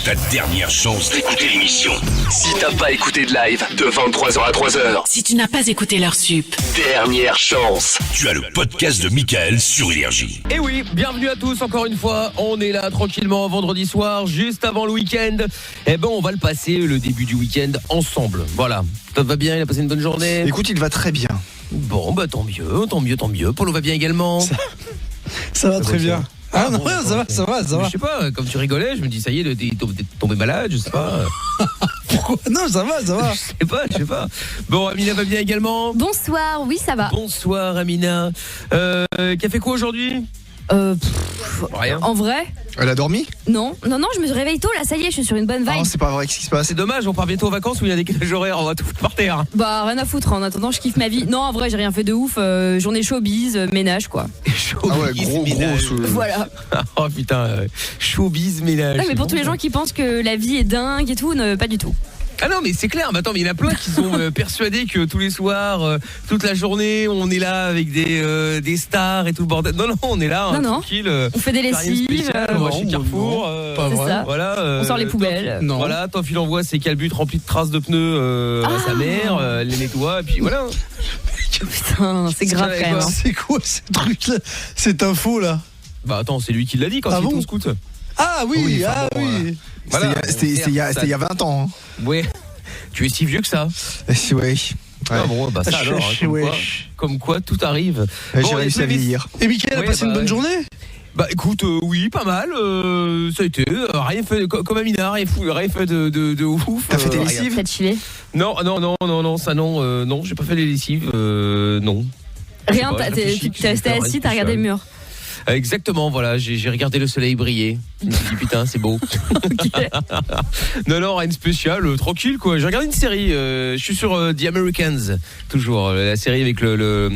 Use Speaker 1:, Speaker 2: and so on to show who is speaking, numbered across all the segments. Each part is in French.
Speaker 1: ta dernière chance d'écouter l'émission.
Speaker 2: Si t'as pas écouté de live de 23h à 3h,
Speaker 3: Si tu n'as pas écouté leur sup,
Speaker 2: dernière chance.
Speaker 1: Tu as le podcast de Mickaël sur Énergie.
Speaker 4: Et oui, bienvenue à tous encore une fois. On est là tranquillement vendredi soir, juste avant le week-end. Eh ben, on va le passer le début du week-end ensemble. Voilà. Ça va bien, il a passé une bonne journée.
Speaker 5: Écoute, il va très bien.
Speaker 4: Bon, bah tant mieux. Polo va bien également.
Speaker 5: Ça va très bien. Ah non,
Speaker 4: bon,
Speaker 5: ça va.
Speaker 4: Je sais pas, comme tu rigolais, je me dis ça y est, t'es tombé malade, je sais pas.
Speaker 5: Pourquoi? Non, ça va.
Speaker 4: Je sais pas. Bon, Amina va bien également.
Speaker 6: Bonsoir, oui ça va.
Speaker 4: Bonsoir Amina. Qui a fait quoi aujourd'hui? Rien.
Speaker 6: En vrai
Speaker 5: Elle a dormi?
Speaker 6: Non, je me réveille tôt là, ça y est, je suis sur une bonne vibe.
Speaker 5: Non, c'est pas vrai, qu'est-ce qui se passe?
Speaker 4: C'est dommage, on part bientôt aux vacances où il y a des décalage horaire, on va tout foutre par terre.
Speaker 6: Bah rien à foutre, en attendant je kiffe ma vie. Non en vrai j'ai rien fait de ouf, journée showbiz, ménage quoi.
Speaker 5: Ah ouais, gros.
Speaker 6: Voilà.
Speaker 4: Oh putain, showbiz ménage.
Speaker 6: Non mais pour tous les gens qui pensent que la vie est dingue et tout, pas du tout.
Speaker 4: Ah non mais c'est clair, mais attends, mais il y en a plein qui sont persuadés que tous les soirs, toute la journée, on est là avec des stars et tout le bordel. Non, on est là, tranquille.
Speaker 6: On fait des lessives,
Speaker 4: on va chez Carrefour.
Speaker 6: c'est ça.
Speaker 4: Voilà,
Speaker 6: on sort les poubelles.
Speaker 4: Non. Voilà, toi il envoie ses calbutes remplis de traces de pneus à sa mère, elle les nettoie et puis voilà.
Speaker 6: Putain, c'est grave quand même.
Speaker 5: C'est quoi ce truc là? Cette info là?
Speaker 4: Bah attends, c'est lui qui l'a dit quand il est ton scout.
Speaker 5: Ah oui.
Speaker 4: Voilà,
Speaker 5: c'était il y a 20 ans.
Speaker 4: Ouais. Tu es si vieux que ça.
Speaker 5: Ouais.
Speaker 4: Ah bon, bah ça alors, comme quoi tout arrive.
Speaker 5: J'ai réussi à vieillir. Et Mickaël a passé une bonne journée?
Speaker 4: Bah écoute, oui, pas mal. Ça a été rien fait comme Amina, rien fait de ouf.
Speaker 5: T'as fait tes lessives?
Speaker 6: T'as chillé?
Speaker 4: Non, ça non, j'ai pas fait les lessives, non.
Speaker 6: Rien, t'es resté assis, t'as regardé le mur.
Speaker 4: Exactement, voilà, j'ai regardé le soleil briller. Je me suis dit putain, c'est beau.
Speaker 6: Okay.
Speaker 4: Non, rien de spécial, tranquille quoi. J'ai regardé une série, je suis sur The Americans, toujours la série avec la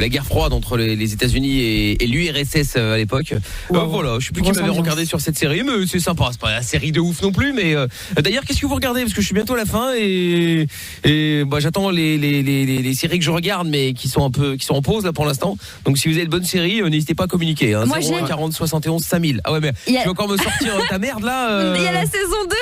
Speaker 4: guerre froide entre les États-Unis et l'URSS à l'époque. Voilà, je sais plus qui m'avait regardé sur cette série, mais c'est sympa. C'est pas la série de ouf non plus, mais d'ailleurs, qu'est-ce que vous regardez? Parce que je suis bientôt à la fin et bah, j'attends les séries que je regarde, mais qui sont en pause là pour l'instant. Donc si vous avez de bonnes séries, n'hésitez pas à communiquer. Hein.
Speaker 6: Moi,
Speaker 4: 01 40 71 5000. Ah ouais, mais tu vas encore me sortir ta merde là.
Speaker 6: Il y a la saison 2.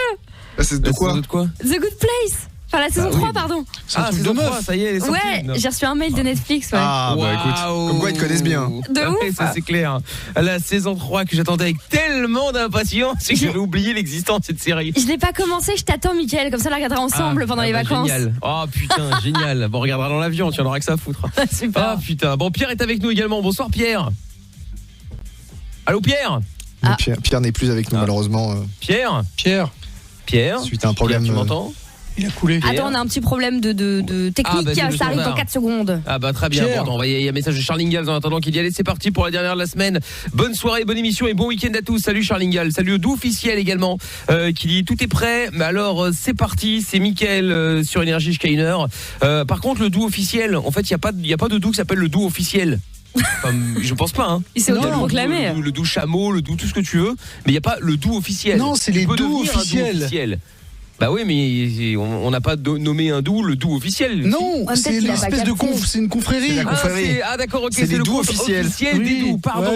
Speaker 5: La saison de quoi?
Speaker 6: The Good Place. Enfin la saison 3 pardon.
Speaker 4: Ah, saison 3, ça y est, elle est sortie.
Speaker 6: Ouais, j'ai reçu un mail de Netflix. Ouais.
Speaker 5: Ah bah écoute, comme quoi ils te connaissent bien.
Speaker 6: De ouf.
Speaker 4: Ça c'est clair. La saison 3 que j'attendais avec tellement d'impatience, c'est que j'avais oublié l'existence de cette série.
Speaker 6: Je l'ai pas commencé, je t'attends Mickaël, comme ça on la regardera ensemble pendant les vacances.
Speaker 4: Génial. Oh putain, génial. Bon, on regardera dans l'avion, tu en auras que ça à foutre.
Speaker 6: Super.
Speaker 4: Ah putain. Bon, Pierre est avec nous également. Bonsoir Pierre. Allô Pierre.
Speaker 5: Pierre n'est plus avec nous malheureusement.
Speaker 4: Pierre.
Speaker 5: Suite à un problème.
Speaker 4: Pierre, tu m'entends?
Speaker 5: Il a coulé.
Speaker 6: Attends, on a un petit problème de technique, ça arrive dans 4 secondes.
Speaker 4: Ah bah très bien, bon, il y a un message de Charles Ingalls en attendant qu'il y allait. C'est parti pour la dernière de la semaine. Bonne soirée, bonne émission et bon week-end à tous. Salut Charles Ingalls, salut au doux officiel également qui dit tout est prêt. Mais alors c'est parti, c'est Mickaël sur Énergie jusqu'à 1h. Par contre le doux officiel, en fait il y a pas de doux qui s'appelle le doux officiel. Enfin, je pense pas hein.
Speaker 6: Il s'est auto-proclamé.
Speaker 4: Le doux chameau, le doux tout ce que tu veux, mais il y a pas le doux officiel.
Speaker 5: Non, c'est les doux officiels.
Speaker 4: Bah oui, mais on n'a pas nommé un doux le doux officiel.
Speaker 5: Non, c'est l'espèce de c'est une confrérie. C'est la confrérie.
Speaker 4: Ah d'accord, ok,
Speaker 5: c'est
Speaker 4: le
Speaker 5: doux officiel
Speaker 4: des doux. Pardon,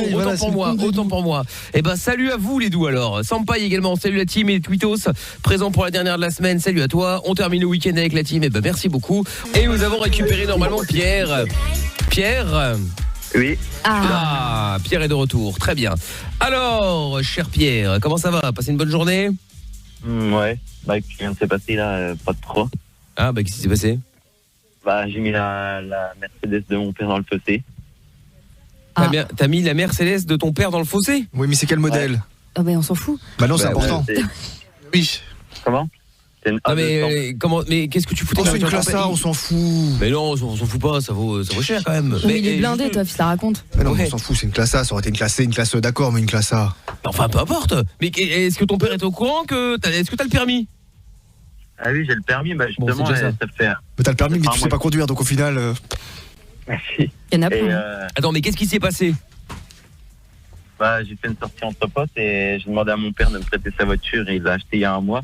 Speaker 4: autant pour moi. Eh ben salut à vous les doux alors. Sampaï également, salut la team et Twitos présent pour la dernière de la semaine. Salut à toi. On termine le week-end avec la team. Eh ben merci beaucoup. Et nous avons récupéré normalement Pierre.
Speaker 7: Oui.
Speaker 4: Ah, Pierre est de retour. Très bien. Alors, cher Pierre, comment ça va? Passez une bonne journée?
Speaker 7: Ouais. Bah, ce qui vient de se passer là, pas de trop.
Speaker 4: Ah, bah, qu'est-ce qui s'est passé?
Speaker 7: Bah, j'ai mis la Mercedes de mon père dans le fossé.
Speaker 4: T'as mis la Mercedes de ton père dans le fossé?
Speaker 5: Oui, mais c'est quel modèle?
Speaker 6: Ah, bah, on s'en fout.
Speaker 5: Bah, non, c'est important. Oui.
Speaker 7: Comment?
Speaker 4: Non mais qu'est-ce que tu foutais?
Speaker 5: C'est une classe A, on s'en fout.
Speaker 4: Mais non, on s'en fout pas, ça vaut cher quand même.
Speaker 6: Mais il est blindé toi, tu la racontes.
Speaker 5: Mais non, on s'en fout, c'est une classe A, ça aurait été une classe d'accord, mais une classe A.
Speaker 4: Enfin, peu importe. Mais est-ce que ton père était au courant est-ce que t'as le permis?
Speaker 7: Ah oui, j'ai le permis, bah justement,
Speaker 4: bon,
Speaker 7: ça fait.
Speaker 5: Mais t'as le permis, mais tu sais pas conduire, donc au final.
Speaker 7: Merci.
Speaker 6: Il y en a plein.
Speaker 4: Attends, mais qu'est-ce qui s'est passé?
Speaker 7: Bah, j'ai fait une sortie entre potes et j'ai demandé à mon père de me prêter sa voiture et il l'a acheté il y a un mois.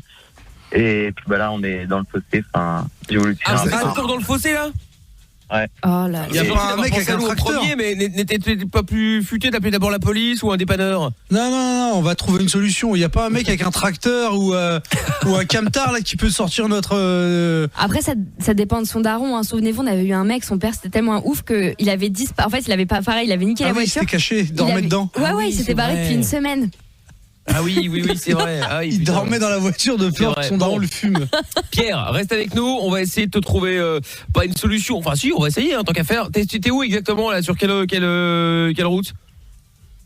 Speaker 7: Et puis bah là, on est dans le fossé. Enfin, j'ai voulu tirer
Speaker 4: c'est encore dans le fossé là?
Speaker 6: Oh là
Speaker 5: Il y a
Speaker 6: là.
Speaker 5: pas un mec avec un tracteur.
Speaker 4: Premier, mais n'était pas plus futé d'appeler d'abord la police ou un dépanneur?
Speaker 8: Non, on va trouver une solution. Il y a pas un mec avec un tracteur ou un camtar là qui peut sortir notre.
Speaker 6: Après, ça dépend de son daron. Hein. Souvenez-vous, on avait eu un mec, son père, c'était tellement un ouf qu'il avait disparu. En fait, il avait pas pareil, il avait niqué la
Speaker 8: Ah oui, il
Speaker 6: voiture.
Speaker 8: s'était caché, il dormait dedans.
Speaker 6: Ouais, il s'était barré depuis une semaine.
Speaker 4: Ah oui, c'est vrai. Ah, oui,
Speaker 8: Il
Speaker 4: putain.
Speaker 8: dormait dans la voiture de peur que son daron le fume.
Speaker 4: Pierre, reste avec nous. On va essayer de te trouver pas une solution. Enfin, si, on va essayer, tant qu'à faire. T'es où exactement là? Sur quelle route?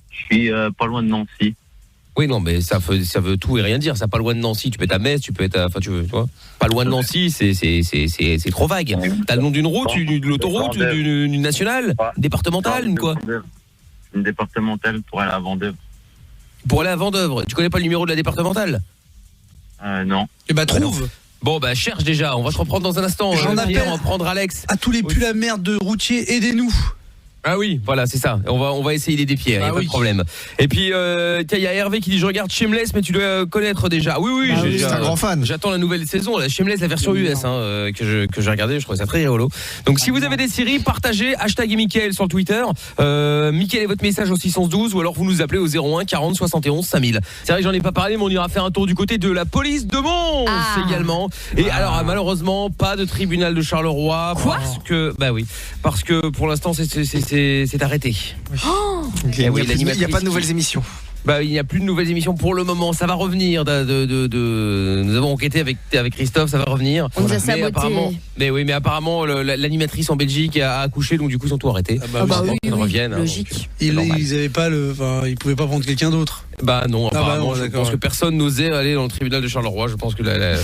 Speaker 7: Je suis pas loin de Nancy.
Speaker 4: Oui, non, mais ça veut tout et rien dire. Ça, pas loin de Nancy. Tu peux être à Metz, tu peux être tu vois. Pas loin de Nancy, c'est trop vague. T'as le nom d'une route, de l'autoroute, d'une nationale, départementale, une quoi?
Speaker 7: Une départementale pour aller à Vendœuvre.
Speaker 4: Pour aller à Vendœuvre. Tu connais pas le numéro de la départementale?
Speaker 7: Non.
Speaker 8: Et bah trouve.
Speaker 4: Bon, bah cherche déjà. On va se reprendre dans un instant.
Speaker 8: J'en appelle.
Speaker 4: On va prendre Alex.
Speaker 8: À tous les pulls à merde de routiers, aidez-nous.
Speaker 4: Ah oui, voilà, c'est ça. On va essayer d'aider Pierre, pas de problème. Et puis, tiens, il y a Hervé qui dit je regarde Shameless, mais tu dois connaître déjà. Oui,
Speaker 5: c'est un grand fan.
Speaker 4: J'attends la nouvelle saison, la Shameless, la version US, que j'ai regardé, je trouvais ça très rigolo. Donc, si vous avez des séries, partagez, hashtag Mickaël sur le Twitter. Mickaël est votre message au 612 ou alors vous nous appelez au 01 40 71 5000. C'est vrai que j'en ai pas parlé, mais on ira faire un tour du côté de la police de Mons également. Et alors, malheureusement, pas de tribunal de Charleroi. Parce que pour l'instant, c'est arrêté.
Speaker 5: Il n'y a pas de nouvelles émissions.
Speaker 4: Il n'y a plus de nouvelles émissions pour le moment. Ça va revenir. Nous avons enquêté avec Christophe. Ça va revenir.
Speaker 6: On nous a saboté.
Speaker 4: Mais apparemment, l'animatrice en Belgique a accouché, donc du coup, ils sont tous arrêtés. Ils reviennent.
Speaker 6: Logique.
Speaker 8: Ils avaient pas ils pouvaient pas prendre quelqu'un d'autre.
Speaker 4: Non, apparemment,
Speaker 8: bon,
Speaker 4: je pense que personne n'osait aller dans le tribunal de Charleroi. Je pense que le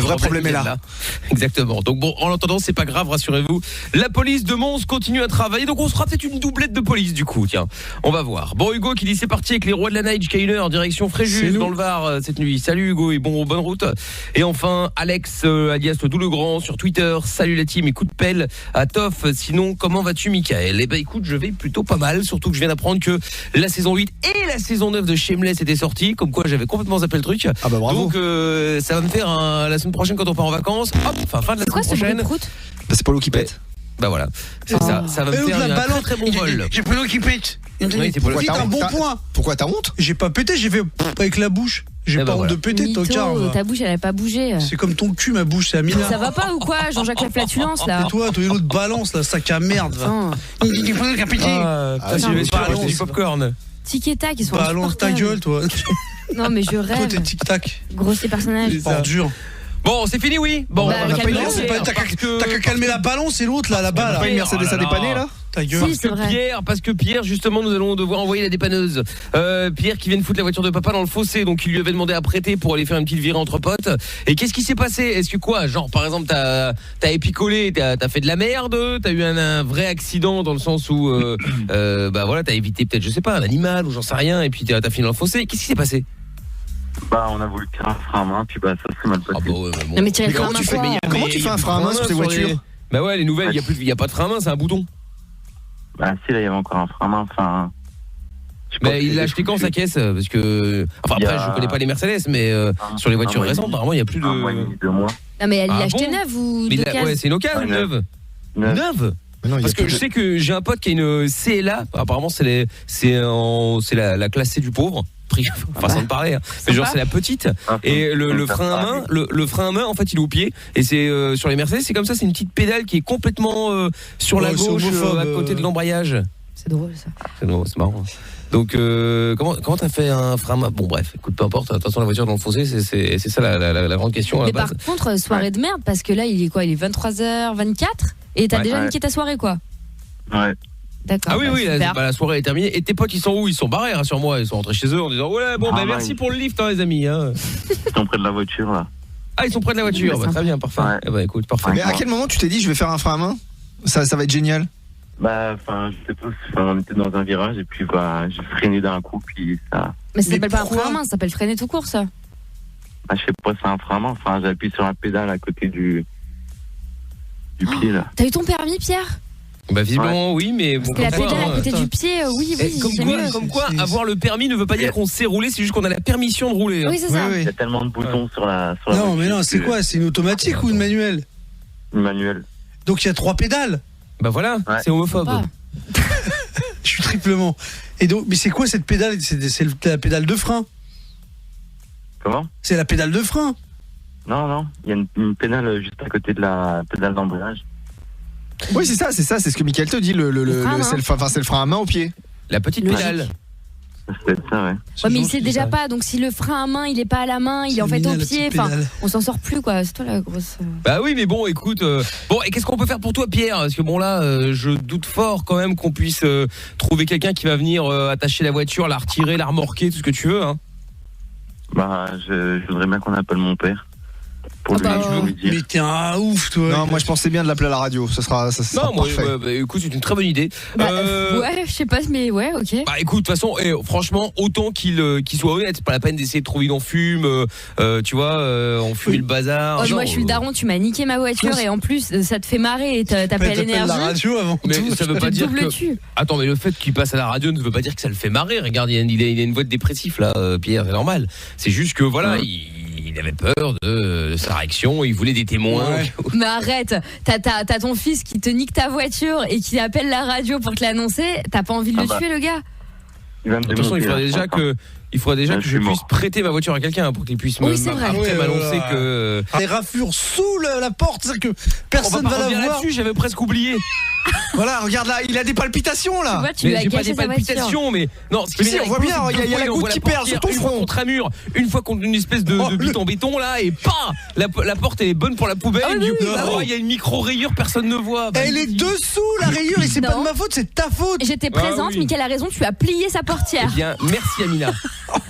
Speaker 4: vrai
Speaker 5: problème est là.
Speaker 4: Exactement. Donc bon, en attendant, c'est pas grave, rassurez-vous. La police de Mons continue à travailler, donc on sera peut-être une doublette de police du coup. Tiens, on va voir. Bon, Hugo qui dit c'est parti avec les rois de la night, Skyler en direction Fréjus dans le Var cette nuit. Salut Hugo et bonne route. Et enfin Alex alias le Doux-le-Grand sur Twitter. Salut la team, et coup de pelle à Toff. Sinon, comment vas-tu Mickaël? Eh ben écoute, je vais plutôt pas mal, surtout que je viens d'apprendre que la saison 8 et la saison 9 de Shameless étaient sorties, comme quoi j'avais complètement zappé le truc.
Speaker 5: Ah bah bravo.
Speaker 4: Donc ça va me faire la semaine prochaine quand on part en vacances. Hop, fin de la semaine prochaine.
Speaker 5: C'est Polo qui pète.
Speaker 4: Bah voilà, c'est ça va me faire un très bon vol.
Speaker 8: J'ai Polo qui pète.
Speaker 4: Oui, c'est pour
Speaker 8: C'est un bon point.
Speaker 5: Pourquoi t'as honte?
Speaker 8: J'ai pas pété, j'ai fait avec la bouche. J'ai pas honte de péter, tocard.
Speaker 6: Ta bouche, elle a pas bougé.
Speaker 8: C'est comme ton cul, ma bouche, c'est à 1000.
Speaker 6: Ça va pas ou quoi, Jean-Jacques la flatulence là?
Speaker 8: Et toi l'autre balance, là, sac à merde.
Speaker 6: J'ai
Speaker 8: Polo qui a pété.
Speaker 4: Balance du popcorn.
Speaker 6: Tic et tac, ils sont
Speaker 8: balance ta gueule, toi.
Speaker 6: Non mais je rêve.
Speaker 8: Toi t'es tic-tac.
Speaker 6: Grossier personnage.
Speaker 8: Ordure.
Speaker 4: Bon, c'est fini, oui. Bon,
Speaker 6: Bah,
Speaker 4: on a pas
Speaker 6: calme-toi.
Speaker 8: T'as qu'à calmer la balance et l'autre là, là-bas.
Speaker 5: Pas une Mercedes à dépanner là?
Speaker 8: Ta gueule.
Speaker 6: Si, c'est vrai.
Speaker 4: Parce que Pierre, justement, nous allons devoir envoyer la dépanneuse. Pierre qui vient de foutre la voiture de papa dans le fossé, donc il lui avait demandé à prêter pour aller faire une petite virée entre potes. Et qu'est-ce qui s'est passé? Est-ce que quoi? Genre, par exemple, t'as épicolé, t'as fait de la merde, t'as eu un vrai accident dans le sens où, t'as évité peut-être, je sais pas, un animal ou j'en sais rien, et puis t'as fini dans le fossé. Qu'est-ce qui s'est passé?
Speaker 7: On a voulu tirer un frein à main, puis ça s'est mal passé.
Speaker 4: Bon.
Speaker 6: Non mais tirer le frein à main quoi?
Speaker 5: Comment tu fais un frein à main sur tes voitures?
Speaker 4: Bah ouais, les nouvelles, il y a pas de frein à main, c'est un bouton.
Speaker 7: Si, là, il y avait encore un frein à main,
Speaker 4: Mais il l'a acheté quand sa caisse? Parce que... Enfin après, je connais pas les Mercedes, mais sur les voitures récentes, apparemment, il y a plus de...
Speaker 7: 1 mois et demi, 2 mois.
Speaker 6: Non mais elle l'a
Speaker 4: Ah
Speaker 6: acheté
Speaker 4: bon?
Speaker 6: neuve ou
Speaker 4: Mais
Speaker 6: d'occasion?
Speaker 4: ouais, c'est une occasion, neuve. Neuve? Parce que je sais que j'ai un pote qui a une CLA. Apparemment, c'est la classe C du pauvre. Façon de parler. Mais genre c'est la petite. Et le frein à main, le frein à main, en fait, il est au pied. Et c'est sur les Mercedes, c'est comme ça. C'est une petite pédale qui est complètement sur la gauche, à côté de l'embrayage.
Speaker 6: C'est drôle ça.
Speaker 4: C'est drôle, c'est marrant. Donc comment t'as fait un frein à main? Bon bref, écoute, peu importe. Attention, la voiture dans le fossé, c'est ça la grande question.
Speaker 6: Mais par contre, soirée de merde, parce que là, il est quoi? Il est 23h24 et t'as déjà niqué ta soirée quoi?
Speaker 7: Ouais.
Speaker 6: D'accord.
Speaker 4: Ah oui, la soirée est terminée. Et tes potes, ils sont où? Ils sont barrés, rassure-moi. Ils sont rentrés chez eux en disant ouais, bon, merci pour le lift, les amis.
Speaker 7: Ils sont près de la voiture, là.
Speaker 4: Ah, ils sont près de la voiture. Très bien, parfait.
Speaker 7: Ouais.
Speaker 4: Écoute, parfait.
Speaker 5: Mais à quel moment tu t'es dit je vais faire un frein à main? Ça va être génial.
Speaker 7: Je sais pas, on était dans un virage et puis j'ai freiné d'un coup, puis ça...
Speaker 6: Mais ça s'appelle pas un frein à main, ça s'appelle freiner tout court, ça.
Speaker 7: Je sais pas, c'est un frein à main. J'ai appuyé sur la pédale à côté du pied, là.
Speaker 6: T'as eu ton permis, Pierre?
Speaker 4: Bah visiblement oui, mais bon,
Speaker 6: la pédale à côté du pied, oui,
Speaker 4: comme quoi avoir le permis ne veut pas dire qu'on sait rouler, c'est juste qu'on a la permission de rouler.
Speaker 6: Oui, c'est ça.
Speaker 7: Il y a tellement de boutons sur la
Speaker 8: Non, mais non,
Speaker 7: voiture
Speaker 8: c'est quoi? C'est une automatique ou une manuelle?
Speaker 7: Manuel.
Speaker 8: Donc il y a 3 pédales.
Speaker 4: Bah voilà,
Speaker 7: Ouais.
Speaker 4: c'est homophobe.
Speaker 6: Pas.
Speaker 8: Je suis triplement. Et donc, mais c'est quoi cette pédale? C'est la pédale de frein.
Speaker 7: Comment?
Speaker 8: C'est la pédale de frein.
Speaker 7: Non, il y a une pédale juste à côté de la pédale d'embrayage.
Speaker 5: Oui, c'est ça, c'est ce que Mickaël te dit, le
Speaker 6: frein à main.
Speaker 5: c'est le frein à main au pied.
Speaker 4: La petite
Speaker 6: Logique.
Speaker 4: pédale.
Speaker 7: C'est peut-être ça, ouais.
Speaker 6: Ouais, mais il
Speaker 8: gentil,
Speaker 6: sait déjà
Speaker 8: ça.
Speaker 6: pas. Donc si le frein à main, il est pas à la main, il est en fait
Speaker 8: mignon,
Speaker 6: au
Speaker 8: la
Speaker 6: pied.
Speaker 8: petite
Speaker 6: Enfin,
Speaker 8: pédale.
Speaker 6: on s'en sort plus quoi. C'est toi la grosse.
Speaker 4: Bah oui, mais bon, écoute. Bon, et qu'est-ce qu'on peut faire pour toi, Pierre? Parce que bon là, je doute fort quand même qu'on puisse trouver quelqu'un qui va venir attacher la voiture, la retirer, la remorquer, tout ce que tu veux. Hein.
Speaker 7: Bah, je voudrais bien qu'on appelle mon père. Pour
Speaker 6: Ah
Speaker 7: lui dire.
Speaker 8: Mais t'es un ouf, toi.
Speaker 5: Non, moi je pensais bien de l'appeler à la radio, ça sera
Speaker 4: Non, moi,
Speaker 5: parfait.
Speaker 4: bah, écoute, c'est une très bonne idée.
Speaker 6: Ouais, je sais pas, mais ouais, ok.
Speaker 4: Bah écoute, de toute façon, franchement, autant qu'il soit honnête, c'est pas la peine d'essayer de trouver une on fume, tu vois, on fume le bazar.
Speaker 6: Oh,
Speaker 4: Non,
Speaker 6: moi je suis le daron, tu m'as niqué ma voiture et en plus ça te fait marrer et t'appelles
Speaker 8: T'appelles la
Speaker 6: l'énergie.
Speaker 8: radio avant
Speaker 4: Mais
Speaker 8: tout.
Speaker 4: ça veut pas dire
Speaker 6: Double
Speaker 4: que.
Speaker 6: tue.
Speaker 4: Attends, mais le fait qu'il passe à la radio ne veut pas dire que ça le fait marrer. Regarde, il a une voix de dépressif là, Pierre, c'est normal. C'est juste que voilà, il avait peur de sa réaction, il voulait des témoins.
Speaker 8: Ouais.
Speaker 6: Mais arrête, t'as ton fils qui te nique ta voiture et qui appelle la radio pour te l'annoncer, t'as pas envie de le tuer le gars?
Speaker 7: Il va me
Speaker 4: De toute façon, il faudrait
Speaker 7: démonter,
Speaker 4: déjà
Speaker 7: là,
Speaker 4: que
Speaker 7: je
Speaker 4: je
Speaker 7: suis
Speaker 4: puisse
Speaker 7: mort.
Speaker 4: prêter ma voiture à quelqu'un pour qu'il puisse
Speaker 6: Oui, c'est vrai.
Speaker 4: après
Speaker 8: Ouais,
Speaker 4: m'annoncer
Speaker 8: ouais.
Speaker 4: que.
Speaker 8: Les rafures sous la porte, c'est que
Speaker 4: On
Speaker 8: personne
Speaker 4: va pas
Speaker 8: va la
Speaker 4: revenir
Speaker 8: voir.
Speaker 4: là-dessus, j'avais presque oublié.
Speaker 5: Voilà, regarde là, il a des palpitations
Speaker 6: Tu
Speaker 5: là.
Speaker 6: vois, tu
Speaker 4: Mais
Speaker 6: lui as
Speaker 4: j'ai pas
Speaker 6: gâché
Speaker 4: des
Speaker 6: sa voiture.
Speaker 4: palpitations, mais non, ce qui
Speaker 5: Mais si,
Speaker 4: m'énerve
Speaker 5: on voit
Speaker 4: avec
Speaker 5: bien,
Speaker 4: lui, c'est que
Speaker 5: il y a
Speaker 4: deux
Speaker 5: la
Speaker 4: fois,
Speaker 5: goutte
Speaker 4: voit
Speaker 5: qui perce sur
Speaker 4: portière,
Speaker 5: ton
Speaker 4: une fois
Speaker 5: front.
Speaker 4: contre un mur, une fois contre une espèce de butte en béton là, et pas la porte elle est bonne pour la poubelle.
Speaker 6: Ah oui,
Speaker 4: du coup,
Speaker 6: oui, bah
Speaker 4: oh,
Speaker 6: oui.
Speaker 4: il y a une micro rayure, personne ne voit. Bah,
Speaker 8: Elle est dessous la rayure et c'est pas
Speaker 6: Non.
Speaker 8: de ma faute, c'est de ta faute.
Speaker 6: J'étais présente,
Speaker 4: oui.
Speaker 6: Mickaël a raison, tu as plié sa
Speaker 4: Eh
Speaker 6: portière.
Speaker 4: bien, merci Amina.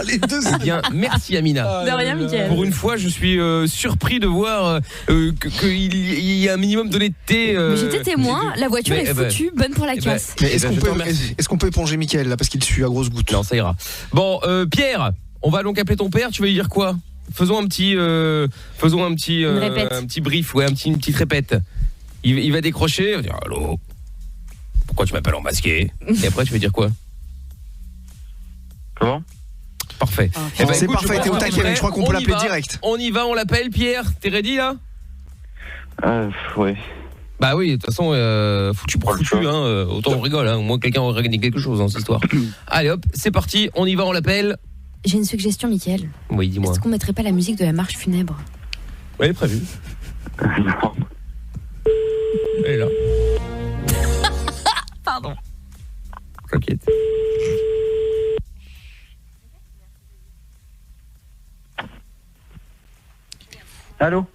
Speaker 8: Les deux.
Speaker 4: Eh bien, merci Amina.
Speaker 6: De rien, Mickaël.
Speaker 4: Pour une fois, je suis surpris de voir qu'il y a un minimum d'honnêteté.
Speaker 6: Mais j'étais témoin, la voiture
Speaker 4: mais,
Speaker 6: est
Speaker 4: eh ben,
Speaker 6: foutue, bonne pour la
Speaker 4: eh ben,
Speaker 6: casse.
Speaker 5: Mais
Speaker 4: Eh ben, je te remercie.
Speaker 5: est-ce qu'on peut éponger Mickaël là parce qu'il suit à grosses gouttes?
Speaker 4: Non, ça ira. Bon, Pierre, on va donc appeler ton père. Tu vas lui dire quoi? Faisons un petit
Speaker 6: Une répète.
Speaker 4: un petit brief, ouais, une petite répète. Il va décrocher, il va dire allô. Pourquoi tu m'appelles en masqué? Et après, tu vas dire quoi?
Speaker 7: Comment?
Speaker 4: Parfait. Eh ben,
Speaker 5: C'est
Speaker 4: écoute,
Speaker 5: parfait,
Speaker 4: je
Speaker 5: t'es au
Speaker 4: pense
Speaker 5: taquet,
Speaker 4: qu'on
Speaker 5: je crois qu'on
Speaker 4: on
Speaker 5: peut
Speaker 4: y
Speaker 5: l'appeler
Speaker 4: va.
Speaker 5: direct.
Speaker 4: On y va, on l'appelle, Pierre. T'es ready là?
Speaker 7: Ouais.
Speaker 4: Bah oui, de toute façon, foutu pour foutu, hein, autant on rigole, hein, au moins quelqu'un aurait gagné quelque chose dans cette histoire. Allez hop, c'est parti, on y va, on l'appelle.
Speaker 6: J'ai une suggestion, Mickaël.
Speaker 4: Oui, dis-moi.
Speaker 6: Est-ce qu'on mettrait pas la musique de la marche funèbre?
Speaker 4: Oui, prévu.
Speaker 7: Non.
Speaker 4: Elle est là.
Speaker 6: Pardon.
Speaker 4: T'inquiète.
Speaker 9: Allô?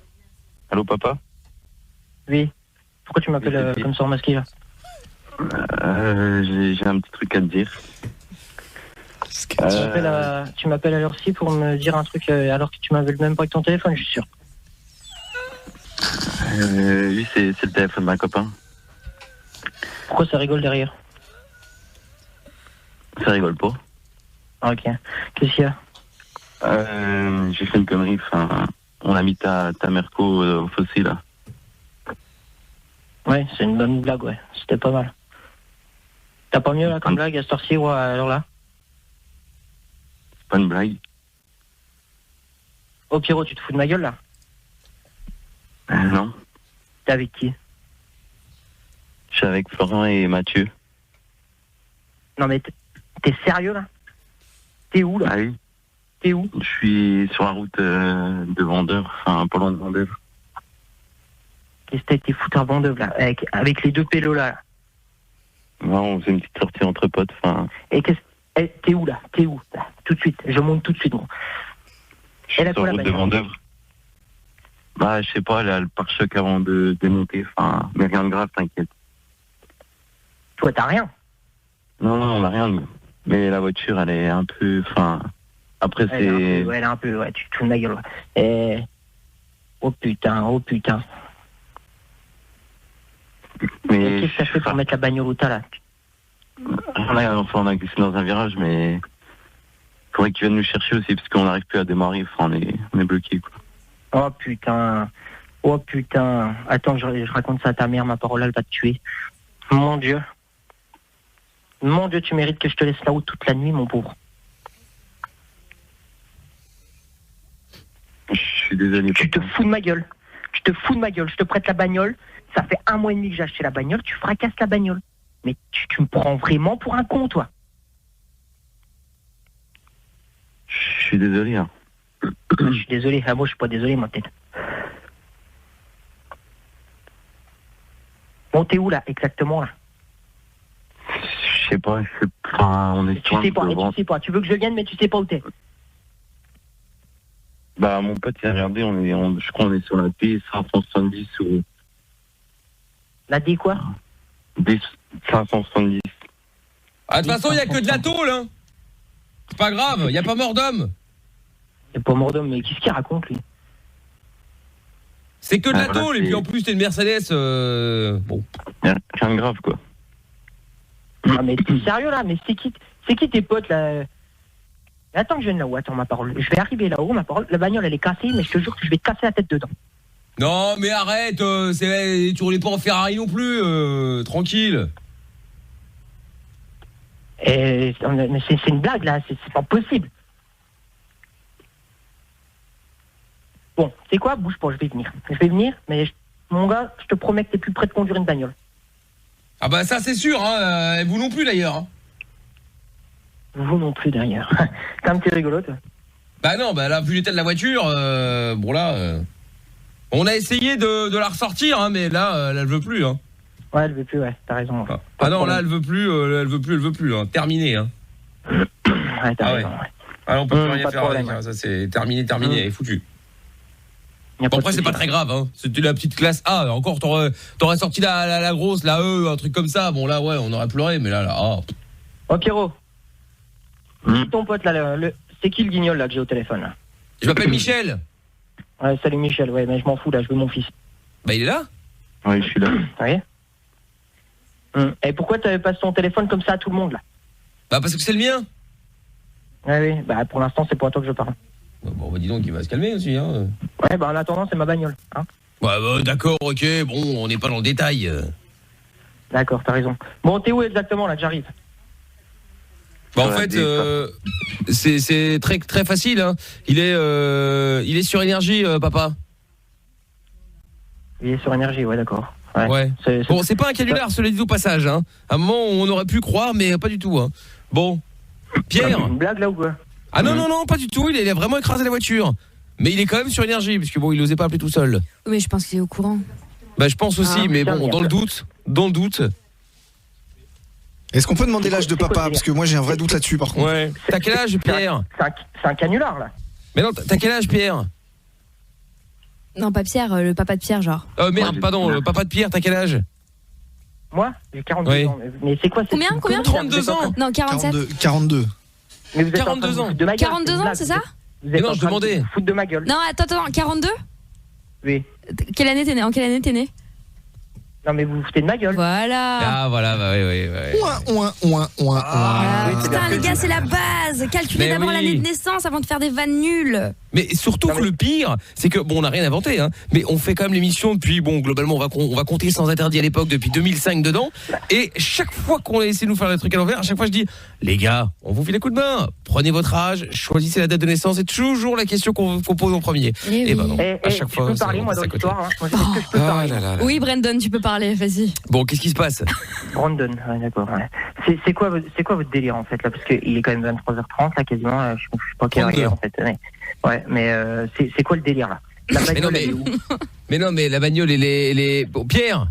Speaker 7: Allô, papa?
Speaker 9: Oui. Pourquoi tu m'appelles comme ça en masqué là?
Speaker 7: J'ai un petit truc à te dire.
Speaker 9: Tu m'appelles à l'heure-ci pour me dire un truc alors que tu m'appelles même pas avec ton téléphone, je suis sûr.
Speaker 7: Oui, c'est le téléphone d'un copain.
Speaker 9: Pourquoi ça rigole derrière?
Speaker 7: Ça rigole pas.
Speaker 9: Ah, ok. Qu'est-ce qu'il y a?
Speaker 7: J'ai fait une connerie. Enfin, on a mis ta Merco au fossé là.
Speaker 9: Ouais, c'est une bonne blague, ouais. C'était pas mal. T'as pas mieux là comme blague à cette heure-ci ou à l'heure là?
Speaker 7: C'est pas une blague.
Speaker 9: Oh Pierrot, tu te fous de ma gueule là?
Speaker 7: Non.
Speaker 9: T'es avec qui?
Speaker 7: Je suis avec Florent et Mathieu.
Speaker 9: Non mais t'es sérieux là? T'es où là?
Speaker 7: Ah oui.
Speaker 9: T'es où?
Speaker 7: Je suis sur la route de Vendeur, enfin pas loin de Vendeur.
Speaker 9: Qu'est-ce que t'as été foutre à Vendeuve là? Avec les deux pélos là.
Speaker 7: Ouais, on faisait une petite sortie entre potes. Enfin,
Speaker 9: Et qu'est-ce... t'es où là? T'es où là? Tout de suite, je monte tout de suite. Bon.
Speaker 7: je suis
Speaker 9: Elle a
Speaker 7: sur
Speaker 9: quoi,
Speaker 7: la
Speaker 9: la
Speaker 7: route de
Speaker 9: bagnole?
Speaker 7: Vendeur. Bah, je sais pas, elle a le pare-choc avant de démonter. Enfin, mais rien de grave, t'inquiète.
Speaker 9: Toi t'as rien?
Speaker 7: Non, on n'a rien. Nous. Mais la voiture, elle est un peu... Enfin, après,
Speaker 9: Elle est un
Speaker 7: c'est...
Speaker 9: peu, ouais, elle est un peu, ouais, tu te fous de ma gueule. Ouais. Et... Oh putain, oh putain.
Speaker 7: Mais
Speaker 9: Qu'est-ce que ça fait pour mettre la bagnole au tas là?
Speaker 7: on a glissé dans un virage, mais il faudrait qu'ils viennent nous chercher aussi, parce qu'on n'arrive plus à démarrer. Enfin, on est bloqué, quoi.
Speaker 9: Oh putain, oh putain. Attends, je raconte ça à ta mère, ma parole, elle va te tuer. Mon Dieu. Mon Dieu, tu mérites que je te laisse là-haut toute la nuit, mon pauvre.
Speaker 7: Je suis désolé.
Speaker 9: Tu te
Speaker 7: papa.
Speaker 9: fous de ma gueule. Tu te fous de ma gueule, je te prête la bagnole. Ça fait 1 mois et demi que j'ai acheté la bagnole, tu fracasses la bagnole. Mais tu me prends vraiment pour un con, toi.
Speaker 7: Je suis désolé. Hein.
Speaker 9: Je suis désolé. Ah, moi, je suis pas désolé, moi, peut-être. Bon, t'es où, là, exactement, là?
Speaker 7: Je sais pas. Enfin, on est
Speaker 9: Tu sais pas. Tu veux que je vienne, mais tu sais pas où t'es.
Speaker 7: Bah, mon pote, il a regardé, je crois qu'on est sur la D570 ou...
Speaker 9: La D quoi?
Speaker 7: D570.
Speaker 4: Ah, de toute façon, il y a que de la tôle, hein. C'est pas grave, il y a pas mort d'homme.
Speaker 9: C'est pas mort d'homme, mais qu'est-ce qu'il raconte, lui?
Speaker 4: C'est que de la
Speaker 7: voilà,
Speaker 4: tôle, et puis en plus, t'es une Mercedes, bon.
Speaker 7: Rien de grave, quoi.
Speaker 9: Ah, mais t'es sérieux, là? Mais c'est qui tes potes, là? Attends que je vienne là-haut, attends, ma parole. Je vais arriver là-haut, ma parole. La bagnole, elle est cassée, mais je te jure que je vais te casser la tête dedans.
Speaker 4: Non, mais arrête, tu roulais pas en Ferrari non plus, tranquille.
Speaker 9: C'est une blague, là, c'est pas possible. Bon, c'est quoi? Bouge pas, je vais venir. Mais mon gars, je te promets que t'es plus près de conduire une bagnole.
Speaker 4: Ah bah ça c'est sûr, hein, vous non plus d'ailleurs. Hein.
Speaker 9: Vous non plus d'ailleurs. Comme t'es rigolo, toi.
Speaker 4: Bah non, bah là, vu l'état de la voiture, bon là, on a essayé de la ressortir, hein, mais là, elle veut plus, hein.
Speaker 9: Ouais, elle veut plus, ouais, t'as raison. Ouais.
Speaker 4: Ah non, là, elle veut plus, hein. Terminé, hein.
Speaker 9: Ouais, t'as raison, ouais.
Speaker 4: Ah, on peut plus rien
Speaker 9: pas de
Speaker 4: faire
Speaker 9: problème,
Speaker 4: avec, ça c'est terminé, elle est foutue.
Speaker 9: Bon,
Speaker 4: après, c'est pas très grave, hein. C'était la petite classe A. Encore, t'aurais sorti la grosse, la E, un truc comme ça. Bon, là, ouais, on aurait pleuré, mais là.
Speaker 9: Oh, Pierrot. Ton pote, là, c'est qui le guignol, là, que j'ai au téléphone, là?
Speaker 4: Je m'appelle Michel.
Speaker 9: Ouais, salut Michel, ouais, mais je m'en fous, là, je veux mon fils.
Speaker 4: Bah, il est là?
Speaker 7: Oui, je suis là.
Speaker 9: Ouais. Et pourquoi tu passes ton téléphone comme ça à tout le monde, là?
Speaker 4: Bah, parce que c'est le mien.
Speaker 9: Ouais, oui, bah, pour l'instant, c'est pour toi que je parle.
Speaker 4: Bon, bah, dis donc, il va se calmer aussi, hein.
Speaker 9: Ouais, bah, en attendant, c'est ma bagnole, hein.
Speaker 4: Ouais, bah, d'accord, ok, bon, on n'est pas dans le détail.
Speaker 9: D'accord, t'as raison. Bon, t'es où exactement, là, que j'arrive?
Speaker 4: Bah, en fait, c'est très, très facile, hein. Il est sur énergie, papa.
Speaker 9: Il est sur énergie, ouais, d'accord.
Speaker 4: Ouais. Bon, c'est pas un canular, cela dit au passage, hein. À un moment, on aurait pu croire, mais pas du tout, hein. Bon. Pierre.
Speaker 9: Une blague, là, ou quoi?
Speaker 4: Ah non, pas du tout, il a vraiment écrasé la voiture. Mais il est quand même sur énergie, parce que bon, il osait pas appeler tout seul.
Speaker 6: Mais je pense qu'il est au courant.
Speaker 4: Bah, je pense aussi, mais bon, dans le doute.
Speaker 5: Est-ce qu'on peut demander l'âge de papa? Parce que moi j'ai un vrai doute là-dessus par contre.
Speaker 4: Ouais. T'as quel âge, Pierre?
Speaker 9: C'est un canular, là.
Speaker 4: Mais non, t'as quel âge, Pierre?
Speaker 6: Non, pas Pierre, le papa de Pierre, genre.
Speaker 4: Merde, pardon, le papa de Pierre, t'as quel âge?
Speaker 9: Moi, j'ai 42 ans. Mais c'est quoi?
Speaker 6: Combien
Speaker 4: 32 ans.
Speaker 6: Non, 47.
Speaker 5: 42.
Speaker 9: Mais vous êtes
Speaker 4: 42 ans.
Speaker 6: 42 ans, c'est ça?
Speaker 4: Mais non, je demandais.
Speaker 9: Foutre de ma gueule.
Speaker 6: Non, attends, 42?
Speaker 9: Oui.
Speaker 6: Quelle année t'es né? En quelle année t'es né?
Speaker 9: Non, mais vous vous foutez de ma gueule.
Speaker 6: Voilà.
Speaker 4: Ah, voilà, bah oui.
Speaker 6: Putain, les gars, c'est la base. Calculez d'abord l'année de naissance avant de faire des vannes nulles.
Speaker 4: Mais surtout que le pire, c'est que, bon, on n'a rien inventé, hein, mais on fait quand même l'émission depuis, bon, globalement, on va compter sans interdit à l'époque depuis 2005 dedans, et chaque fois qu'on essaie de nous faire des trucs à l'envers, à chaque fois je dis, les gars, on vous file un coup de main, prenez votre âge, choisissez la date de naissance, c'est toujours la question qu'on pose en premier. Et ben non, à chaque fois,
Speaker 9: je peux parler, moi, dans l'histoire, hein. Moi, est-ce que je peux parler?
Speaker 6: Oui, Brandon, tu peux parler, vas-y.
Speaker 4: Bon, qu'est-ce qui se passe?
Speaker 9: Brandon, ouais, d'accord, ouais. C'est quoi votre délire, en fait, là? Parce qu'il est quand même 23h30, là, quasiment, je sais pas quelle heure il est, en fait. Ouais, mais c'est quoi le délire, là? La bagnole, elle est où?
Speaker 4: Mais non, mais la bagnole, elle est... Bon, Pierre?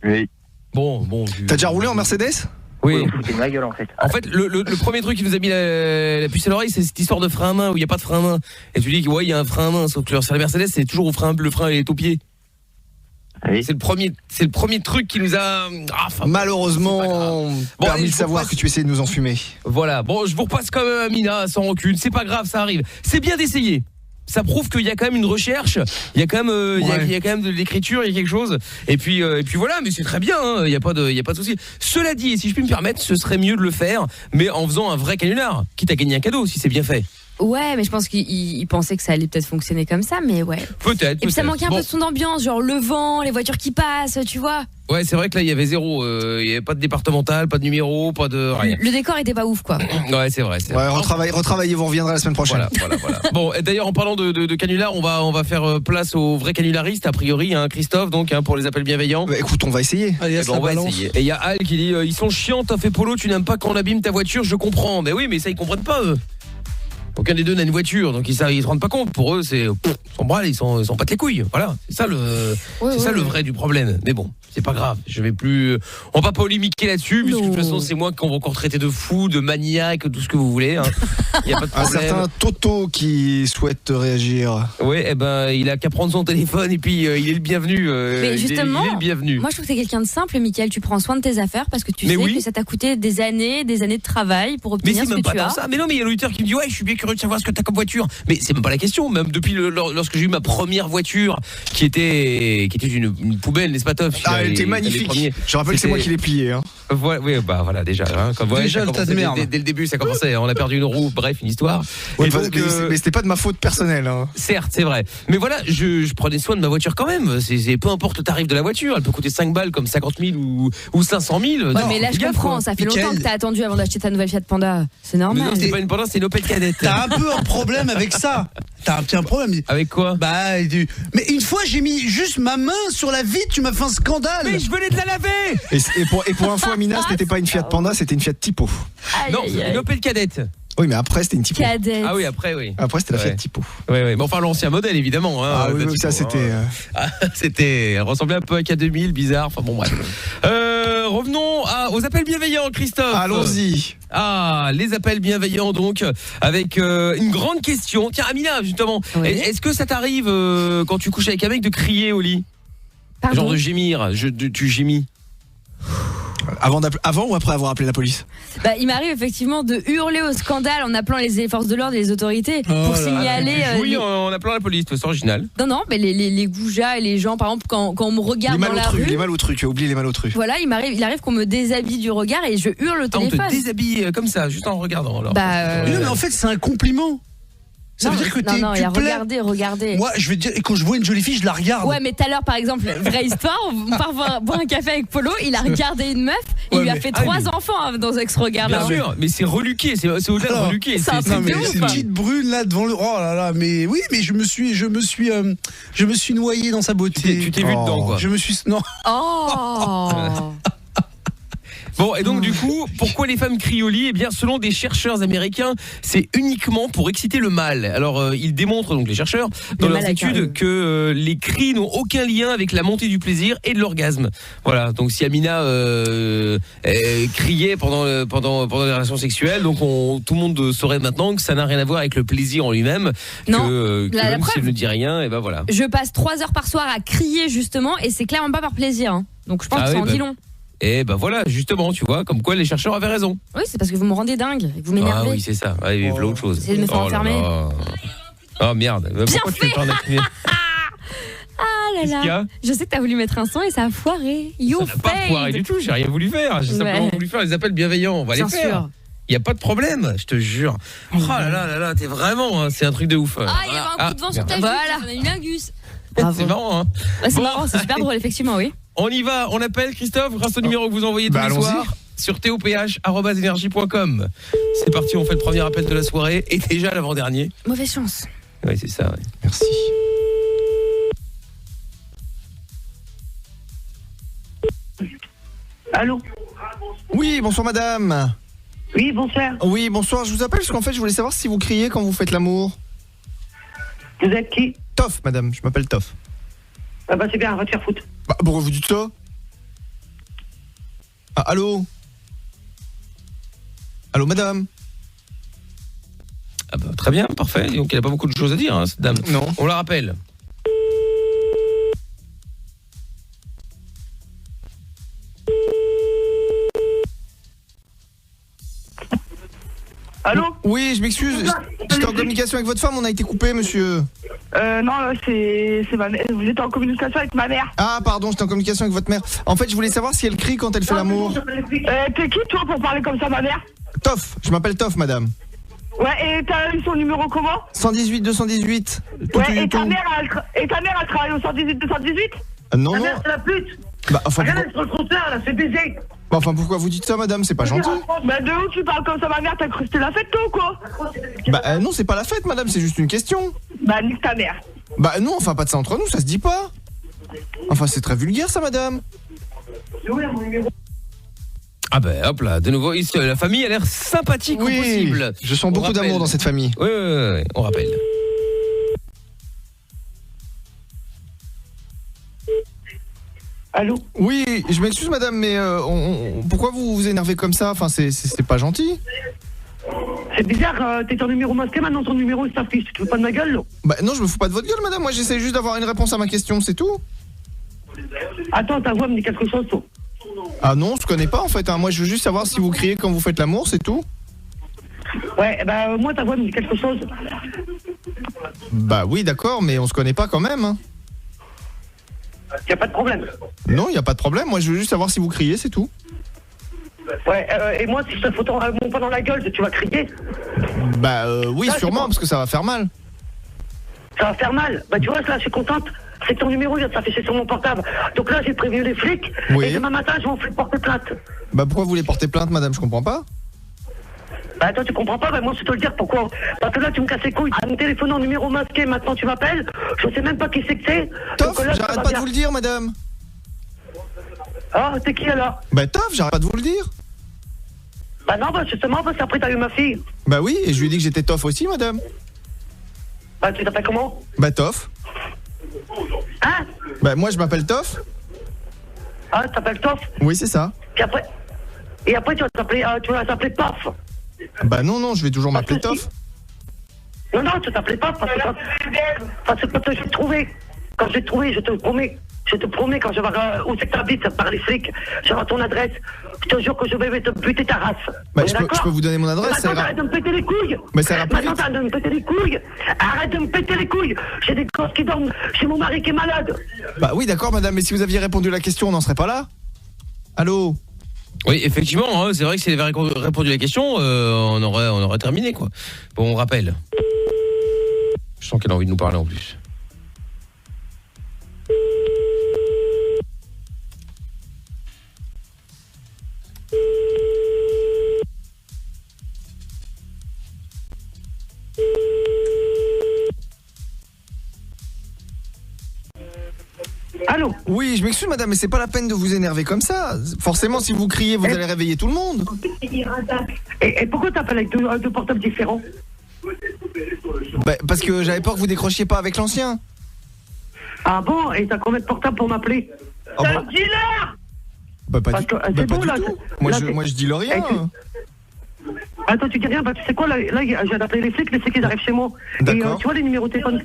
Speaker 7: Oui.
Speaker 4: Bon.
Speaker 5: T'as déjà roulé en Mercedes?
Speaker 4: Oui.
Speaker 9: C'est ma gueule, en fait.
Speaker 4: En fait, le premier truc qui nous a mis la puce à l'oreille, c'est cette histoire de frein à main où il n'y a pas de frein à main. Et tu dis que ouais, il y a un frein à main, sauf que sur la Mercedes, c'est toujours le frein est au pied. Oui. C'est le premier truc qui nous a
Speaker 5: malheureusement permis de savoir que tu essayais de nous enfumer.
Speaker 4: Voilà. Bon, je vous repasse quand même Amina sans rancune, c'est pas grave, ça arrive. C'est bien d'essayer. Ça prouve qu'il y a quand même une recherche, il y a quand même il y a quand même de l'écriture, il y a quelque chose. Et puis voilà, mais c'est très bien, hein, il y a pas de souci. Cela dit, si je puis me permettre, ce serait mieux de le faire mais en faisant un vrai canular, quitte à gagner un cadeau si c'est bien fait.
Speaker 6: Ouais, mais je pense qu'il pensait que ça allait peut-être fonctionner comme ça, mais ouais.
Speaker 4: Peut-être.
Speaker 6: Et puis ça manquait un peu de son ambiance, genre le vent, les voitures qui passent, tu vois.
Speaker 4: Ouais, c'est vrai que là il y avait zéro, il y avait pas de départemental, pas de numéro, pas de rien.
Speaker 6: Le décor était pas ouf, quoi.
Speaker 4: Ouais, c'est vrai.
Speaker 5: Ouais, retravaillez, vous reviendrez la semaine prochaine.
Speaker 4: Voilà. Bon, et d'ailleurs en parlant de canular, on va faire place aux vrais canularistes a priori, hein, Christophe, donc pour les appels bienveillants.
Speaker 5: Bah, écoute, on va essayer.
Speaker 8: Allez,
Speaker 4: On va essayer. Et il y a Al qui dit ils sont chiants, t'as fait Polo, tu n'aimes pas quand on abîme ta voiture, je comprends. Mais oui, mais ça ils comprennent pas eux. Aucun des deux n'a une voiture, donc ils se rendent pas compte. Pour eux, c'est s'en branle, ils s'en battent les couilles. Voilà, c'est ça le vrai du problème. Mais bon, c'est pas grave. On va pas polémiquer là-dessus, puisque de toute façon, c'est moi qu'on va encore traiter de fou, de maniaque, tout ce que vous voulez. Hein. Il y a pas de
Speaker 5: Un
Speaker 4: problème.
Speaker 5: certain Toto qui souhaite réagir.
Speaker 4: Oui, il a qu'à prendre son téléphone et puis il est le bienvenu.
Speaker 6: Mais justement,
Speaker 4: il est le bienvenu.
Speaker 6: moi je trouve que t'es quelqu'un de simple, Mickaël. Tu prends soin de tes affaires parce que tu
Speaker 4: Mais
Speaker 6: sais
Speaker 4: oui.
Speaker 6: que ça t'a coûté des années de travail pour
Speaker 4: Mais
Speaker 6: obtenir
Speaker 4: c'est
Speaker 6: ce
Speaker 4: même
Speaker 6: que
Speaker 4: pas
Speaker 6: tu
Speaker 4: tant
Speaker 6: as.
Speaker 4: ça. Mais non, mais il y a l'auditeur qui me dit ouais, je suis bien curieux de savoir ce que t'as comme voiture. Mais c'est même pas la question. Même depuis lorsque j'ai eu ma première voiture, qui était une poubelle, n'est-ce pas, Toff?
Speaker 5: Ah, elle était magnifique. Je rappelle que c'est moi qui l'ai pliée. Hein.
Speaker 4: Voilà, déjà. Hein,
Speaker 8: Déjà, le tas de merde.
Speaker 4: Dès le début, ça commençait. On a perdu une roue. Bref, une histoire.
Speaker 5: Ouais,
Speaker 4: Et
Speaker 5: parce
Speaker 4: donc,
Speaker 5: que mais c'était pas de ma faute personnelle. Hein.
Speaker 4: Certes, c'est vrai. Mais voilà, je prenais soin de ma voiture quand même. C'est peu importe le tarif de la voiture. Elle peut coûter 5 balles comme 50 000 ou 500 000.
Speaker 6: Ouais, mais là je comprends, ça fait longtemps que t'as attendu avant d'acheter ta nouvelle Fiat Panda. C'est
Speaker 4: Mais
Speaker 6: normal.
Speaker 4: non, c'est pas une Panda, c'est une Opel Kadett.
Speaker 8: T'as un peu un problème avec ça. T'as un petit problème.
Speaker 4: Avec quoi?
Speaker 8: Mais une fois, j'ai mis juste ma main sur la vitre, tu m'as fait un scandale.
Speaker 4: Mais je venais de la laver.
Speaker 5: Et pour info, Amina, c'était pas une Fiat Panda, c'était une Fiat Tipo.
Speaker 6: Aïe,
Speaker 4: Non,
Speaker 6: aïe,
Speaker 4: c'est
Speaker 6: aïe.
Speaker 4: une Opel Kadett.
Speaker 5: Oui, mais après, c'était une Tipo.
Speaker 6: Cadette.
Speaker 4: Ah oui, après, oui.
Speaker 5: Après, c'était la Fiat
Speaker 4: Ouais.
Speaker 5: Tipo.
Speaker 4: Oui. Mais enfin, l'ancien modèle, évidemment. Hein,
Speaker 5: Ah oui,
Speaker 4: la
Speaker 5: oui, ça,
Speaker 4: Tipo,
Speaker 5: c'était.
Speaker 4: hein. Elle ressemblait un peu à K2000, bizarre. Enfin bon, bref. Revenons aux appels bienveillants, Christophe.
Speaker 5: Allons-y.
Speaker 4: Ah, les appels bienveillants, donc, avec une grande question. Tiens, Amina, justement,
Speaker 6: Oui.
Speaker 4: est-ce que ça t'arrive, quand tu couches avec un mec, de crier au lit?
Speaker 6: Pardon.
Speaker 4: Genre de gémir, tu gémis.
Speaker 5: Avant ou après avoir appelé la police?
Speaker 6: Bah, il m'arrive effectivement de hurler au scandale en appelant les forces de l'ordre et les autorités pour
Speaker 8: là
Speaker 6: signaler.
Speaker 4: Oui, en appelant la police, c'est original.
Speaker 6: Non, mais les goujats et les gens, par exemple, quand on me regarde dans la rue.
Speaker 5: Les malotrus, tu as oublié les malotrus.
Speaker 6: Voilà, il arrive qu'on me déshabille du regard et je hurle au
Speaker 4: On
Speaker 6: téléphone.
Speaker 4: te déshabille comme ça, juste en regardant. Alors.
Speaker 6: Bah,
Speaker 8: Non, mais en fait, c'est un compliment. Ça veut dire que
Speaker 6: non, il y a
Speaker 8: tu plais.
Speaker 6: regardez.
Speaker 8: Moi, je veux dire, quand je vois une jolie fille, je la regarde.
Speaker 6: Ouais, mais tout à l'heure, par exemple, vraie histoire, on part boire un café avec Polo, il a regardé une meuf, il
Speaker 8: Ouais,
Speaker 6: lui a
Speaker 8: mais-
Speaker 6: fait
Speaker 4: Ah,
Speaker 6: 3
Speaker 4: mais-
Speaker 6: enfants dans ce regard-là.
Speaker 4: Bien sûr, mais c'est reluqué, c'est au-delà de
Speaker 8: Alors,
Speaker 4: reluqué.
Speaker 6: c'est un
Speaker 8: Non,
Speaker 6: truc
Speaker 8: mais
Speaker 6: de ouf,
Speaker 8: c'est une
Speaker 6: hein.
Speaker 8: petite brune là devant le. Oh là là, mais oui, mais je me suis noyé dans sa beauté.
Speaker 4: Tu t'es vu dedans, quoi.
Speaker 8: Je me suis. Non.
Speaker 6: Oh
Speaker 4: Bon, et donc du coup, pourquoi les femmes crient au lit? Eh bien, selon des chercheurs américains, c'est uniquement pour exciter le mâle. Alors, ils démontrent, donc les chercheurs, dans
Speaker 6: Le
Speaker 4: leurs
Speaker 6: mâle a carré.
Speaker 4: études, que les cris n'ont aucun lien avec la montée du plaisir et de l'orgasme. Voilà, donc si Amina criait pendant les relations sexuelles, donc tout le monde saurait maintenant que ça n'a rien à voir avec le plaisir en lui-même.
Speaker 6: Non,
Speaker 4: que
Speaker 6: la
Speaker 4: même si
Speaker 6: preuve.
Speaker 4: elle ne dit rien, et ben voilà.
Speaker 6: Je passe 3 heures par soir à crier justement et c'est clairement pas par plaisir. Hein. Donc je pense
Speaker 4: Ah
Speaker 6: que ça
Speaker 4: oui,
Speaker 6: en
Speaker 4: bah-
Speaker 6: dit long.
Speaker 4: Et ben voilà, justement, tu vois, comme quoi les chercheurs avaient raison.
Speaker 6: Oui, c'est parce que vous me rendez dingue, et que vous m'énervez.
Speaker 4: Ah oui, c'est ça. Ouais, il y a autre chose.
Speaker 6: Essayez de me faire
Speaker 4: là
Speaker 6: enfermer.
Speaker 4: là. Oh merde. Pourquoi tu fais pas un acné?
Speaker 6: Ah là
Speaker 4: Qu'est-ce qu'il y
Speaker 6: là.
Speaker 4: a
Speaker 6: Je sais que t'as voulu mettre un son et ça a foiré. You
Speaker 4: Ça n'a pas
Speaker 6: failed.
Speaker 4: foiré du tout, j'ai rien voulu faire. J'ai simplement
Speaker 6: Ouais.
Speaker 4: voulu faire les appels bienveillants. On va les
Speaker 6: Bien
Speaker 4: faire.
Speaker 6: sûr.
Speaker 4: Il y a pas de problème, je te jure. Oh là là, t'es vraiment, hein, c'est un truc de ouf.
Speaker 6: Ah, il y avait un coup de vent sur ta
Speaker 4: merde.
Speaker 6: jupe, j'en ai eu un gus.
Speaker 4: C'est marrant, hein.
Speaker 6: Ouais, c'est
Speaker 4: Bon.
Speaker 6: marrant, c'est super drôle, effectivement, oui.
Speaker 4: On y va, on appelle Christophe grâce au numéro que vous envoyez tous les
Speaker 5: allons-y.
Speaker 4: soirs sur toph@energie.com. C'est parti, on fait le premier appel de la soirée et déjà l'avant-dernier.
Speaker 6: Mauvaise chance.
Speaker 4: Oui, c'est ça, ouais.
Speaker 5: Merci.
Speaker 10: Allô?
Speaker 5: Oui, bonsoir madame.
Speaker 10: Oui, bonsoir.
Speaker 5: Oui, bonsoir, je vous appelle parce qu'en fait, je voulais savoir si vous criez quand vous faites l'amour.
Speaker 10: Vous êtes qui?
Speaker 5: Toff, madame, je m'appelle Toff.
Speaker 10: Ah bah c'est bien, va te faire foutre.
Speaker 5: Bah, pourquoi vous dites ça? Ah, allô? Allô, madame?
Speaker 4: Ah bah, très bien, parfait. Donc il n'a pas beaucoup de choses à dire, hein, cette dame.
Speaker 5: Non.
Speaker 4: On la rappelle.
Speaker 10: Allô?
Speaker 5: Oui, je m'excuse. J'étais en communication avec votre femme, on a été coupé, monsieur.
Speaker 10: Non, c'est ma mère. Vous êtes en communication avec ma mère.
Speaker 5: Ah, pardon, j'étais en communication avec votre mère. En fait, je voulais savoir si elle crie quand elle fait l'amour.
Speaker 10: T'es qui toi pour parler comme ça, ma mère?
Speaker 5: Toff, je m'appelle Toff, madame.
Speaker 10: Ouais, et t'as eu son numéro comment?
Speaker 5: 118 218. Tout,
Speaker 10: Ouais,
Speaker 5: tout,
Speaker 10: et ta
Speaker 5: tout.
Speaker 10: mère, elle travaille au 118 218?
Speaker 5: Non,
Speaker 10: Ta
Speaker 5: non.
Speaker 10: mère, c'est la pute.
Speaker 5: Bah, enfin,
Speaker 10: Regarde sur le compteur, là, c'est baiser.
Speaker 5: bah, enfin, pourquoi vous dites ça, madame? C'est pas gentil.
Speaker 10: Bah, de où tu parles comme ça, ma mère? T'as cru que c'était la fête, toi, ou quoi?
Speaker 5: Bah, non, c'est pas la fête, madame, c'est juste une question.
Speaker 10: Bah, nique ta mère.
Speaker 5: Bah, non, enfin, pas de ça entre nous, ça se dit pas. Enfin, c'est très vulgaire, ça, madame.
Speaker 4: Ah ben hop là, de nouveau, ici, la famille a l'air sympathique au possible.
Speaker 5: Je sens beaucoup d'amour dans cette famille.
Speaker 4: Oui, on rappelle.
Speaker 10: Allô?
Speaker 5: Oui, je m'excuse, madame, mais pourquoi vous vous énervez comme ça? Enfin, c'est pas gentil.
Speaker 10: C'est bizarre, t'es ton numéro masqué, maintenant ton numéro il s'affiche. Tu te fous pas de ma gueule, là?
Speaker 5: Bah, non, je me fous pas de votre gueule, madame. Moi, j'essaie juste d'avoir une réponse à ma question, c'est tout.
Speaker 10: Attends, ta voix me dit quelque chose, toi.
Speaker 5: Ah non, je connais pas, en fait. Hein. Moi, je veux juste savoir si vous criez quand vous faites l'amour, c'est tout.
Speaker 10: Ouais, bah, moi, ta voix me dit quelque chose.
Speaker 5: Bah oui, d'accord, mais on se connaît pas quand même. Hein.
Speaker 10: Y a pas de problème.
Speaker 5: Non, y a pas de problème. Moi, je veux juste savoir si vous criez, c'est tout.
Speaker 10: Ouais, et moi, si je te fous mon poing dans la gueule, tu vas crier?
Speaker 5: Bah oui,
Speaker 10: là,
Speaker 5: sûrement, parce que ça va faire mal.
Speaker 10: Ça va faire mal. Bah, tu vois, là, je suis contente. C'est que ton numéro vient de s'afficher sur mon portable. Donc là, j'ai prévenu les flics.
Speaker 5: Oui.
Speaker 10: Et demain matin, je vais en faire porter plainte.
Speaker 5: Bah pourquoi vous voulez porter plainte, madame? Je comprends pas.
Speaker 10: Bah, toi, tu comprends pas? Bah, moi, je vais te le dire pourquoi. Parce que là, tu me casses les couilles. Mon téléphone en numéro masqué, maintenant, tu m'appelles. Je sais même pas qui c'est que c'est.
Speaker 5: Toff,
Speaker 10: là,
Speaker 5: j'arrête pas de vous le dire, madame.
Speaker 10: Ah, t'es qui alors?
Speaker 5: Bah Toff, j'arrête pas de vous le dire.
Speaker 10: Bah non, bah justement, parce qu'après t'as eu ma fille.
Speaker 5: Bah oui, et je lui ai dit que j'étais Toff aussi, madame.
Speaker 10: Bah tu t'appelles comment?
Speaker 5: Bah Toff.
Speaker 10: Hein?
Speaker 5: Bah moi je m'appelle Toff.
Speaker 10: Ah, tu t'appelles Toff?
Speaker 5: Oui, c'est ça.
Speaker 10: Et après tu vas t'appeler Paf.
Speaker 5: Bah non, je vais toujours m'appeler Toff.
Speaker 10: Non, tu t'appelais Paf parce que quand je vais te trouver, je te promets, quand je vais voir où c'est que t'habites par les flics, je vais voir ton adresse, je te jure que je vais te buter ta race.
Speaker 5: Bah je peux vous donner mon adresse, ça ira.
Speaker 10: Arrête de me péter les couilles.
Speaker 5: Mais ça ira plus
Speaker 10: Maintenant,
Speaker 5: vite.
Speaker 10: t'arrêtes de me péter les couilles. Arrête de me péter les couilles. J'ai des gosses qui dorment chez mon mari qui est malade.
Speaker 5: Bah oui, d'accord, madame, mais si vous aviez répondu à la question, on n'en serait pas là. Allô?
Speaker 4: Oui, effectivement, hein, c'est vrai que s'il avait répondu à la question, on aurait terminé, quoi. Bon, on rappelle. Je sens qu'elle a envie de nous parler en plus.
Speaker 10: Allô?
Speaker 5: Oui, je m'excuse, madame, mais c'est pas la peine de vous énerver comme ça. Forcément, si vous criez, vous allez réveiller tout le monde.
Speaker 10: Et pourquoi t'appelles avec deux portables différents?
Speaker 5: Bah, parce que j'avais peur que vous décrochiez pas avec l'ancien.
Speaker 10: Ah bon? Et t'as combien de portables pour m'appeler?
Speaker 5: Oh,
Speaker 10: C'est
Speaker 5: bah-
Speaker 10: un dealer!
Speaker 5: Bah pas
Speaker 10: Parce
Speaker 5: du,
Speaker 10: que,
Speaker 5: bah,
Speaker 10: c'est
Speaker 5: pas
Speaker 10: bon,
Speaker 5: du
Speaker 10: là,
Speaker 5: tout.
Speaker 10: là,
Speaker 5: Moi je dis le rien.
Speaker 10: Attends, tu dis rien, bah tu sais quoi, là je viens d'appeler les flics ils arrivent chez moi.
Speaker 5: D'accord.
Speaker 10: Et tu vois les numéros de téléphone,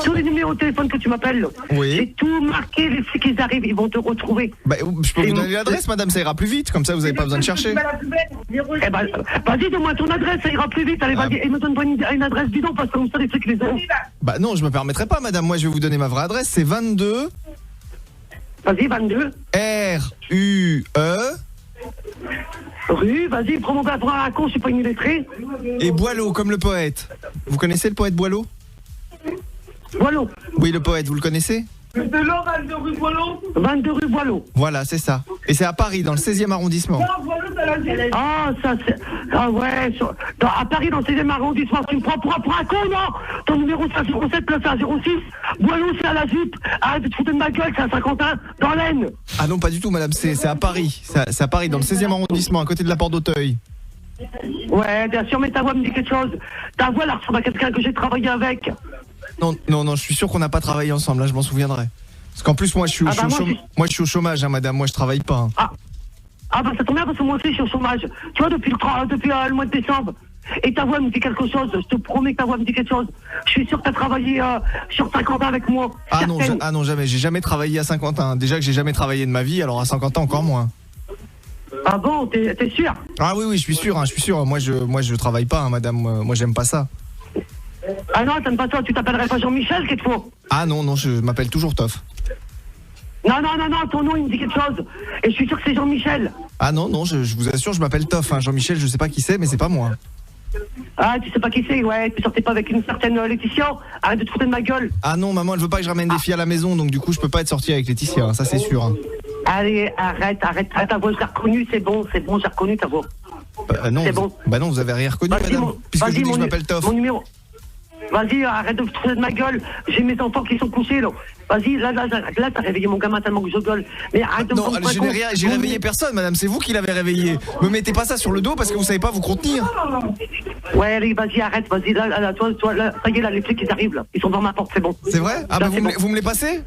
Speaker 10: tous les numéros de téléphone que tu m'appelles,
Speaker 5: Oui.
Speaker 10: j'ai tout marqué, les flics ils arrivent, ils vont te retrouver.
Speaker 5: Bah, je peux vous donner l'adresse, madame, ça ira plus vite, comme ça vous avez pas besoin de chercher.
Speaker 10: Eh ben, vas-y, donne-moi ton adresse, ça ira plus vite, allez, vas-y, et me donne pas une adresse bidon, parce que comme ça les flics les ont.
Speaker 5: Bah non, je me permettrai pas, madame, moi je vais vous donner ma vraie adresse, c'est 22...
Speaker 10: Vas-y, 22.
Speaker 5: R-U-E...
Speaker 10: Rue, vas-y, prends mon bras pour un con, je suis pas une illettrée.
Speaker 5: Et Boileau, comme le poète. Vous connaissez le poète Boileau?
Speaker 10: Boileau.
Speaker 5: Oui, le poète, vous le connaissez?
Speaker 10: 22 rue Boileau. 22 rue Boileau.
Speaker 5: Voilà, c'est ça. Et c'est à Paris, dans le 16e arrondissement.
Speaker 10: Ah, ça c'est... Ah ouais, à Paris, dans le 16e arrondissement, tu me prends pour un con, non? Ton numéro c'est à 07, là c'est à 06. Boileau, c'est à la Jupe. Arrête de te foutre de ma gueule, c'est à Saint-Quentin, dans l'Aisne.
Speaker 5: Ah non, pas du tout, madame, c'est à Paris. C'est à Paris, dans le 16e arrondissement, à côté de la porte d'Auteuil.
Speaker 10: Ouais, bien sûr, mais ta voix me dit quelque chose. Ta voix, là, ressemble à quelqu'un que j'ai travaillé avec.
Speaker 5: Non, je suis sûr qu'on n'a pas travaillé ensemble, là, je m'en souviendrai. Parce qu'en plus, moi, je suis au chômage, hein, madame, moi, je travaille pas. Hein.
Speaker 10: Ah bah ça tombe bien parce que moi aussi je suis au chômage. Tu vois, depuis le mois de décembre. Et ta voix me dit quelque chose, je te promets que ta voix me dit quelque chose. Je suis sûr que tu as travaillé sur Saint-Quentin avec moi.
Speaker 5: Ah non, jamais, j'ai jamais travaillé à Saint-Quentin. Déjà que j'ai jamais travaillé de ma vie, alors à Saint-Quentin encore moins.
Speaker 10: Ah bon, t'es sûr?
Speaker 5: Ah oui, je suis sûr, je suis sûr. Moi je travaille pas, hein, madame, moi j'aime pas ça.
Speaker 10: Ah non, t'aimes pas ça, tu t'appellerais pas Jean-Michel qu'il te faut?
Speaker 5: Ah non, je m'appelle toujours Toff.
Speaker 10: Non, ton nom il me dit quelque chose. Et je suis sûr que c'est Jean-Michel.
Speaker 5: Ah non, je vous assure, je m'appelle Toff. Hein. Jean-Michel, je sais pas qui c'est, mais c'est pas moi.
Speaker 10: Ah, tu sais pas qui c'est, ouais, tu sortais pas avec une certaine Laetitia? Arrête de te foutre de ma gueule.
Speaker 5: Ah non, maman, elle veut pas que je ramène des filles à la maison, donc du coup, je peux pas être sorti avec Laetitia, hein, ça c'est sûr. Hein.
Speaker 10: Allez, arrête ta voix, j'ai reconnu, c'est bon, j'ai reconnu ta voix.
Speaker 5: Non,
Speaker 10: c'est bon.
Speaker 5: Bah non, vous avez rien reconnu, madame, puisque je dis que je m'appelle Toff.
Speaker 10: Mon numéro. Vas-y, arrête de foutre de ma gueule. J'ai mes enfants qui sont couchés, là. Vas-y, là, t'as réveillé mon gamin tellement que je gueule. Mais arrête de me prendre.
Speaker 5: Non, je n'ai rien, j'ai réveillé personne, madame, c'est vous qui l'avez réveillé. Me mettez pas ça sur le dos parce que vous savez pas vous contenir.
Speaker 10: Ouais, allez, vas-y, arrête, vas-y, là, toi, là, ça y est, là, les flics, ils arrivent, là. Ils sont devant ma porte, c'est bon.
Speaker 5: C'est vrai? Ah, bah, vous me les passez?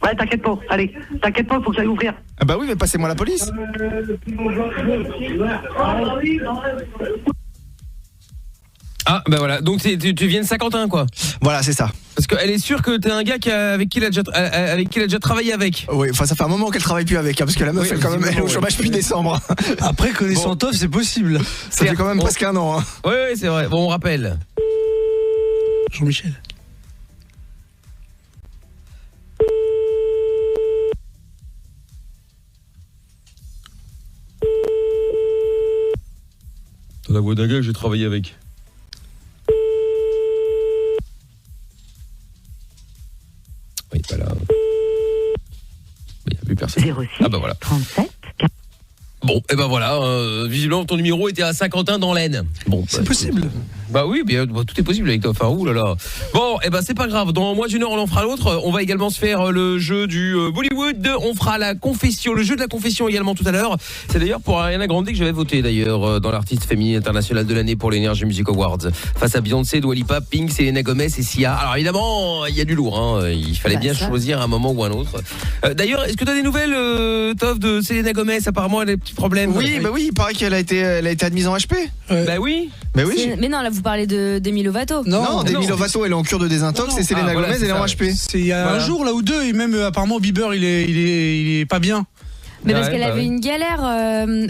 Speaker 10: Ouais, t'inquiète pas, allez, faut que j'aille ouvrir.
Speaker 5: Ah, bah oui, mais passez-moi la police.
Speaker 4: Ah, bah voilà, donc tu viens de Saint-Quentin, quoi.
Speaker 5: Voilà, c'est ça.
Speaker 4: Parce qu'elle est sûre que t'es un gars avec qui elle a déjà travaillé avec.
Speaker 5: Oui, enfin ça fait un moment qu'elle travaille plus avec, hein, parce que la meuf, elle, quand même, elle est au chômage depuis décembre.
Speaker 8: Après, connaissant Toff, c'est possible.
Speaker 5: Ça fait quand même presque un an. Hein.
Speaker 4: Oui, c'est vrai. Bon, on rappelle.
Speaker 8: Jean-Michel.
Speaker 4: T'as la voix d'un gars que j'ai travaillé avec. Oui, voilà. Il n'y a plus personne.
Speaker 3: 06
Speaker 4: ah bah voilà.
Speaker 3: 37
Speaker 4: Bon, et ben voilà, visiblement ton numéro était à Saint-Quentin dans l'Aisne. Bon,
Speaker 8: c'est possible.
Speaker 4: Bah oui, bien, tout est possible avec toi. Enfin, ouh là là. Bon, et ben c'est pas grave. Dans moins d'une heure, on en fera l'autre. On va également se faire le jeu du Bollywood. On fera la confession, le jeu de la confession également tout à l'heure. C'est d'ailleurs pour Ariana Grande que j'avais voté d'ailleurs dans l'artiste féminine internationale de l'année pour l'Energy Music Awards. Face à Beyoncé, Dua Lipa, Pink, Selena Gomez et Sia. Alors évidemment, il y a du lourd. Hein. Il fallait bien choisir un moment ou un autre. D'ailleurs, est-ce que tu as des nouvelles, Toff, de Selena Gomez? Apparemment, elle a des petits problèmes.
Speaker 5: Oui, bah oui, il paraît qu'elle a été admise en HP.
Speaker 4: Bah oui.
Speaker 5: Bah oui.
Speaker 6: Mais non, là vous parlez de Demi Lovato.
Speaker 5: Non, Demi Lovato, elle est en cure de désintox et Selena Gomez, elle est en HP.
Speaker 8: C'est il y a un jour là ou deux, et même apparemment Bieber, il est pas bien.
Speaker 6: Mais parce qu'elle avait une galère,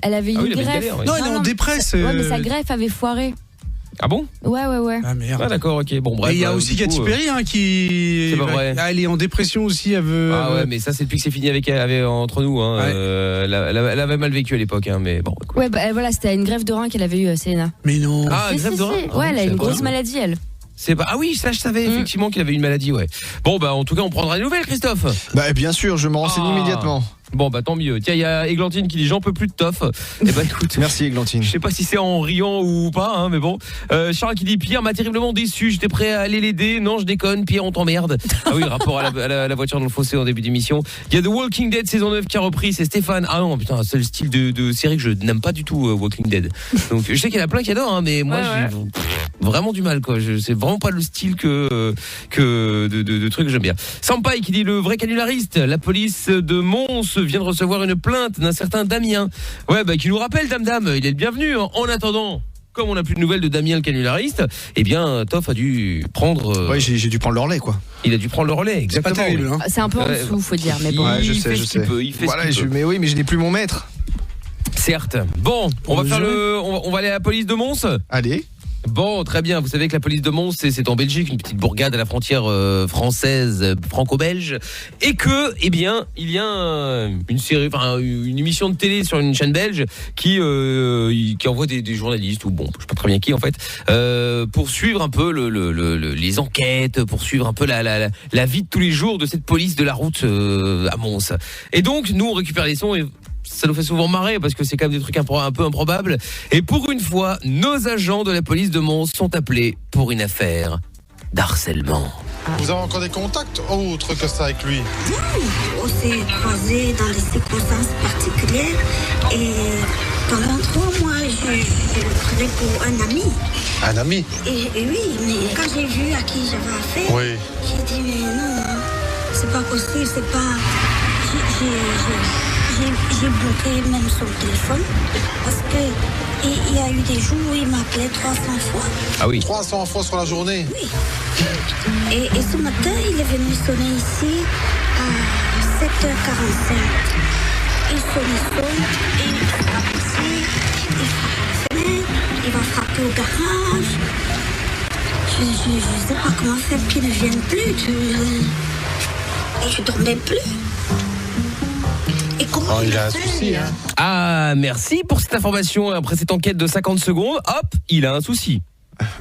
Speaker 6: elle avait une greffe.
Speaker 8: Non, elle est en dépresse.
Speaker 6: Ouais, mais sa greffe avait foiré.
Speaker 4: Ah bon?
Speaker 6: Ouais.
Speaker 8: Ah merde.
Speaker 4: Ah d'accord, ok. Bon, bref.
Speaker 8: Et il y a aussi Katy Perry qui.
Speaker 4: C'est pas vrai.
Speaker 8: Elle est en dépression aussi.
Speaker 4: Ouais, mais ça c'est depuis que c'est fini avec entre nous. Hein.
Speaker 8: Ouais.
Speaker 4: Elle avait mal vécu à l'époque, hein, mais bon. Écoute.
Speaker 6: Ouais, bah voilà, c'était une greffe de rein qu'elle avait eu, Selena.
Speaker 8: Mais non.
Speaker 4: Ah, une greffe de rein.
Speaker 6: Ouais, elle a une grosse maladie, elle.
Speaker 4: C'est pas. Ah oui, ça je savais effectivement qu'il avait une maladie, ouais. Bon bah en tout cas on prendra des nouvelles, Christophe.
Speaker 5: Bah bien sûr, je me renseigne immédiatement.
Speaker 4: Bon bah tant mieux. Tiens, il y a Églantine qui dit j'en peux plus de Toff. Eh bah écoute.
Speaker 5: Merci Églantine.
Speaker 4: Je sais pas si c'est en riant ou pas, hein, mais bon. Charles qui dit Pierre m'a terriblement déçu. J'étais prêt à aller l'aider. Non, je déconne. Pierre, on t'emmerde. Ah oui, rapport à la voiture dans le fossé en début d'émission. Il y a The Walking Dead saison 9 qui a repris. C'est Stéphane. Ah non, putain, c'est le style de série que je n'aime pas du tout, Walking Dead. Donc je sais qu'il y en a plein qui adorent, hein, mais moi j'ai vraiment du mal, quoi. C'est vraiment pas le style que de trucs que j'aime bien. Sampai qui dit le vrai canulariste. La police de Mons vient de recevoir une plainte d'un certain Damien. Ouais, bah qui nous rappelle Dame, il est le bienvenu. Hein. En attendant, comme on n'a plus de nouvelles de Damien le canulariste, eh bien Toff a dû prendre.
Speaker 5: Ouais, j'ai dû prendre le relais, quoi.
Speaker 4: Il a dû prendre le relais, exactement.
Speaker 8: C'est pas terrible, hein.
Speaker 6: C'est un peu en dessous, faut dire, mais bon.
Speaker 5: Ouais, je
Speaker 4: il
Speaker 5: sais.
Speaker 4: fait ce qu'il peut.
Speaker 5: Voilà, mais oui, mais je n'ai plus mon maître.
Speaker 4: Certes. Bon, on va faire on va aller à la police de Mons.
Speaker 5: Allez.
Speaker 4: Bon, très bien. Vous savez que la police de Mons, c'est en Belgique, une petite bourgade à la frontière française, franco-belge, et que, eh bien, il y a une série, enfin, une émission de télé sur une chaîne belge qui envoie des journalistes ou bon, je sais pas très bien qui en fait, pour suivre un peu les enquêtes, pour suivre un peu la vie de tous les jours de cette police de la route à Mons. Et donc, nous, on récupère les sons et ça nous fait souvent marrer parce que c'est quand même des trucs un peu improbables. Et pour une fois, nos agents de la police de Mons sont appelés pour une affaire d'harcèlement.
Speaker 11: Vous avez encore des contacts autres que ça avec lui?
Speaker 12: On s'est croisés dans des circonstances particulières et pendant 3 mois, je le prenais pour un ami.
Speaker 11: Un ami?
Speaker 12: Et oui, mais quand j'ai vu à qui j'avais affaire, j'ai dit mais non, c'est pas possible, c'est pas... J'ai bloqué même son téléphone parce que il y a eu des jours où il m'appelait 300 fois.
Speaker 4: Ah oui.
Speaker 11: 300 fois sur la journée?
Speaker 12: Oui. Et ce matin, il est venu sonner ici à 7h45. Il sonne et il frappe ici, il frappe à la fenêtre, il va frapper au garage. Je sais pas comment faire qu'il ne vienne plus. Je dormais plus.
Speaker 11: Oh, il a un souci, hein.
Speaker 4: Ah, merci pour cette information. Après cette enquête de 50 secondes, hop, il a un souci.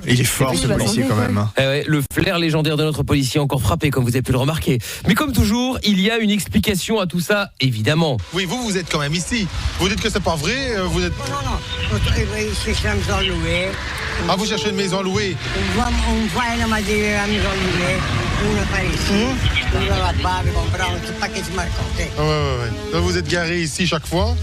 Speaker 5: Il est fort ce policier quand même.
Speaker 4: Ouais, le flair légendaire de notre policier encore frappé, comme vous avez pu le remarquer. Mais comme toujours, il y a une explication à tout ça, évidemment.
Speaker 11: Oui, vous êtes quand même ici. Vous dites que c'est pas vrai, vous êtes...
Speaker 13: Non. Je cherche une maison louée.
Speaker 11: Ah, vous cherchez une maison louée?
Speaker 13: On voit elle m'a dit la maison louée. On n'est pas ici. On va là-bas, on comprend, on ne sait pas qu'est-ce qu'il m'a raconté.
Speaker 11: Ouais. Donc vous êtes garé ici chaque fois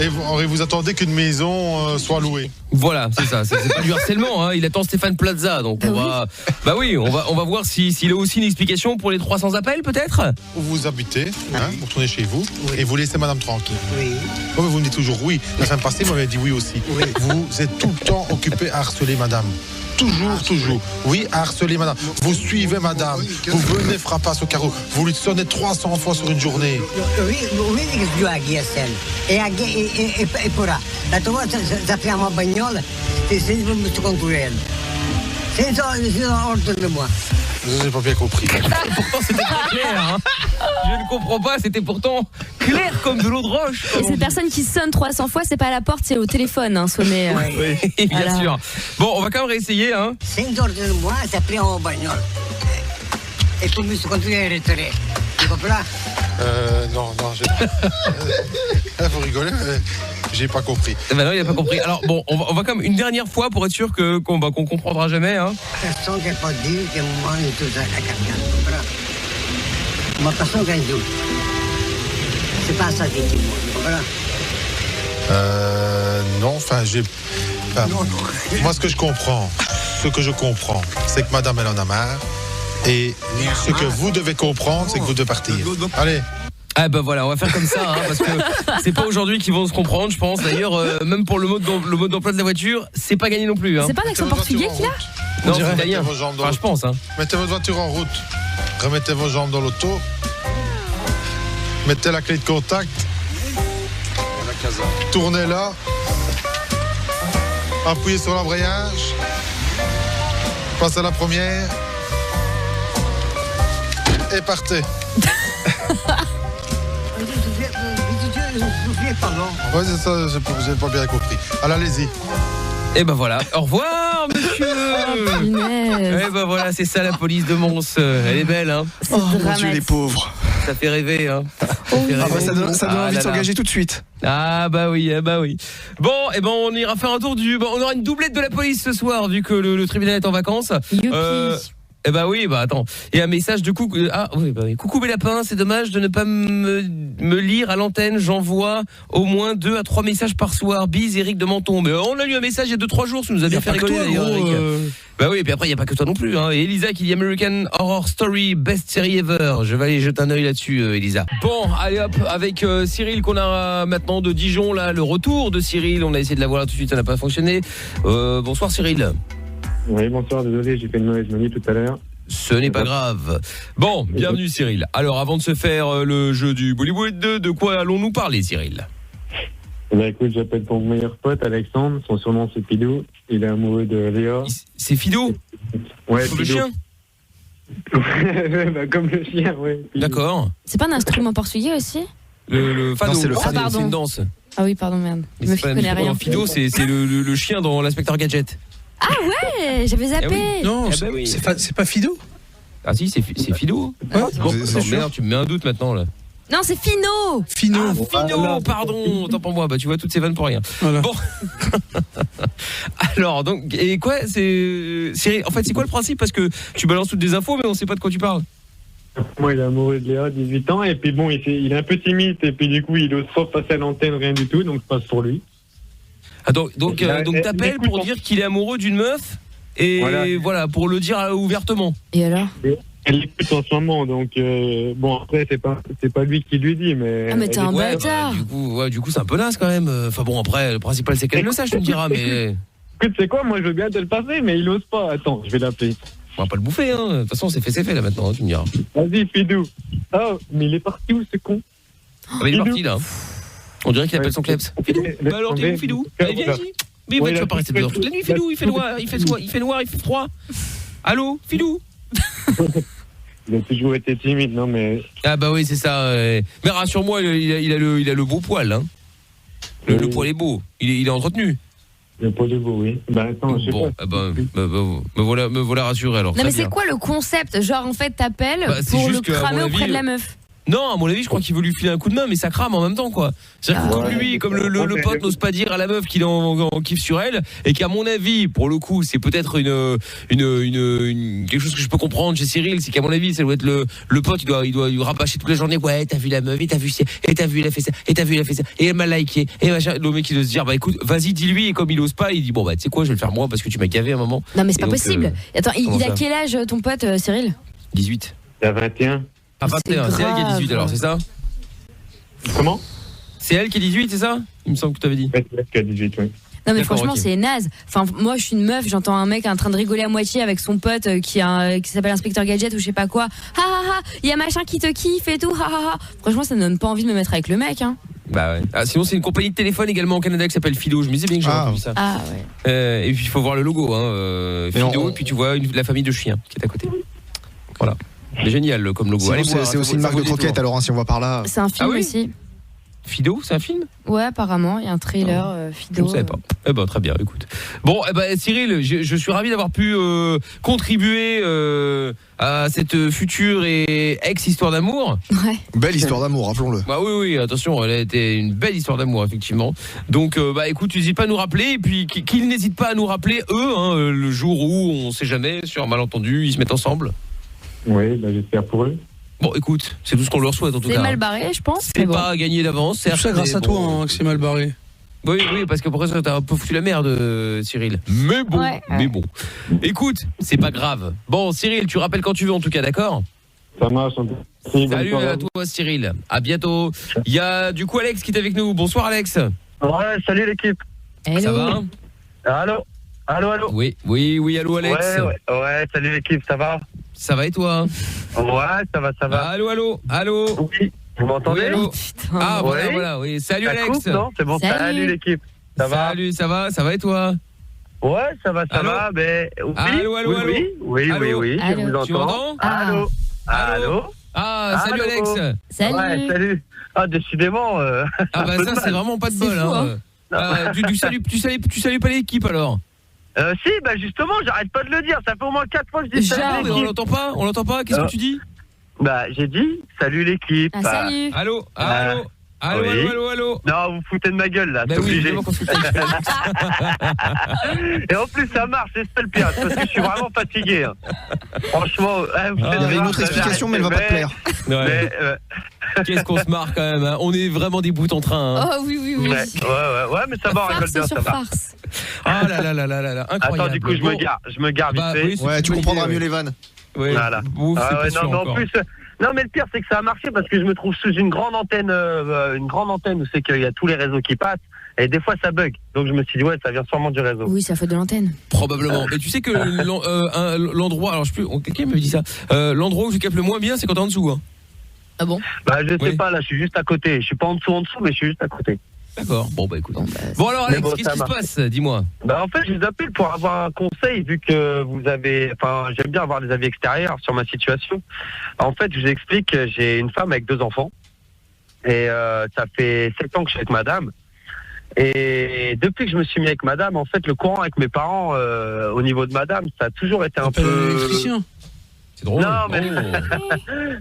Speaker 11: et vous attendez qu'une maison soit louée.
Speaker 4: Voilà, c'est ça. C'est pas du harcèlement, hein. Il attend Stéphane Plaza, donc on va... Bah oui, on va voir s'il a aussi une explication pour les 300 appels, peut-être.
Speaker 11: Vous habitez, vous retournez chez vous et vous laissez madame tranquille.
Speaker 13: Oui.
Speaker 11: Oh, mais vous me dites toujours oui. La semaine passée, vous m'avez dit oui aussi.
Speaker 13: Oui.
Speaker 11: Vous êtes tout le temps occupé à harceler madame. Toujours. Oui, à harceler madame. Vous suivez madame. Vous venez frapper à ce carreau. Vous lui sonnez 300 fois sur une journée.
Speaker 13: Oui, que tu as GSL. Et pour là. La tua, ça fait un bagnole, c'est une me contrôler. C'est ordre de moi.
Speaker 11: Je n'ai pas bien compris.
Speaker 4: Pourtant, c'était pas clair. Hein. Je ne comprends pas, c'était pourtant clair comme de l'eau de roche.
Speaker 6: Et cette personne qui sonne 300 fois, c'est pas à la porte, c'est au téléphone, hein, sonner.
Speaker 4: Oui, bien sûr. Bon, on va quand même réessayer. Hein.
Speaker 13: C'est une ordre de moi, ça fait un bagnole. Et pour me contrôler et retirer. Tu comprends?
Speaker 11: Non, vous rigolez, j'ai pas compris.
Speaker 4: Ben non, il a pas compris. Alors bon, on va quand même une dernière fois pour être sûr qu'on comprendra jamais. Hein.
Speaker 13: Personne qui n'a pas dit que moi, je suis à la carrière, tu comprends? Moi, personne qui a dit. C'est pas ça qui dit, moi, tu comprends?
Speaker 11: Non, moi, ce que je comprends, c'est que madame, elle en a marre. Et ce que vous devez comprendre, c'est que vous devez partir. Allez.
Speaker 4: Ah ben voilà, on va faire comme ça, hein, parce que c'est pas aujourd'hui qu'ils vont se comprendre, je pense. D'ailleurs, même pour le mode d'emploi de la voiture, c'est pas gagné non plus. Hein.
Speaker 6: C'est pas un accent portugais qu'il a?
Speaker 4: Non, c'est italien. Enfin, je pense. Hein.
Speaker 11: Mettez votre voiture en route. Remettez vos jambes dans l'auto. Mettez la clé de contact. Tournez là. Appuyez sur l'embrayage. Passez à la première. Et partez. Ouais, c'est ça, j'ai pas bien compris. Alors, allez-y.
Speaker 4: Et ben voilà. Au revoir, monsieur. Et ben voilà, c'est ça la police de Mons. Elle est belle, hein.
Speaker 5: Oh mon Dieu, les pauvres.
Speaker 4: Ça fait rêver, hein.
Speaker 5: Ça donne envie de s'engager tout de suite.
Speaker 4: Ah bah oui. Bon, et ben on ira faire un tour on aura une doublette de la police ce soir vu que le tribunal est en vacances. Eh bah oui, attends. Et un message de coucou. Coucou mes lapins, c'est dommage de ne pas me lire à l'antenne. J'envoie au moins 2 à 3 messages par soir. Bise, Eric de Menton. Mais on a lu un message il y a 2-3 jours, ça nous a bien fait rigoler d'ailleurs, Eric. Bah oui, et puis après il y a pas que toi non plus. Hein. Et Elisa qui dit American Horror Story, best série ever. Je vais aller jeter un œil là-dessus, Elisa. Bon, allez hop, avec Cyril qu'on a maintenant de Dijon là, le retour de Cyril. On a essayé de l'avoir là tout de suite, ça n'a pas fonctionné. Bonsoir Cyril.
Speaker 14: Oui, bonsoir, désolé, j'ai fait une mauvaise manie tout à l'heure.
Speaker 4: Ce n'est pas grave. Bon, bienvenue Cyril. Alors, avant de se faire le jeu du Bollywood, de quoi allons-nous parler, Cyril?
Speaker 14: Bah écoute, j'appelle ton meilleur pote, Alexandre. Son surnom, c'est Fido. Il est amoureux de Léa.
Speaker 4: C'est Fido?
Speaker 14: Ouais,
Speaker 4: comme le chien?
Speaker 14: Bah, comme le chien, ouais.
Speaker 4: D'accord.
Speaker 6: C'est pas un instrument portugais aussi?
Speaker 4: Le fado.
Speaker 5: Non, c'est le fado.
Speaker 6: Ah, pardon.
Speaker 4: C'est une danse.
Speaker 6: Ah oui, pardon, merde. Je me connais rien.
Speaker 4: Fido, c'est le chien dans l'inspecteur Gadget.
Speaker 6: Ah ouais, j'avais zappé.
Speaker 4: oui.
Speaker 8: Non,
Speaker 4: bah oui.
Speaker 8: c'est pas Fido.
Speaker 4: Ah si, c'est Fido.
Speaker 8: Ouais,
Speaker 4: bon, merde, tu me mets un doute maintenant là.
Speaker 6: Non, c'est Fino.
Speaker 8: Fino.
Speaker 4: Ah, Fino, pardon. Autant pour moi. Bah tu vois toutes ces vannes pour rien.
Speaker 8: Voilà.
Speaker 4: Bon. Alors donc et quoi c'est en fait c'est quoi le principe parce que tu balances toutes des infos mais on sait pas de quoi tu parles.
Speaker 14: Moi, il est amoureux de Léa, 18 ans, et puis bon, il est un peu timide, et puis du coup, il ose pas passer à l'antenne, rien du tout, donc je passe pour lui.
Speaker 4: Ah, donc t'appelles pour dire qu'il est amoureux d'une meuf et voilà pour le dire ouvertement.
Speaker 6: Et alors?
Speaker 14: Elle l'écoute en ce moment, donc bon après c'est pas lui qui lui dit, mais.
Speaker 6: Ah mais t'es un bâtard.
Speaker 4: Du coup c'est un peu naze quand même. Enfin bon après le principal c'est qu'elle le sache, tu me diras mais.
Speaker 14: Écoute, c'est quoi, moi je veux bien te le passer, mais il ose pas. Attends, je vais l'appeler.
Speaker 4: On va pas le bouffer hein. De toute façon c'est fait là maintenant, hein, tu me diras.
Speaker 14: Vas-y Fidou. Oh mais il est parti où ce con?
Speaker 4: Ah mais il est parti là. On dirait qu'il appelle son kleps. Fidou. Bah alors t'es où Fidou? Allez viens ici. Mais tu vas pas rester dehors toute la nuit Fidou, il fait noir, il fait froid. Allô Fidou?
Speaker 14: Il a toujours été timide, non mais.
Speaker 4: Ah bah oui c'est ça. Mais rassure-moi, il a le beau poil hein. Le poil est beau. Il est entretenu.
Speaker 14: Il n'y a pas de bruit. Ben attends, je sais pas.
Speaker 4: Me voilà rassuré alors.
Speaker 6: Non mais
Speaker 4: bien.
Speaker 6: c'est quoi le concept? Genre en fait t'appelles
Speaker 4: c'est
Speaker 6: pour le
Speaker 4: juste que, à
Speaker 6: cramer
Speaker 4: mon
Speaker 6: auprès
Speaker 4: avis,
Speaker 6: de la meuf.
Speaker 4: Non, à mon avis, je crois qu'il veut lui filer un coup de main, mais ça crame en même temps, quoi. C'est-à-dire que comme lui, comme le pote n'ose pas dire à la meuf qu'il en kiffe sur elle, et qu'à mon avis, pour le coup, c'est peut-être une quelque chose que je peux comprendre chez Cyril, c'est qu'à mon avis, ça doit être le pote, il doit lui rabâcher toute la journée, ouais, t'as vu la meuf, et t'as vu ça, et t'as vu, il a fait ça, et t'as vu, il a fait ça, et elle m'a liké, et machin. Le mec, il doit se dire, bah écoute, vas-y, dis-lui, et comme il ose pas, il dit, bon, bah tu sais quoi, je vais le faire moi, parce que tu m'as gavé à un moment.
Speaker 6: Non mais c'est
Speaker 4: Et
Speaker 6: pas
Speaker 4: donc,
Speaker 6: possible. Attends, il
Speaker 4: comment
Speaker 6: a
Speaker 4: ça
Speaker 6: quel âge ton pote Cyril?
Speaker 4: 18.
Speaker 14: Il y a 21.
Speaker 4: Ah, 21, c'est elle qui a 18 alors, c'est ça?
Speaker 14: Comment?
Speaker 4: C'est elle qui a 18, c'est ça? Il me semble que tu avais dit.
Speaker 14: C'est elle qui a 18, oui.
Speaker 6: Non mais franchement c'est naze. Enfin moi je suis une meuf, j'entends un mec en train de rigoler à moitié avec son pote qui s'appelle Inspecteur Gadget ou je sais pas quoi. Ha ha ha, il y a machin qui te kiffe et tout. Ha ha ha. Franchement ça ne donne pas envie de me mettre avec le mec hein.
Speaker 4: Bah ouais. Ah, sinon c'est une compagnie de téléphone également au Canada qui s'appelle Fido. Je me disais bien que j'avais entendu ça.
Speaker 6: Ah ouais.
Speaker 4: Et puis il faut voir le logo hein, Fido et puis tu vois la famille de chiens qui est à côté. Voilà. C'est génial comme logo.
Speaker 5: Sinon, c'est aussi une marque de croquettes alors si on va par là.
Speaker 6: C'est un film aussi.
Speaker 4: Fido, c'est un film?
Speaker 6: Ouais, apparemment, il y a un trailer Fido.
Speaker 4: Je ne savais pas. Eh ben très bien, écoute. Bon, eh ben Cyril, je suis ravi d'avoir pu contribuer à cette future et ex-histoire d'amour.
Speaker 6: Ouais.
Speaker 5: Belle histoire d'amour, rappelons-le.
Speaker 4: Bah oui, attention, elle a été une belle histoire d'amour, effectivement. Donc, bah écoute, n'hésite pas à nous rappeler, et puis qu'ils n'hésitent pas à nous rappeler, eux, hein, le jour où, on sait jamais, sur un malentendu, ils se mettent ensemble.
Speaker 14: Oui, bah j'espère pour eux.
Speaker 4: Bon, écoute, c'est tout ce qu'on leur souhaite en tout cas.
Speaker 6: C'est mal barré, je pense.
Speaker 4: C'est pas gagné d'avance,
Speaker 8: C'est tout ça grâce à toi hein, que c'est mal barré.
Speaker 4: Oui, parce qu'après ça t'as un peu foutu la merde, Cyril. Mais bon, Écoute, c'est pas grave. Bon, Cyril, tu rappelles quand tu veux en tout cas, d'accord?
Speaker 14: Ça marche.
Speaker 4: Salut à toi, Cyril. À bientôt. Il y a du coup Alex qui est avec nous. Bonsoir, Alex.
Speaker 15: Ouais, salut l'équipe.
Speaker 6: Hello.
Speaker 4: Ça va?
Speaker 15: Allô.
Speaker 4: Oui, allô, Alex.
Speaker 15: Ouais, salut l'équipe, ça va?
Speaker 4: Ça va et toi?
Speaker 15: Ouais, ça va.
Speaker 4: Allô.
Speaker 15: Oui, vous m'entendez?
Speaker 4: Oui, allô. Ah,
Speaker 15: ouais.
Speaker 4: voilà, oui. Salut,
Speaker 15: Ça
Speaker 4: Alex.
Speaker 15: coupe, non, c'est bon. Salut l'équipe. Ça va?
Speaker 4: Salut, ça va et toi?
Speaker 15: Ouais, ça va. Ben, oui.
Speaker 4: Allô.
Speaker 15: Oui, je vous entends.
Speaker 4: Tu m'entends?
Speaker 15: Allô.
Speaker 4: Ah, salut, Alex.
Speaker 6: Salut.
Speaker 15: Ouais, salut. Ah, décidément.
Speaker 4: Ah bah ça, c'est vraiment pas de bol. Hein. Tu salues pas l'équipe alors?
Speaker 15: Si, bah justement, j'arrête pas de le dire. Ça fait au moins 4 fois que je dis salut l'équipe.
Speaker 4: On l'entend pas. Qu'est-ce que tu dis?
Speaker 15: Bah, j'ai dit salut l'équipe.
Speaker 6: Salut.
Speaker 4: Allô.
Speaker 15: Oui.
Speaker 4: Allô.
Speaker 15: Non, vous foutez de ma gueule là.
Speaker 4: Bah oui, évidemment qu'on se fout de ta gueule.
Speaker 15: Et en plus, ça marche, c'est ça le pire. Parce que je suis vraiment fatigué. Hein. Franchement,
Speaker 5: il y avait une autre explication, mais elle va pas te plaire.
Speaker 4: Ouais. Qu'est-ce qu'on se marre quand même. Hein. On est vraiment des bouts en train. Hein.
Speaker 6: Oh oui.
Speaker 15: Ouais, mais ça va, on rigole bien, ça va.
Speaker 4: Ah là, incroyable.
Speaker 15: Attends, du coup, je me gare vite fait.
Speaker 5: Oui, ouais, tu comprendras mieux les vannes.
Speaker 4: Ouais.
Speaker 15: Voilà.
Speaker 4: Bon,
Speaker 15: non, mais en plus, non, mais le pire, c'est que ça a marché parce que je me trouve sous une grande antenne où c'est qu'il y a tous les réseaux qui passent. Et des fois, ça bug. Donc, je me suis dit, ouais, ça vient sûrement du réseau.
Speaker 6: Oui, ça fait de l'antenne.
Speaker 4: Probablement. Mais tu sais que l'endroit, alors je sais plus, quelqu'un m'avait dit ça. L'endroit où je capte le moins bien, c'est quand t'es en dessous. Hein.
Speaker 6: Ah bon?
Speaker 15: Bah, je sais pas, là, je suis juste à côté. Je suis pas en dessous, mais je suis juste à côté.
Speaker 4: D'accord. Bon, bah écoute. Bon, alors, Alex, qu'est-ce qui se passe? Dis-moi.
Speaker 15: Bah, en fait, je vous appelle pour avoir un conseil, vu que vous avez. Enfin, j'aime bien avoir des avis extérieurs sur ma situation. En fait, je vous explique, j'ai une femme avec 2 enfants. Et ça fait 7 ans que je suis avec madame. Et depuis que je me suis mis avec madame, en fait, le courant avec mes parents, au niveau de madame, ça a toujours été un peu.
Speaker 4: C'est drôle.
Speaker 15: Non, mais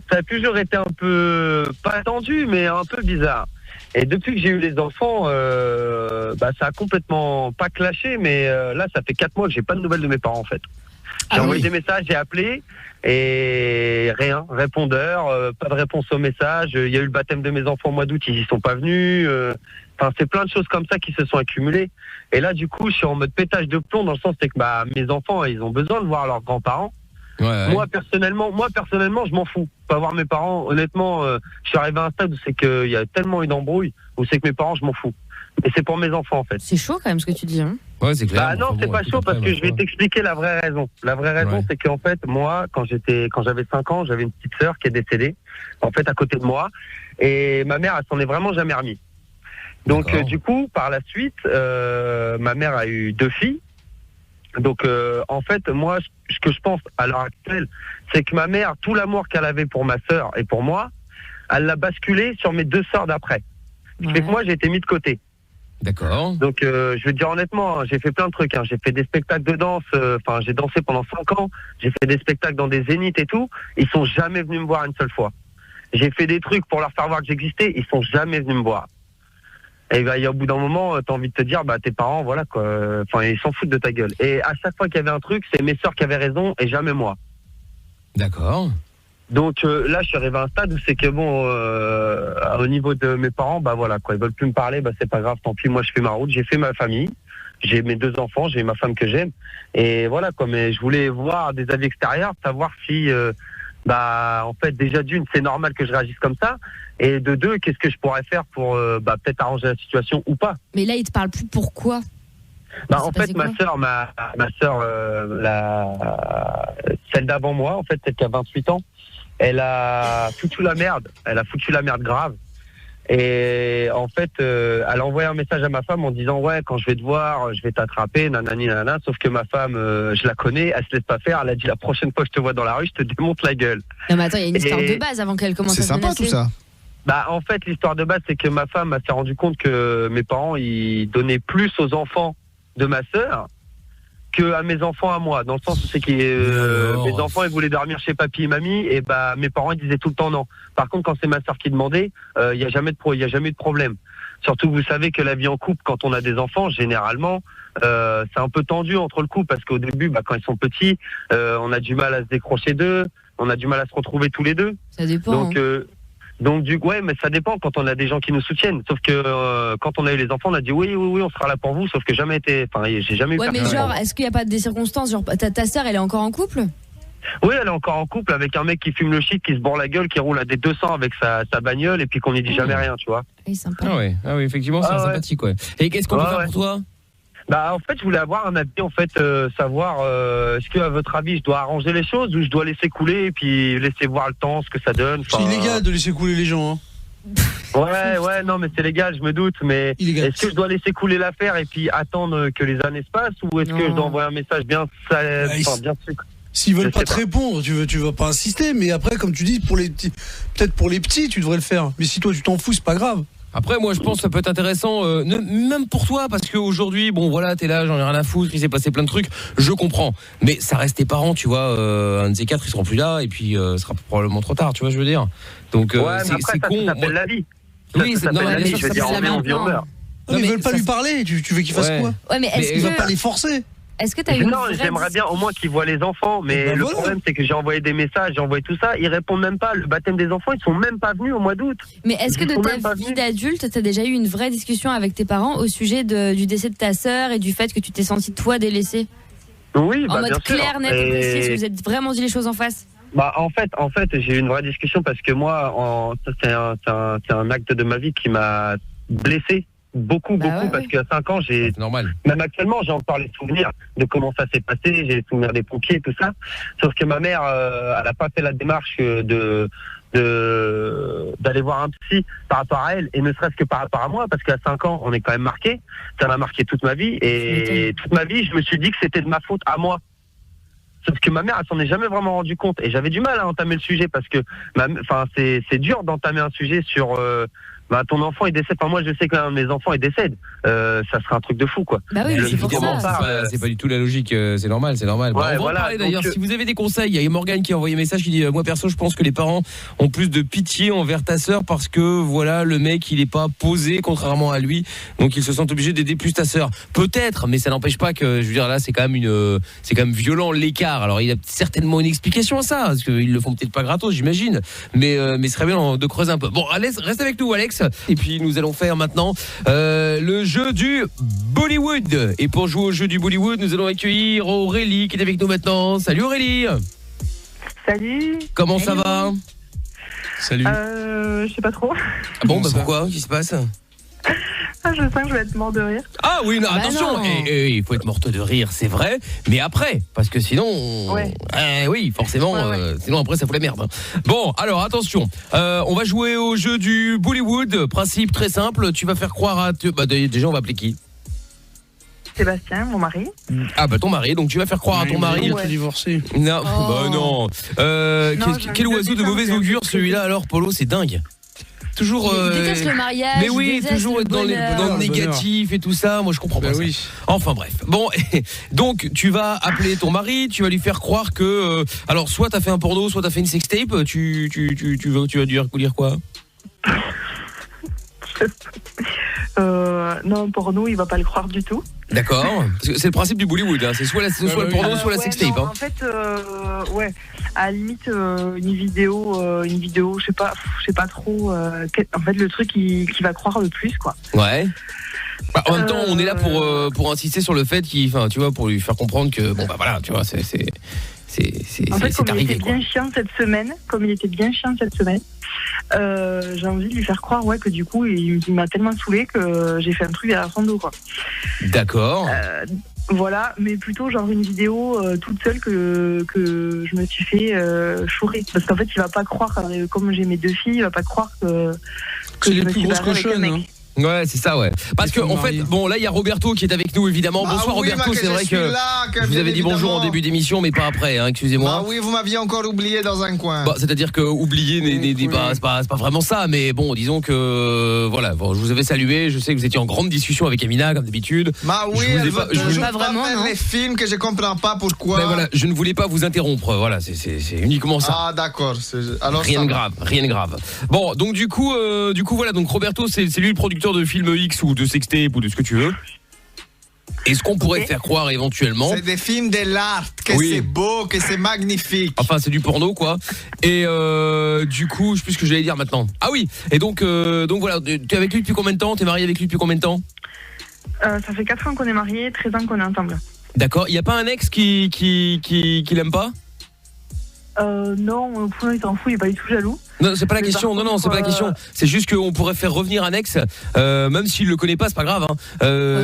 Speaker 15: ça a toujours été un peu. Pas tendu, mais un peu bizarre. Et depuis que j'ai eu les enfants, ça a complètement pas clashé, mais là, ça fait 4 mois que j'ai pas de nouvelles de mes parents, en fait. J'ai envoyé des messages, j'ai appelé, et rien, répondeur, pas de réponse aux messages. Il y a eu le baptême de mes enfants au mois d'août, ils y sont pas venus. Enfin, c'est plein de choses comme ça qui se sont accumulées. Et là, du coup, je suis en mode pétage de plomb, dans le sens que mes enfants, ils ont besoin de voir leurs grands-parents. Ouais. Moi personnellement, je m'en fous. Pas voir mes parents, honnêtement, je suis arrivé à un stade où c'est qu'il y a tellement eu d'embrouilles, où c'est que mes parents, je m'en fous. Mais c'est pour mes enfants, en fait.
Speaker 6: C'est chaud quand même ce que tu dis, hein.
Speaker 4: Ouais, c'est clair.
Speaker 15: Bah non, c'est pas chaud parce que je vais t'expliquer la vraie raison. La vraie raison, c'est qu'en fait, moi, quand j'avais 5 ans, j'avais une petite sœur qui est décédée, en fait, à côté de moi. Et ma mère, elle s'en est vraiment jamais remise. Donc, du coup, par la suite, ma mère a eu 2 filles. Donc, en fait, moi, ce que je pense à l'heure actuelle, c'est que ma mère, tout l'amour qu'elle avait pour ma sœur et pour moi, elle l'a basculé sur mes 2 sœurs d'après. Ce qui fait que moi, j'ai été mis de côté.
Speaker 4: D'accord.
Speaker 15: Donc je vais te dire honnêtement, j'ai fait plein de trucs. J'ai fait des spectacles de danse. J'ai dansé pendant 5 ans. J'ai fait des spectacles dans des zéniths et tout. Ils sont jamais venus me voir une seule fois. J'ai fait des trucs pour leur faire voir que j'existais. Ils sont jamais venus me voir. Et bah, au bout d'un moment, t'as envie de te dire, bah tes parents, voilà quoi. Enfin, ils s'en foutent de ta gueule. Et à chaque fois qu'il y avait un truc, c'est mes sœurs qui avaient raison et jamais moi.
Speaker 4: D'accord.
Speaker 15: Donc là, je suis arrivé à un stade où c'est que bon, au niveau de mes parents, bah voilà quoi, ils veulent plus me parler, bah c'est pas grave, tant pis. Moi, je fais ma route, j'ai fait ma famille, j'ai mes 2 enfants, j'ai ma femme que j'aime, et voilà quoi. Mais je voulais voir des avis extérieurs, savoir si, en fait, déjà d'une, c'est normal que je réagisse comme ça, et de 2, qu'est-ce que je pourrais faire pour, peut-être arranger la situation ou pas.
Speaker 6: Mais là, il te parle plus. Pourquoi?
Speaker 15: En fait, ma sœur, celle d'avant moi, en fait, celle qui a 28 ans, elle a foutu la merde. Elle a foutu la merde grave. Et en fait, elle a envoyé un message à ma femme en disant ouais, quand je vais te voir, je vais t'attraper, nanani nanana. Sauf que ma femme, je la connais, elle se laisse pas faire. Elle a dit la prochaine fois que je te vois dans la rue, je te démonte la gueule.
Speaker 6: Non mais attends, il y a une histoire de base avant qu'elle commence à se menacer.
Speaker 5: C'est sympa tout ça.
Speaker 15: Bah en fait, l'histoire de base, c'est que ma femme s'est rendu compte que mes parents ils donnaient plus aux enfants de ma sœur que à mes enfants à moi, dans le sens où c'est que mes enfants ils voulaient dormir chez papy et mamie, et bah mes parents ils disaient tout le temps non. Par contre, quand c'est ma sœur qui demandait, il y a jamais de problème. Surtout que vous savez que la vie en couple, quand on a des enfants, généralement c'est un peu tendu entre le couple, parce qu'au début, bah, quand ils sont petits, on a du mal à se décrocher d'eux, on a du mal à se retrouver tous les deux.
Speaker 6: Ça dépend.
Speaker 15: Donc ouais, mais ça dépend quand on a des gens qui nous soutiennent. Sauf que quand on a eu les enfants, on a dit oui, on sera là pour vous. Sauf que j'ai jamais eu personne.
Speaker 6: Ouais, mais genre, est-ce qu'il y a pas des circonstances, genre ta sœur, elle est encore en couple?
Speaker 15: Oui, elle est encore en couple avec un mec qui fume le shit, qui se bourre la gueule, qui roule à des 200 avec sa bagnole, et puis qu'on n'y dit jamais rien, tu vois.
Speaker 6: Oui, sympa.
Speaker 4: Ah oui, effectivement, c'est sympathique, ouais. Et qu'est-ce qu'on peut faire pour toi?
Speaker 15: Bah en fait, je voulais avoir un avis, en fait, savoir est-ce que à votre avis, je dois arranger les choses ou je dois laisser couler et puis laisser voir le temps, ce que ça donne.
Speaker 8: C'est illégal de laisser couler les gens.
Speaker 15: Ouais, non, mais c'est légal, je me doute. Mais est-ce que je dois laisser couler l'affaire et puis attendre que les années se passent, ou est-ce que je dois envoyer un message bien sucre?
Speaker 8: S'ils veulent pas te répondre, tu vas pas insister. Mais après, comme tu dis, peut-être pour les petits, tu devrais le faire. Mais si toi tu t'en fous, c'est pas grave.
Speaker 4: Après, moi, je pense que ça peut être intéressant, même pour toi, parce qu'aujourd'hui, bon, voilà, t'es là, j'en ai rien à foutre, il s'est passé plein de trucs, je comprends. Mais ça reste tes parents, tu vois, un de ces 4, ils seront plus là, et puis, ce sera probablement trop tard, tu vois, je veux dire. Donc, c'est con.
Speaker 15: Ça s'appelle la vie.
Speaker 4: Oui,
Speaker 15: ça s'appelle la vie, je veux dire, on vit, on meurt.
Speaker 8: Non, mais ils veulent pas lui parler, tu veux qu'ils fassent quoi?
Speaker 6: Ouais, mais est-ce
Speaker 8: ils veulent pas les forcer.
Speaker 6: Est-ce que t'as eu
Speaker 15: Non, j'aimerais bien au moins qu'ils voient les enfants, mais le problème c'est que j'ai envoyé des messages, j'ai envoyé tout ça, ils répondent même pas. Le baptême des enfants, ils sont même pas venus au mois d'août.
Speaker 6: Mais est-ce que de ta vie d'adulte, t'as déjà eu une vraie discussion avec tes parents au sujet du décès de ta sœur et du fait que tu t'es senti toi délaissé?
Speaker 15: Oui,
Speaker 6: en mode
Speaker 15: bien sûr.
Speaker 6: clair, net et précis, est-ce que vous êtes vraiment dit les choses en face?
Speaker 15: Bah en fait, j'ai eu une vraie discussion parce que moi, c'est un acte de ma vie qui m'a blessé. Beaucoup, parce qu'à 5 ans, même actuellement, j'ai encore les souvenirs de comment ça s'est passé, j'ai les souvenirs des pompiers, tout ça. Sauf que ma mère, elle a pas fait la démarche d'aller voir un psy par rapport à elle, et ne serait-ce que par rapport à moi, parce qu'à 5 ans, on est quand même marqué. Ça m'a marqué toute ma vie, et toute ma vie, je me suis dit que c'était de ma faute à moi. Sauf que ma mère, elle s'en est jamais vraiment rendu compte, et j'avais du mal à entamer le sujet, parce que, c'est dur d'entamer un sujet sur, ton enfant il décède. Enfin, moi je sais que l'un de mes enfants il décède, ça serait un truc de fou, quoi.
Speaker 6: Bah oui,
Speaker 4: c'est pas du tout la logique, c'est normal.
Speaker 15: Ouais,
Speaker 4: on va en parler d'ailleurs. Si vous avez des conseils, il y a Morgane qui a envoyé un message qui dit moi perso je pense que les parents ont plus de pitié envers ta sœur parce que voilà, le mec il est pas posé contrairement à lui, donc ils se sentent obligés d'aider plus ta sœur. Peut-être, mais ça n'empêche pas que, je veux dire, là c'est quand même violent l'écart. Alors il y a certainement une explication à ça, parce qu'ils le font peut-être pas gratos, j'imagine, mais ce serait bien de creuser un peu. Bon, Alex, reste avec nous, Alex. Et puis nous allons faire maintenant le jeu du Bollywood. Et pour jouer au jeu du Bollywood, nous allons accueillir Aurélie qui est avec nous maintenant. Salut Aurélie.
Speaker 16: Salut.
Speaker 4: Comment ça va?
Speaker 8: Salut.
Speaker 16: Je sais pas trop.
Speaker 4: Ah bon, pourquoi? Qu'est-ce qui se passe?
Speaker 16: Je sens que je vais être mort de rire.
Speaker 4: Ah oui, non, attention, il faut être morte de rire, c'est vrai, mais après, parce que sinon, oui, forcément, sinon après ça fout la merde. Bon, alors attention, on va jouer au jeu du Bollywood. Principe très simple, tu vas faire croire à... déjà, on va appeler qui?
Speaker 16: Sébastien, mon mari.
Speaker 4: Ah ton mari, donc tu vas faire croire à ton mari.
Speaker 8: Il est divorcé.
Speaker 4: Non, non. Quel oiseau de mauvais augure celui-là alors, Polo, c'est dingue. toujours.
Speaker 6: Je déteste le mariage.
Speaker 4: Mais oui,
Speaker 6: je déteste
Speaker 4: toujours
Speaker 6: le
Speaker 4: être dans le négatif et tout ça. Moi, je comprends pas ça.
Speaker 8: Oui.
Speaker 4: Enfin bref. Bon, donc tu vas appeler ton mari, tu vas lui faire croire que, alors soit t'as fait un porno, soit t'as fait une sextape. Tu vas dire quoi?
Speaker 16: Non, porno, il va pas le croire du tout.
Speaker 4: D'accord. Parce que c'est le principe du Bollywood. Hein. C'est soit le porno, soit la sextape.
Speaker 16: Non,
Speaker 4: hein.
Speaker 16: En fait, ouais, à la limite, une vidéo, je sais pas trop. En fait, le truc qui va croire le plus, quoi.
Speaker 4: Ouais. Bah, en même temps, on est là pour insister sur le fait tu vois, pour lui faire comprendre que bon bah voilà, tu vois, c'est
Speaker 16: en fait, comme
Speaker 4: arrivé,
Speaker 16: il était bien chiant cette semaine, j'ai envie de lui faire croire que du coup il m'a tellement saoulé que j'ai fait un truc derrière son dos, quoi.
Speaker 4: D'accord.
Speaker 16: Voilà, mais plutôt genre une vidéo toute seule que je me suis fait chourer, parce qu'en fait il va pas croire, comme j'ai mes 2 filles, il va pas croire que
Speaker 8: c'est
Speaker 16: je
Speaker 8: les
Speaker 16: me
Speaker 8: plus
Speaker 16: suis
Speaker 8: grosses
Speaker 16: barrée avec un
Speaker 8: cochonnes.
Speaker 16: mec.
Speaker 4: Ouais, c'est ça, ouais. Parce que en fait, bon, là il y a Roberto qui est avec nous évidemment. Bonsoir
Speaker 5: oui,
Speaker 4: Roberto, c'est vrai que
Speaker 5: là,
Speaker 4: je vous avais dit bonjour
Speaker 5: évidemment.
Speaker 4: en début d'émission, mais pas après, hein, excusez-moi.
Speaker 5: Ah oui, vous m'aviez encore oublié dans un coin.
Speaker 4: Bah, c'est-à-dire que oublier n'est pas, c'est pas vraiment ça, mais bon, disons que voilà, bon, je vous avais salué, je sais que vous étiez en grande discussion avec Amina comme d'habitude.
Speaker 5: Bah oui,
Speaker 4: je vous ai
Speaker 5: elle
Speaker 4: pas,
Speaker 5: veut toujours pas faire les films que je comprends pas pourquoi.
Speaker 4: Ben voilà, je ne voulais pas vous interrompre, voilà, c'est uniquement ça.
Speaker 5: Ah d'accord, alors
Speaker 4: rien de grave. Bon, donc du coup voilà, donc Roberto c'est lui le producteur de films X ou de sextape ou de ce que tu veux. Est-ce qu'on pourrait faire croire éventuellement?
Speaker 5: C'est des films de l'art, que c'est beau, que c'est magnifique.
Speaker 4: Enfin, c'est du porno, quoi. Et du coup, je sais plus ce que j'allais dire maintenant. Ah oui. Et donc voilà. T'es avec lui depuis combien de temps? T'es marié avec lui depuis combien de temps?
Speaker 16: Ça fait 4 ans qu'on est mariés, 13 ans qu'on est ensemble.
Speaker 4: D'accord. Il y a pas un ex qui l'aime pas?
Speaker 16: Non, il s'en fout, il est pas du tout jaloux.
Speaker 4: Non, c'est pas la question. Non, c'est pas la question. C'est juste qu'on pourrait faire revenir un ex, même s'il le connaît pas, c'est pas grave. Hein.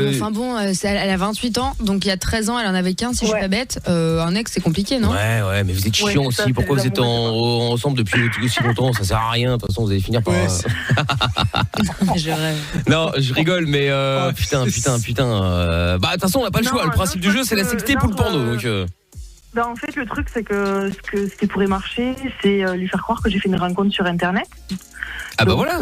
Speaker 6: Enfin bon, elle a 28 ans, donc il y a 13 ans, elle en avait 15, si je suis pas bête. Un ex, c'est compliqué, non?
Speaker 4: Ouais, mais vous êtes chiant aussi.
Speaker 16: Ça,
Speaker 4: pourquoi vous êtes ensemble depuis aussi longtemps? Ça sert à rien. De toute façon, vous allez finir par.
Speaker 6: Je rêve.
Speaker 4: Non, je rigole, mais putain. Bah, de toute façon, on n'a pas le choix. Le principe du jeu, c'est la sextape ou le porno. Donc.
Speaker 16: En fait, le truc, c'est que ce qui pourrait marcher, c'est lui faire croire que j'ai fait une rencontre sur Internet.
Speaker 4: Ah bah voilà.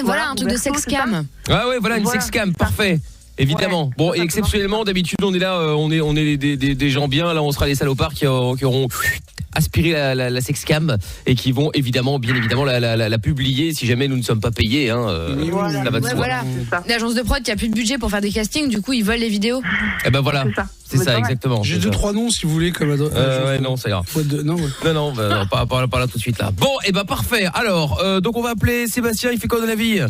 Speaker 6: Voilà un truc de sexcam.
Speaker 4: Ah ouais, voilà une sexcam, parfait. Évidemment. Ouais, bon, et exceptionnellement, d'habitude, on est là, on est des gens bien. Là, on sera les salopards qui auront aspiré la sexcam et qui vont bien évidemment la publier si jamais nous ne sommes pas payés. Hein, ça va de soi.
Speaker 6: Voilà. L'agence de prod qui a plus de budget pour faire des castings, du coup ils volent les vidéos.
Speaker 4: Et ben voilà. C'est ça exactement.
Speaker 8: J'ai 2-3 noms si vous voulez comme
Speaker 4: ouais, non, ça ira. Non, pas là tout de suite là. Bon, et ben parfait. Alors, donc on va appeler Sébastien. Il fait quoi dans la vie?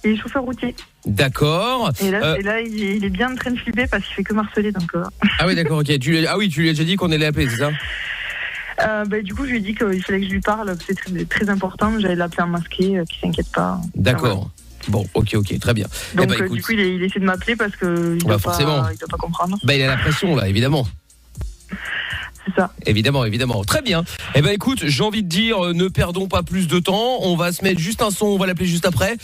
Speaker 16: Il est chauffeur routier.
Speaker 4: D'accord.
Speaker 16: Et là, il est bien en train de flipper parce qu'il fait que marceler, donc.
Speaker 4: Ah oui, d'accord, ok. Tu lui as déjà dit qu'on allait l'appeler, c'est ça?
Speaker 16: Du coup, je lui ai dit qu'il fallait que je lui parle, que c'est très, très important. J'allais l'appeler en masqué, qu'il s'inquiète pas.
Speaker 4: D'accord. Bon, ok, très bien.
Speaker 16: Donc, écoute, du coup, il essaie de m'appeler parce qu'il doit pas comprendre.
Speaker 4: Bah, il a la pression, là, évidemment.
Speaker 16: C'est ça.
Speaker 4: Évidemment. Très bien. Écoute, j'ai envie de dire, ne perdons pas plus de temps. On va se mettre juste un son, on va l'appeler juste après.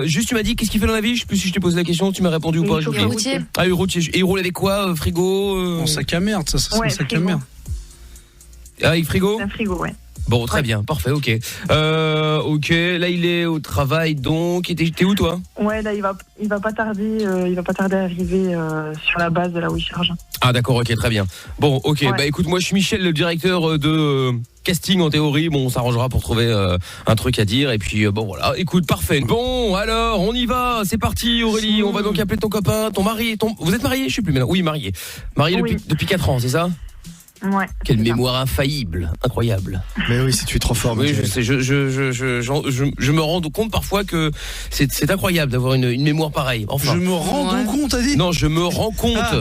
Speaker 4: Juste, tu m'as dit, qu'est-ce qu'il fait dans la vie? Je sais plus si je t'ai posé la question, tu m'as répondu ou pas.
Speaker 6: Routier.
Speaker 4: Ah oui, routier. Et il roule avec quoi? Frigo?
Speaker 8: Sac à merde, ça serait un sac à merde.
Speaker 4: Ah, avec frigo?
Speaker 16: Un frigo, ouais.
Speaker 4: Bon, très bien, parfait, ok. Ok, là il est au travail, donc. T'es où toi?
Speaker 16: Ouais, là il va pas tarder à arriver sur la base de là où il charge.
Speaker 4: Ah d'accord, ok, très bien. Bon, ok, Bah écoute, moi je suis Michel, le directeur de casting en théorie. Bon, on s'arrangera pour trouver un truc à dire. Et puis bon voilà, écoute, parfait. Bon, alors on y va, c'est parti Aurélie. On va donc appeler ton copain, ton mari. Vous êtes marié? Je sais plus maintenant. Oui, marié. Marié depuis 4 ans, c'est ça?
Speaker 16: Ouais.
Speaker 4: Quelle mémoire infaillible, incroyable.
Speaker 5: Mais oui, si tu es trop fort.
Speaker 4: Oui, je sais, je me rends compte parfois que c'est incroyable d'avoir une mémoire pareille. Enfin,
Speaker 8: je me rends compte, t'as dit?
Speaker 4: Non, je me rends compte.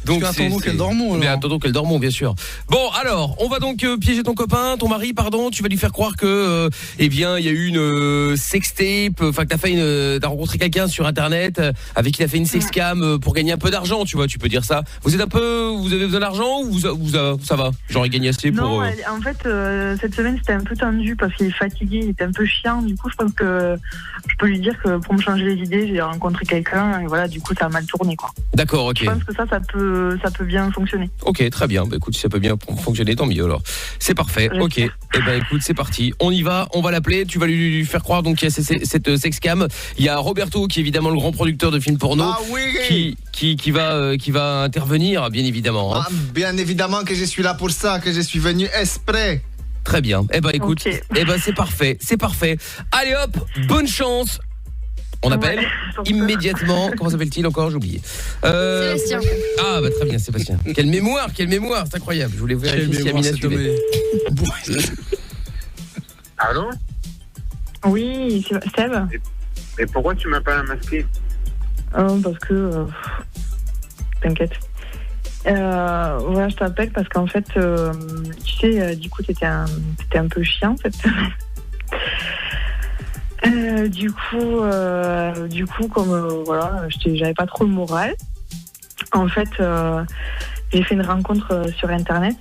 Speaker 4: Donc
Speaker 8: attendons qu'elle dormons.
Speaker 4: Mais attendons qu'elle dormons, bien sûr. Bon, alors, on va donc piéger ton copain, ton mari, pardon. Tu vas lui faire croire que, il y a eu une sextape. Enfin, que t'as rencontré quelqu'un sur Internet avec qui t'as fait une sexcam pour gagner un peu d'argent. Tu vois, tu peux dire ça. Vous avez besoin d'argent ou vous Ça va, j'aurais gagné assez pour...
Speaker 16: Non, en fait, cette semaine, c'était un peu tendu parce qu'il est fatigué, il était un peu chiant. Du coup, je pense que je peux lui dire que pour me changer les idées, j'ai rencontré quelqu'un et voilà, du coup, ça a mal tourné, quoi.
Speaker 4: D'accord, ok.
Speaker 16: Je pense que ça peut bien fonctionner.
Speaker 4: Ok, très bien. Bah, écoute, si ça peut bien fonctionner, tant mieux alors. C'est parfait. Ok. Et écoute, c'est parti. On y va. On va l'appeler. Tu vas lui faire croire donc qu'il y a cette sexcam. Il y a Roberto qui est évidemment le grand producteur de films porno qui va intervenir, bien évidemment. Hein.
Speaker 5: Bien évidemment que je suis là pour ça, que je suis venu exprès.
Speaker 4: Très bien. Écoute, c'est parfait. C'est parfait. Allez hop, bonne chance. On appelle immédiatement. Comment s'appelle-t-il encore? J'ai oublié.
Speaker 6: Sébastien.
Speaker 4: Ah bah très bien, Sébastien. Quelle mémoire, c'est incroyable. Je voulais vérifier si Amina suivait.
Speaker 17: Allô?
Speaker 16: Oui, Seb.
Speaker 17: Et pourquoi tu m'as pas masqué?
Speaker 16: Parce que... T'inquiète. Voilà, je t'appelle parce qu'en fait, tu sais, du coup, t'étais un peu chiant cette semaine. Du coup, comme voilà, j'avais pas trop le moral. En fait, j'ai fait une rencontre sur Internet.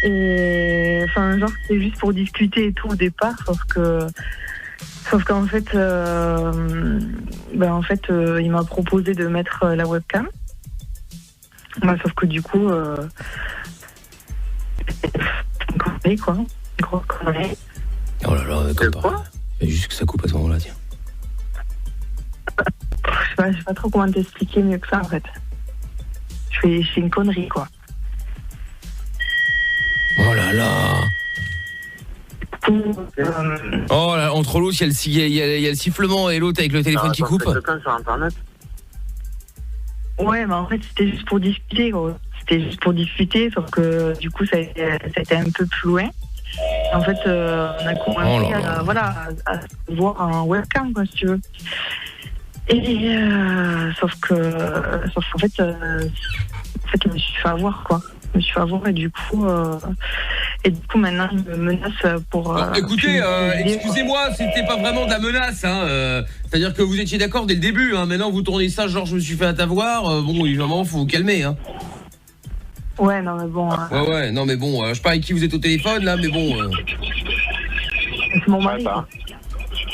Speaker 16: Et enfin, genre, c'était juste pour discuter et tout au départ, sauf qu'en fait, il m'a proposé de mettre la webcam. Sauf que du coup, une connerie, quoi. Une grosse connerie.
Speaker 4: Oh là là, comme pas. Il y a juste que ça coupe à ce moment-là, tiens.
Speaker 16: Je sais pas trop comment t'expliquer mieux que ça, en fait. Je fais une connerie, quoi.
Speaker 4: Oh là là. Oh là, entre l'autre, il y a le sifflement et l'autre avec le téléphone qui coupe.
Speaker 17: Quelqu'un sur Internet?
Speaker 16: Ouais, mais en fait, c'était juste pour discuter, gros. C'était juste pour discuter, sauf que du coup, ça a été un peu plus loin. En fait, on a commencé à voir en webcam, quoi, si tu veux. Et sauf qu'en fait, je me suis fait avoir, quoi. Je me suis fait avoir et du coup maintenant il me menace pour...
Speaker 4: écoutez, excusez-moi, c'était pas vraiment de la menace, hein. C'est-à-dire que vous étiez d'accord dès le début, hein. Maintenant vous tournez ça, genre je me suis fait avoir. Bon, évidemment, faut vous calmer, hein.
Speaker 16: Ouais, non mais bon...
Speaker 4: Ouais, non mais bon, je sais pas avec qui vous êtes au téléphone, là, mais bon...
Speaker 16: C'est mon mari.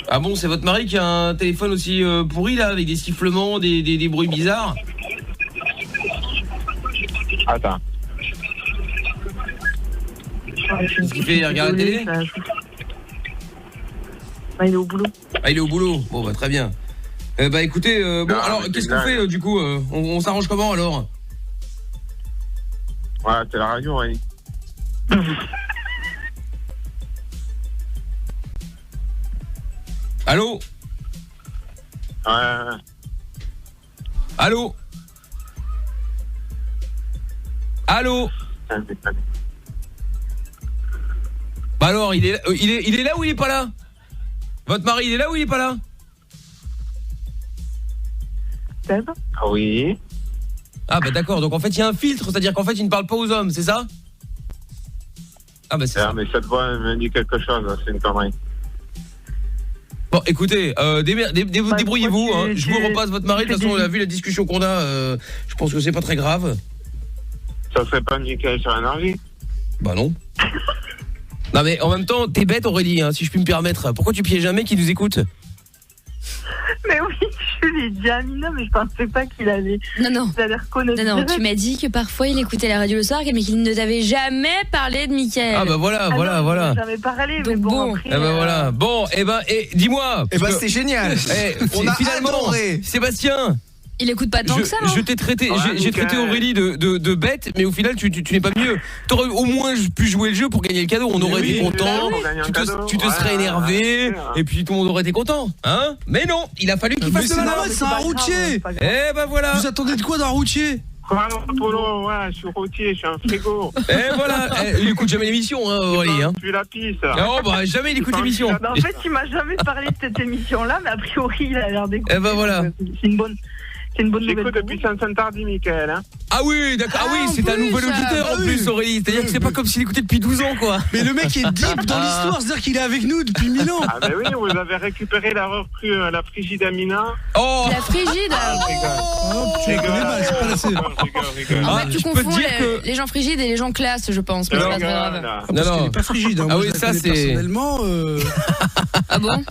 Speaker 4: Ah bon, c'est votre mari qui a un téléphone aussi pourri, là, avec des sifflements, des bruits bizarres?
Speaker 17: Attends.
Speaker 4: Qu'est-ce qu'il fait? Il regarde la télé?
Speaker 16: Il est au boulot.
Speaker 4: Ah, il est au boulot. Bon, bah très bien. Écoutez, alors, qu'est-ce qu'on fait, du coup? On s'arrange comment, alors?
Speaker 17: Ouais, c'est la radio, oui.
Speaker 4: Allô? Allô? Allô? Bah alors, il est là ou il est pas là? Votre mari, il est là ou il est pas là?
Speaker 16: Seb?
Speaker 17: Oui.
Speaker 4: Ah bah d'accord, donc en fait il y a un filtre, c'est-à-dire qu'en fait il ne parle pas aux hommes, c'est ça? Ah bah c'est ça.
Speaker 17: Mais cette voix me dit quelque chose, c'est une connerie.
Speaker 4: Bon, écoutez, débrouillez-vous, hein. Je vous repasse votre mari, de toute façon on a vu la discussion qu'on a, je pense que c'est pas très grave.
Speaker 17: Ça serait pas nickel sur énergie?
Speaker 4: Bah non. Non mais en même temps, t'es bête Aurélie, hein, si je puis me permettre. Pourquoi tu pièges un mec qui nous écoute?
Speaker 16: Mais oui, je l'ai dit à Amina, mais je pensais pas qu'il allait reconnaître.
Speaker 6: Non, tu m'as dit que parfois il écoutait la radio le soir, mais qu'il ne t'avait jamais parlé de Mickaël.
Speaker 4: Ah bah voilà.
Speaker 16: Non, jamais parlé, mais bon. Après,
Speaker 4: bah voilà. Bon, dis-moi.
Speaker 5: C'est génial.
Speaker 4: On a finalement adoré. Sébastien.
Speaker 6: Il écoute pas tant que ça.
Speaker 4: Je t'ai traité, j'ai traité Aurélie de bête, mais au final tu n'es pas mieux. T'aurais au moins pu jouer le jeu pour gagner le cadeau. On aurait été content. Tu te serais énervé et puis tout le monde aurait été content, hein? Mais non, il a fallu qu'il fasse le malin.
Speaker 8: C'est un routier.
Speaker 4: Eh ben voilà.
Speaker 8: Vous attendez de quoi d'un routier?
Speaker 17: Ouais, je suis routier, je suis un frigo.
Speaker 4: Et voilà, il écoute jamais l'émission, hein, Aurélie. Hein.
Speaker 17: Tu la pisse.
Speaker 4: Non, bah jamais il écoute l'émission.
Speaker 16: En fait, il m'a jamais parlé de cette émission-là, mais a priori, il a l'air d'écouter.
Speaker 4: Eh ben voilà.
Speaker 16: C'est une bonne C'est une bonne nouvelle.
Speaker 17: J'écoute depuis Saint-Tardy, Mickaël. Hein.
Speaker 4: Ah oui, d'accord. Ah oui, c'est un nouvel auditeur en plus, Aurélie. C'est-à-dire que c'est pas comme s'il écoutait depuis 12 ans, quoi.
Speaker 8: Mais le mec est deep dans l'histoire, c'est-à-dire qu'il est avec nous depuis 1000 ans.
Speaker 17: Ah, ben oui, vous avez récupéré la frigide Amina.
Speaker 4: Oh,
Speaker 6: La frigide.
Speaker 8: Tu connais mal, c'est pas assez.
Speaker 6: En fait, tu confonds les gens frigides et les gens classe, je pense. Mais c'est pas très grave.
Speaker 8: Parce qu'elle est pas frigide. Hein.
Speaker 4: Ah oui, ça c'est.
Speaker 8: Personnellement.
Speaker 6: Ah bon?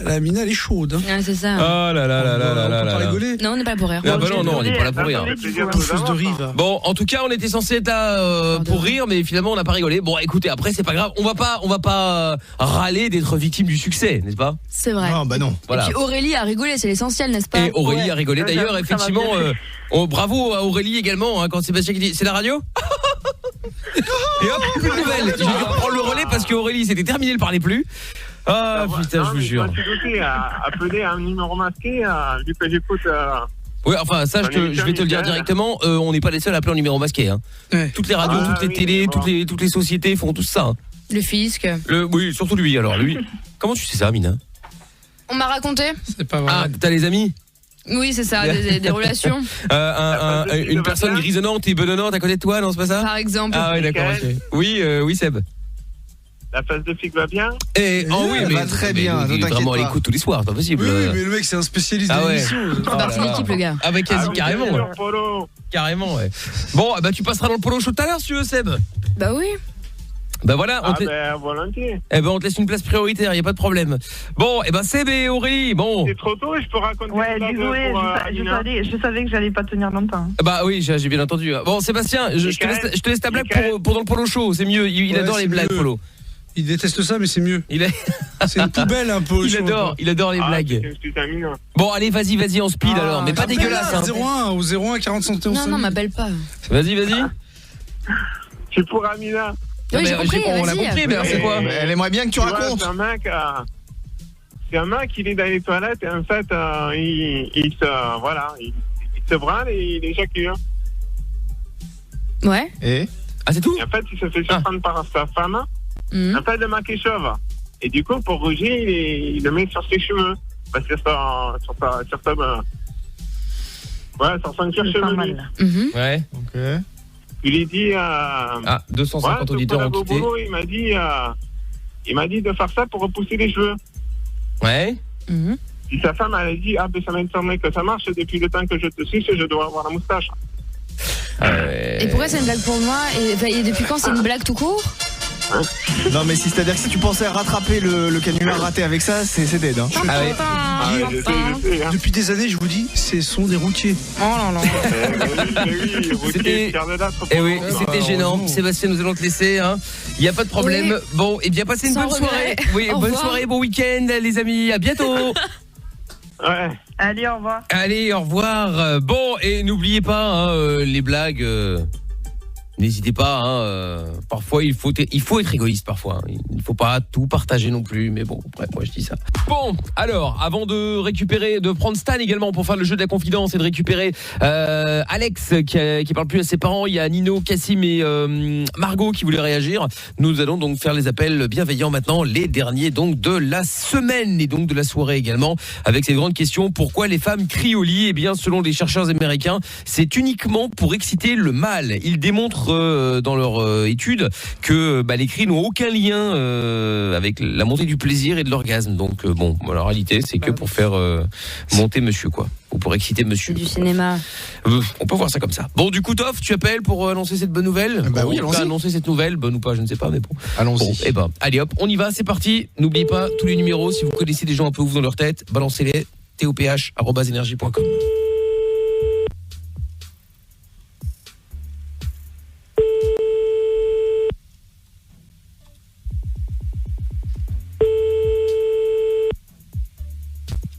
Speaker 8: La Mina, elle est chaude. Hein.
Speaker 6: Ah, c'est ça.
Speaker 4: Oh là là là là là là là.
Speaker 8: Rigoler.
Speaker 6: Non, on n'est pas là pour rire.
Speaker 4: Ah bah non, on n'est pas là pour rire.
Speaker 8: De rive.
Speaker 4: Bon, en tout cas, on était censé être là pour rire, mais finalement, on n'a pas rigolé. Bon, écoutez, après, c'est pas grave. On va pas râler d'être victime du succès, n'est-ce pas?
Speaker 6: C'est vrai.
Speaker 5: Non, bah non.
Speaker 4: Voilà.
Speaker 6: Et puis Aurélie a rigolé, c'est l'essentiel, n'est-ce pas?
Speaker 4: Et Aurélie a rigolé. D'ailleurs, effectivement, bravo à Aurélie également, hein, quand Sébastien qui dit c'est la radio. Et hop, plus de nouvelles. J'ai dû reprendre le relais parce qu'Aurélie c'était terminé, elle parlait plus. Ah putain, je vous jure.
Speaker 17: Appeler un numéro masqué, vu que j'écoute.
Speaker 4: Oui, enfin ça je vais te le dire directement, on n'est pas les seuls à appeler en numéro masqué hein.
Speaker 8: Ouais.
Speaker 4: Toutes les radios, toutes les télés, toutes les sociétés font tout ça. Hein.
Speaker 6: Le fisc.
Speaker 4: Oui, surtout lui alors, lui. Comment tu sais ça, Mina?
Speaker 6: On m'a raconté.
Speaker 8: C'est pas vrai.
Speaker 4: Ah, t'as les amis?
Speaker 6: Oui, c'est ça, des relations.
Speaker 4: Une personne grisonnante et bedonnante à côté de toi, non, c'est pas ça?
Speaker 6: Par exemple.
Speaker 4: Ah oui, d'accord, ok. Oui, Seb.
Speaker 17: La phase de figue va bien?
Speaker 4: Oh oui, mais
Speaker 5: va très bien.
Speaker 4: Il est vraiment à l'écoute tous les soirs, c'est pas possible.
Speaker 8: Oui, mais le mec, c'est un spécialiste de l'émission.
Speaker 6: Il fait partie de l'équipe, le gars.
Speaker 4: Ah bah quasi, carrément. Carrément, ouais. Bon, bah tu passeras dans le polo show tout à l'heure si tu veux, Seb.
Speaker 6: Bah oui.
Speaker 4: Bah voilà,
Speaker 17: volontiers.
Speaker 4: Eh ben on te laisse une place prioritaire, y a pas de problème. Bon, eh ben Seb et Aurélie, bon.
Speaker 17: C'est trop tôt et je peux raconter.
Speaker 16: Ouais, désolé, je savais que j'allais pas tenir longtemps.
Speaker 4: Bah oui, j'ai bien entendu. Bon, Sébastien, je te laisse ta blague pour dans le polo show, c'est mieux. Il adore les blagues, Polo.
Speaker 8: Il déteste ça, mais c'est mieux. C'est une poubelle un peu.
Speaker 4: Il adore les blagues. Bon, allez, vas-y en speed alors, mais pas dégueulasse.
Speaker 8: 01 ou 01 40 71.
Speaker 6: Non, m'appelle pas.
Speaker 4: Vas-y.
Speaker 17: C'est pour Amina.
Speaker 6: Oui, j'ai compris,
Speaker 4: on l'a compris, mais alors c'est quoi?
Speaker 5: Elle aimerait bien que tu racontes.
Speaker 17: C'est un mec, il est dans les toilettes et en fait, il se branle et il éjacule.
Speaker 6: Ouais.
Speaker 5: Et
Speaker 4: c'est tout?
Speaker 17: Et en fait, il se fait surprendre par sa femme. En fait, le mec est chauve. Et du coup, pour rougir, il le met sur ses cheveux. Parce que sur son cuir chevelu.
Speaker 4: Ouais.
Speaker 5: Ok.
Speaker 17: Il lui dit
Speaker 4: 250 auditeurs ont quitté.
Speaker 17: Il m'a dit de faire ça pour repousser les cheveux.
Speaker 4: Ouais.
Speaker 17: Et sa femme elle a dit ça m'a semblé que ça marche depuis le temps que je te suis, je dois avoir la moustache.
Speaker 6: Et pourquoi c'est une blague pour moi et depuis quand c'est une blague tout court?
Speaker 5: Non mais c'est-à-dire que si tu pensais rattraper le canular raté avec ça, c'est dead hein.
Speaker 8: Depuis des années, je vous dis, ce sont des routiers.
Speaker 6: Oh là là.
Speaker 4: C'était gênant. Sébastien, nous allons te laisser hein. Il y a pas de problème.
Speaker 6: Oui.
Speaker 4: Bon, et bien passez une bonne soirée. Oui, bonne soirée, bon week-end les amis. À bientôt.
Speaker 17: Ouais.
Speaker 16: Allez, au revoir.
Speaker 4: Allez, au revoir. Bon, et n'oubliez pas hein, les blagues n'hésitez pas hein, parfois il faut être égoïste parfois hein. Il ne faut pas tout partager non plus, mais bon après moi je dis ça. Bon, alors avant de prendre Stan également pour faire le jeu de la confidence et de récupérer Alex qui parle plus à ses parents, il y a Nino, Cassim et Margot qui voulaient réagir. Nous allons donc faire les appels bienveillants maintenant, les derniers donc de la semaine et donc de la soirée également, avec cette grande question: pourquoi les femmes crient au lit? Eh bien selon les chercheurs américains, c'est uniquement pour exciter le mâle. Ils démontrent dans leur étude que les cris n'ont aucun lien avec la montée du plaisir et de l'orgasme. Donc bon, la réalité c'est que pour faire monter monsieur quoi, ou pour exciter monsieur.
Speaker 6: Du cinéma.
Speaker 4: On peut voir ça comme ça. Bon, du coup Toff, tu appelles pour annoncer cette bonne nouvelle?
Speaker 5: Oui, allons-y.
Speaker 4: Annoncer cette nouvelle, bonne ou pas, je ne sais pas, mais bon.
Speaker 5: Allons-y.
Speaker 4: Bon, et allez hop, on y va, c'est parti. N'oubliez pas tous les numéros, si vous connaissez des gens un peu ouf dans leur tête, balancez-les, toph@energie.com.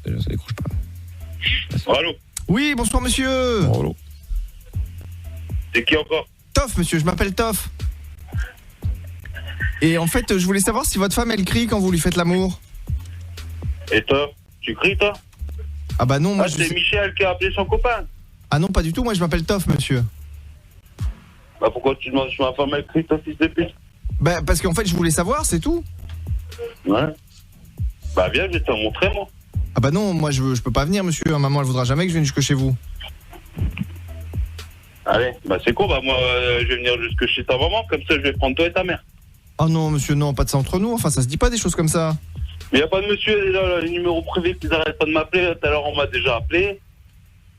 Speaker 4: Ça décroche pas.
Speaker 17: Allô?
Speaker 5: Oui, bonsoir monsieur.
Speaker 4: Allô.
Speaker 17: C'est qui encore?
Speaker 5: Toff monsieur, je m'appelle Toff. Et en fait, je voulais savoir si votre femme elle crie quand vous lui faites l'amour.
Speaker 17: Et toi? Tu cries toi?
Speaker 5: Ah bah non, moi
Speaker 17: c'est Michel qui a appelé son copain.
Speaker 5: Ah non, pas du tout, moi je m'appelle Toff monsieur.
Speaker 17: Bah pourquoi tu demandes si ma femme elle crie, toi, fils de pute?
Speaker 5: Bah parce qu'en fait je voulais savoir, c'est tout.
Speaker 17: Ouais. Bah viens, je vais te montrer moi.
Speaker 5: Ah bah non, moi je peux pas venir monsieur, maman elle voudra jamais que je vienne jusque chez vous.
Speaker 17: Allez, bah c'est cool, bah moi je vais venir jusque chez ta maman, comme ça je vais prendre toi et ta mère.
Speaker 5: Oh non, monsieur, non, pas de ça entre nous. Enfin, ça se dit pas des choses comme ça.
Speaker 17: Mais y a pas de monsieur, déjà, les numéros privés qu'ils arrêtent pas de m'appeler. Tout à l'heure, on m'a déjà appelé.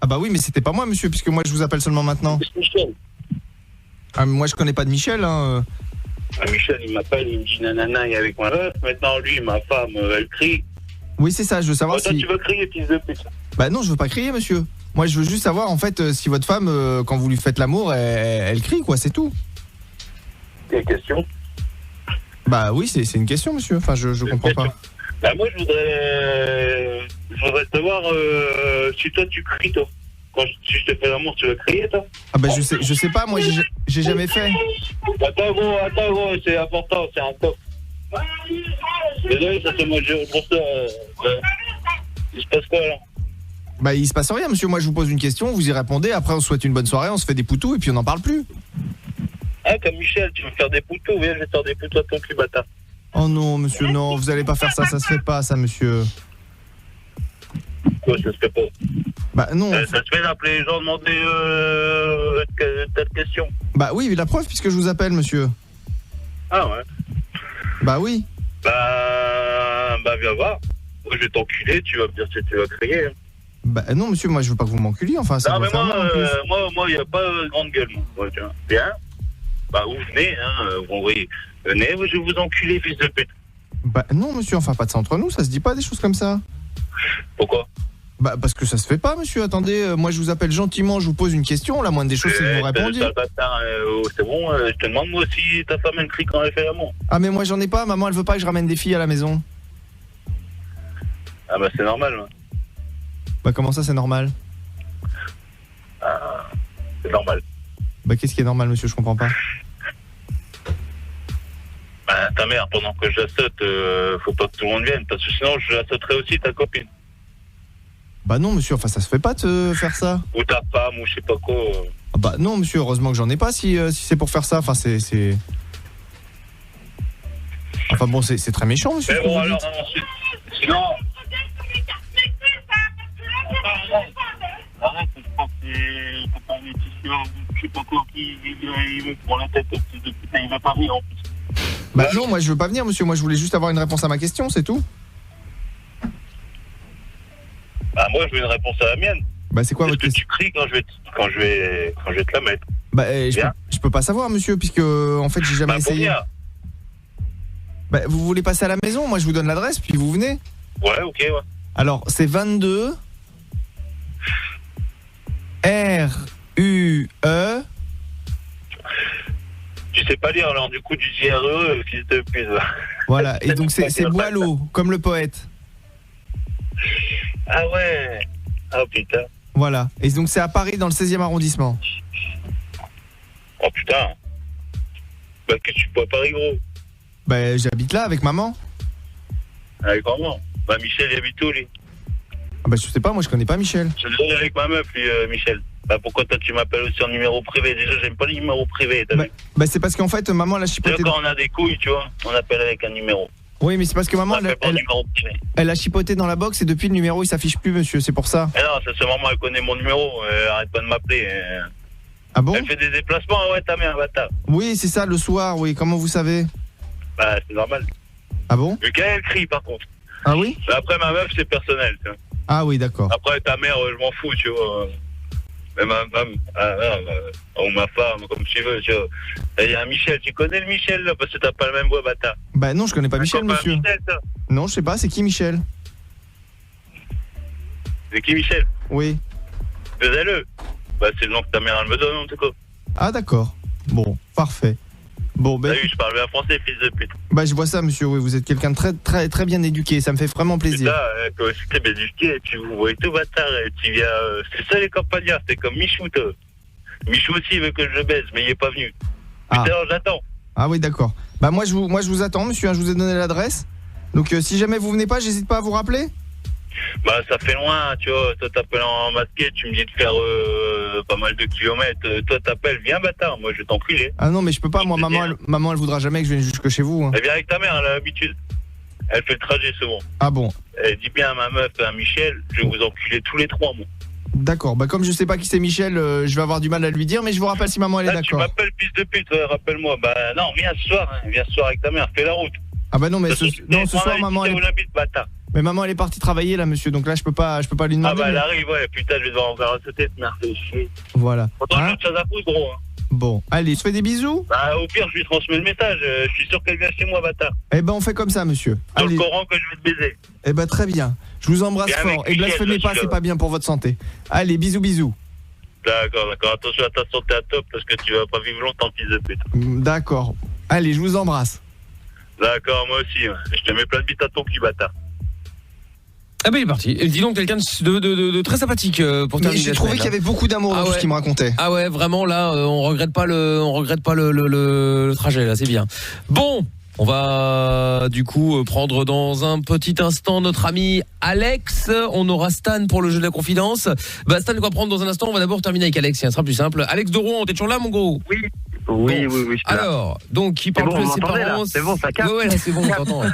Speaker 5: Ah bah oui, mais c'était pas moi, monsieur, puisque moi je vous appelle seulement maintenant.
Speaker 17: C'est Michel.
Speaker 5: Ah, moi je connais pas de Michel, hein.
Speaker 17: Ah, Michel, il m'appelle, il me dit nanana, il est avec ma meuf. Maintenant, lui, ma femme, elle crie.
Speaker 5: Oui, c'est ça, je veux savoir
Speaker 17: toi,
Speaker 5: si...
Speaker 17: tu veux crier, fils de pute.
Speaker 5: Bah non, je veux pas crier, monsieur. Moi, je veux juste savoir, en fait, si votre femme, quand vous lui faites l'amour, elle crie, quoi, c'est tout.
Speaker 17: Quelle question?
Speaker 5: Bah oui, c'est une question, monsieur. Enfin, je comprends pas.
Speaker 17: Bah moi, je voudrais savoir si toi, tu cries, toi. Si je te fais l'amour, tu vas crier, toi?
Speaker 5: Ah bah je sais pas, moi, j'ai jamais fait.
Speaker 17: Attends, gros, c'est important, c'est un top. Désolé, ça c'est moi, pour ça. Il se passe quoi, là?
Speaker 5: Bah il se passe rien, monsieur. Moi je vous pose une question, vous y répondez, après on se souhaite une bonne soirée, on se fait des poutous et puis on n'en parle plus.
Speaker 17: Ah, comme Michel, tu veux faire des poutous? Viens, je vais te faire des poutous à ton cul, bâtard.
Speaker 5: Oh non, monsieur, non, vous allez pas faire ça se fait pas, ça, monsieur.
Speaker 17: Quoi, ça se fait pas?
Speaker 5: Bah non.
Speaker 17: Ça se fait d'appeler les gens, demander telle question.
Speaker 5: Bah oui, la preuve, puisque je vous appelle, monsieur.
Speaker 17: Ah ouais?
Speaker 5: Bah oui.
Speaker 17: Bah viens voir. Moi je vais t'enculer, tu vas me dire si tu vas crier. Hein.
Speaker 5: Bah non, monsieur, moi je veux pas que vous m'enculiez, enfin ça.
Speaker 17: Non mais moi y a pas grande gueule, moi. Tu vois. Bien. Bah vous venez, hein, oui. Venez, je vais vous enculer, fils de pute.
Speaker 5: Bah non, monsieur, enfin pas de ça entre nous, ça se dit pas des choses comme ça.
Speaker 17: Pourquoi?
Speaker 5: Bah parce que ça se fait pas, monsieur, attendez, moi je vous appelle gentiment, je vous pose une question, la moindre des choses c'est que vous répondiez.
Speaker 17: C'est bon, je te demande moi si ta femme elle crie quand elle fait l'amour.
Speaker 5: Ah mais moi j'en ai pas, maman elle veut pas que je ramène des filles à la maison.
Speaker 17: Ah bah c'est normal. Hein.
Speaker 5: Bah comment ça c'est normal?
Speaker 17: Ah, c'est normal.
Speaker 5: Bah qu'est-ce qui est normal, monsieur, je comprends pas.
Speaker 17: Bah ta mère, pendant que je la saute, faut pas que tout le monde vienne, parce que sinon je la sauterai aussi ta copine.
Speaker 5: Bah non, monsieur, enfin ça se fait pas de faire ça.
Speaker 17: Ou ta femme, ou je sais pas quoi.
Speaker 5: Ah bah non, monsieur, heureusement que j'en ai pas si c'est pour faire ça, enfin c'est... Enfin bon, c'est très méchant, monsieur.
Speaker 17: Mais bon, alors, sinon... Arrête, je pense que c'est pas Laetitia, je sais pas quoi, il veut pour la tête, putain, il va pas venir en plus.
Speaker 5: Bah non, moi je veux pas venir, monsieur, moi je voulais juste avoir une réponse à ma question, c'est tout.
Speaker 17: Bah moi je veux une réponse à la mienne.
Speaker 5: Bah c'est quoi votre question?
Speaker 17: Tu cries quand je vais te la mettre.
Speaker 5: Bah je peux pas savoir, monsieur, puisque en fait j'ai jamais essayé. Bah vous voulez passer à la maison, moi je vous donne l'adresse puis vous venez.
Speaker 17: Ouais, ok, ouais.
Speaker 5: Alors c'est 22 RUE.
Speaker 17: Tu sais pas lire, alors du coup tu dis RE, fils de pute.
Speaker 5: Voilà, et donc c'est Boileau, comme le poète.
Speaker 17: Ah ouais. Ah putain.
Speaker 5: Voilà, et donc c'est à Paris dans le 16e arrondissement.
Speaker 17: Oh putain. Bah que tu peux à Paris, gros.
Speaker 5: Bah j'habite là avec maman.
Speaker 17: Avec maman? Bah Michel il habite où, lui?
Speaker 5: Ah bah je sais pas, moi je connais pas Michel.
Speaker 17: Je suis avec ma meuf, lui, Michel. Bah pourquoi toi tu m'appelles aussi en numéro privé? Déjà j'aime pas les numéros privés, t'as vu?
Speaker 5: Bah c'est parce qu'en fait maman elle a chipoté.
Speaker 17: Quand on a des couilles, tu vois, on appelle avec un numéro.
Speaker 5: Oui, mais c'est parce que maman elle a chipoté dans la box et depuis le numéro il s'affiche plus, monsieur, c'est pour ça.
Speaker 17: Eh non, c'est maman, elle connaît mon numéro, arrête pas de m'appeler.
Speaker 5: Ah bon?
Speaker 17: Elle fait des déplacements, ouais, ta mère, bâtard.
Speaker 5: Oui, c'est ça, le soir, oui, comment vous savez?
Speaker 17: Bah c'est normal.
Speaker 5: Ah bon?
Speaker 17: Vu qu'elle crie par contre.
Speaker 5: Ah oui?
Speaker 17: Après ma meuf c'est personnel, tu vois.
Speaker 5: Ah oui, d'accord.
Speaker 17: Après ta mère, je m'en fous, tu vois. Mais ma femme, ou ma femme, comme tu veux, tu vois. Il y a un Michel, tu connais le Michel, là, parce que t'as pas la même voix, bâtard.
Speaker 5: Bah non, je connais pas Michel, monsieur.
Speaker 17: Michel,
Speaker 5: non, je sais pas, c'est qui Michel?
Speaker 17: C'est qui Michel?
Speaker 5: Oui.
Speaker 17: Faisais-le. Bah c'est le nom que ta mère, elle me donne, en tout cas.
Speaker 5: Ah d'accord. Bon, parfait. Bon, ben...
Speaker 17: T'as vu, je parle bien français, fils de pute.
Speaker 5: Bah je vois ça, monsieur, oui, vous êtes quelqu'un de très, très, très bien éduqué, ça me fait vraiment plaisir.
Speaker 17: Putain, toi aussi t'es bien éduqué, tu vous vois tout, bâtard, tu viens... C'est ça les campagnards, c'est comme Michou, toi. Michou aussi il veut que je le baise, mais il est pas venu.
Speaker 5: Ah.
Speaker 17: Putain, j'attends.
Speaker 5: Ah oui, d'accord. Bah moi je vous attends, monsieur, hein, je vous ai donné l'adresse. Donc si jamais vous venez pas, j'hésite pas à vous rappeler.
Speaker 17: Bah ça fait loin, tu vois, toi t'appelles en masqué, tu me dis de faire pas mal de kilomètres, toi t'appelles, viens bâtard, moi je vais t'enculer.
Speaker 5: Ah non mais je peux pas, moi maman elle voudra jamais que je vienne jusque chez vous. Hein.
Speaker 17: Elle vient avec ta mère, elle a l'habitude. Elle fait le trajet souvent.
Speaker 5: Ah bon?
Speaker 17: Elle dit bien à ma meuf, à Michel, je vais vous enculer tous les trois, moi.
Speaker 5: D'accord, bah comme je sais pas qui c'est Michel, je vais avoir du mal à lui dire, mais je vous rappelle si maman elle est
Speaker 17: Là,
Speaker 5: d'accord.
Speaker 17: Tu m'appelles fils de pute, ouais, rappelle-moi. Bah non, viens ce soir avec ta mère, fais la route.
Speaker 5: Ah bah non, mais ce soir maman elle est...
Speaker 17: bâtard.
Speaker 5: Mais maman elle est partie travailler là monsieur, donc là je peux pas lui demander.
Speaker 17: Ah bah elle
Speaker 5: mais...
Speaker 17: arrive, ouais, putain, je vais devoir encore sauter cette merde de chier.
Speaker 5: Voilà.
Speaker 17: Pourtant j'ai autre chose à foutre, gros.
Speaker 5: Bon, allez, je fais des bisous.
Speaker 17: Bah au pire, je lui transmets le message, je suis sûr qu'elle vient chez moi, bâtard.
Speaker 5: Eh ben on fait comme ça monsieur.
Speaker 17: Dans
Speaker 5: Allez.
Speaker 17: le Coran que je vais te baiser.
Speaker 5: Eh ben très bien. Je vous embrasse
Speaker 17: Bien
Speaker 5: fort.
Speaker 17: avec
Speaker 5: Et blasphémez
Speaker 17: Michel,
Speaker 5: pas,
Speaker 17: là,
Speaker 5: c'est pas bien pour votre santé. Allez, bisous.
Speaker 17: D'accord. Attention à ta santé à top parce que tu vas pas vivre longtemps, fils de pute.
Speaker 5: D'accord. Allez, je vous embrasse.
Speaker 17: D'accord, moi aussi. Ouais. Je te mets plein de bites à ton cul, bâtard.
Speaker 4: Ah ben il est parti. Et dis donc quelqu'un de très sympathique pour terminer.
Speaker 5: Mais j'ai trouvé qu'il y avait beaucoup d'amour dans tout ce qu'il me racontait.
Speaker 4: Ah ouais, vraiment là, on regrette pas le trajet là, c'est bien. Bon, on va du coup prendre dans un petit instant notre ami Alex. On aura Stan pour le jeu de la confidence. Bah Stan va prendre dans un instant. On va d'abord terminer avec Alex. Ça sera plus simple. Alex de Rouen, t'es toujours là, mon gros?
Speaker 15: Oui.
Speaker 4: Bon.
Speaker 15: Oui.
Speaker 4: Alors, donc, qui parle plus de ses parents.
Speaker 15: C'est bon, ça capte.
Speaker 4: Ouais, là, c'est bon, on t'entend. Ouais.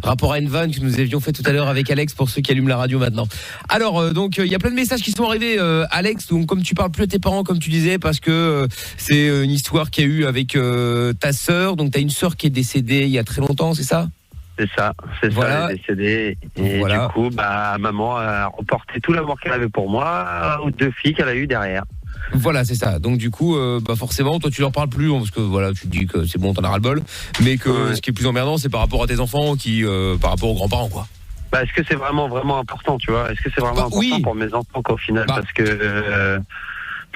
Speaker 4: Rapport à une vanne que nous avions fait tout à l'heure avec Alex pour ceux qui allument la radio maintenant. Alors, donc, il y a plein de messages qui sont arrivés, Alex. Donc, comme tu parles plus à tes parents, comme tu disais, parce que c'est une histoire qu'il y a eu avec ta sœur. Donc, t'as une sœur qui est décédée il y a très longtemps, c'est ça?
Speaker 15: C'est ça,
Speaker 4: voilà.
Speaker 15: Elle est décédée. Et
Speaker 4: voilà.
Speaker 15: Du coup, maman a reporté tout l'amour qu'elle avait pour moi aux 2 filles qu'elle a eues derrière.
Speaker 4: Voilà, c'est ça. Donc du coup, forcément, toi tu leur parles plus parce que voilà, tu te dis que c'est bon, t'en as ras le bol, mais que ce qui est plus emmerdant, c'est par rapport à tes enfants qui, par rapport aux grands-parents, quoi.
Speaker 15: Bah, est-ce que c'est vraiment important, tu vois? Est-ce que c'est vraiment important pour mes enfants qu'au final, parce que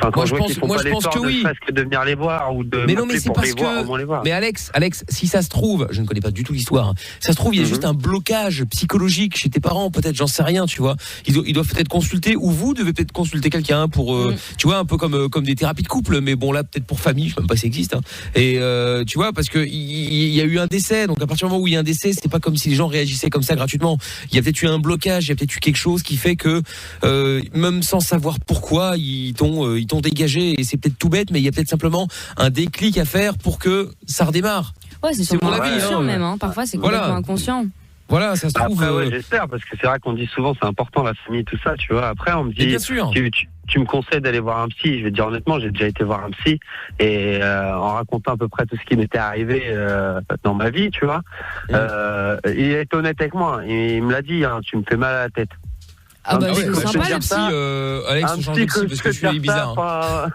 Speaker 15: quand je vois qu'ils font pas l'effort de presque de venir les voir ou de m'appeler pour les voir, au moins les voir.
Speaker 4: Mais Alex, si ça se trouve, je ne connais pas du tout l'histoire, hein. Ça se trouve, il y a juste un blocage psychologique chez tes parents, peut-être, j'en sais rien, tu vois. Ils doivent peut-être consulter, ou vous devez peut-être consulter quelqu'un pour, tu vois, un peu comme des thérapies de couple, mais bon, là, peut-être pour famille, je sais même pas si ça existe, hein. Et, tu vois, parce que il y a eu un décès, donc à partir du moment où il y a un décès, c'est pas comme si les gens réagissaient comme ça gratuitement. Il y a peut-être eu un blocage, il y a peut-être eu quelque chose qui fait que, même sans savoir pourquoi, ils t'ont dégagé, et c'est peut-être tout bête, mais il y a peut-être simplement un déclic à faire pour que ça redémarre.
Speaker 6: Ouais, c'est
Speaker 4: mon avis,
Speaker 6: inconscient même, hein. Parfois c'est complètement inconscient.
Speaker 4: Voilà, ça se trouve.
Speaker 15: Après, j'espère, parce que c'est vrai qu'on dit souvent c'est important la famille, tout ça, tu vois. Après, on me dit,
Speaker 4: bien sûr.
Speaker 15: Tu me conseilles d'aller voir un psy. Je vais te dire honnêtement, j'ai déjà été voir un psy et en racontant à peu près tout ce qui m'était arrivé dans ma vie, tu vois. Il a été honnête avec moi. Il me l'a dit, hein, tu me fais mal à la tête.
Speaker 6: Ah bah c'est sympa le psy.
Speaker 4: Alex, on change de psy parce que je suis bizarre.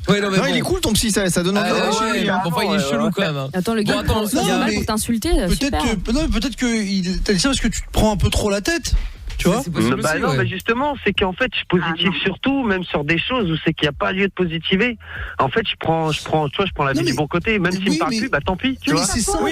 Speaker 5: Ouais, non, il est cool ton psy, ça donne envie d'aller chez lui.
Speaker 4: Enfin, il est chelou quand même.
Speaker 6: Attends, le gars, c'est mal pour t'insulter.
Speaker 8: Peut-être que t'as dit ça parce que tu te prends un peu trop la tête. Tu vois
Speaker 15: mais justement, c'est qu'en fait, je positive surtout, même sur des choses où c'est qu'il n'y a pas lieu de positiver. En fait, je prends la vie du bon côté, même s'ils me parlent plus, bah tant pis, tu vois.
Speaker 8: C'est simple.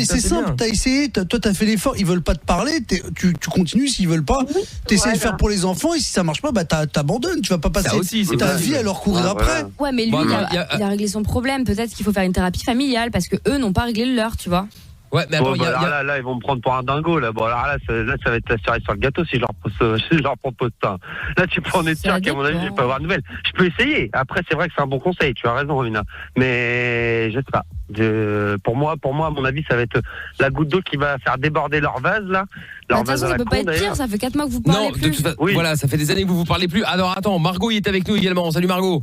Speaker 8: C'est simple. T'as essayé, toi, t'as fait l'effort. Ils veulent pas te parler, tu continues. S'ils veulent pas, t'essayes de faire pour les enfants. Et si ça marche pas, bah t'abandonnes. Tu vas pas passer ta vie à leur courir après.
Speaker 6: Ouais, mais lui, il a réglé son problème. Peut-être qu'il faut faire une thérapie familiale parce que eux n'ont pas réglé le leur, tu vois.
Speaker 4: Ouais, mais attends,
Speaker 15: là, ils vont me prendre pour un dingo, là. Bon, alors là, ça va être la cerise sur le gâteau si je leur propose ça. Là, tu peux en être sûr qu'à mon avis, je peux avoir de nouvelles. Je peux essayer. Après, c'est vrai que c'est un bon conseil. Tu as raison, Romina. Mais, je sais pas. Pour moi, à mon avis, ça va être la goutte d'eau qui va faire déborder leur vase, là.
Speaker 6: Leur vase ça peut pas être pire. Ça fait 4 mois que vous parlez plus.
Speaker 4: Voilà, ça fait des années que vous parlez plus. Alors, attends, Margot, il est avec nous également. Salut, Margot.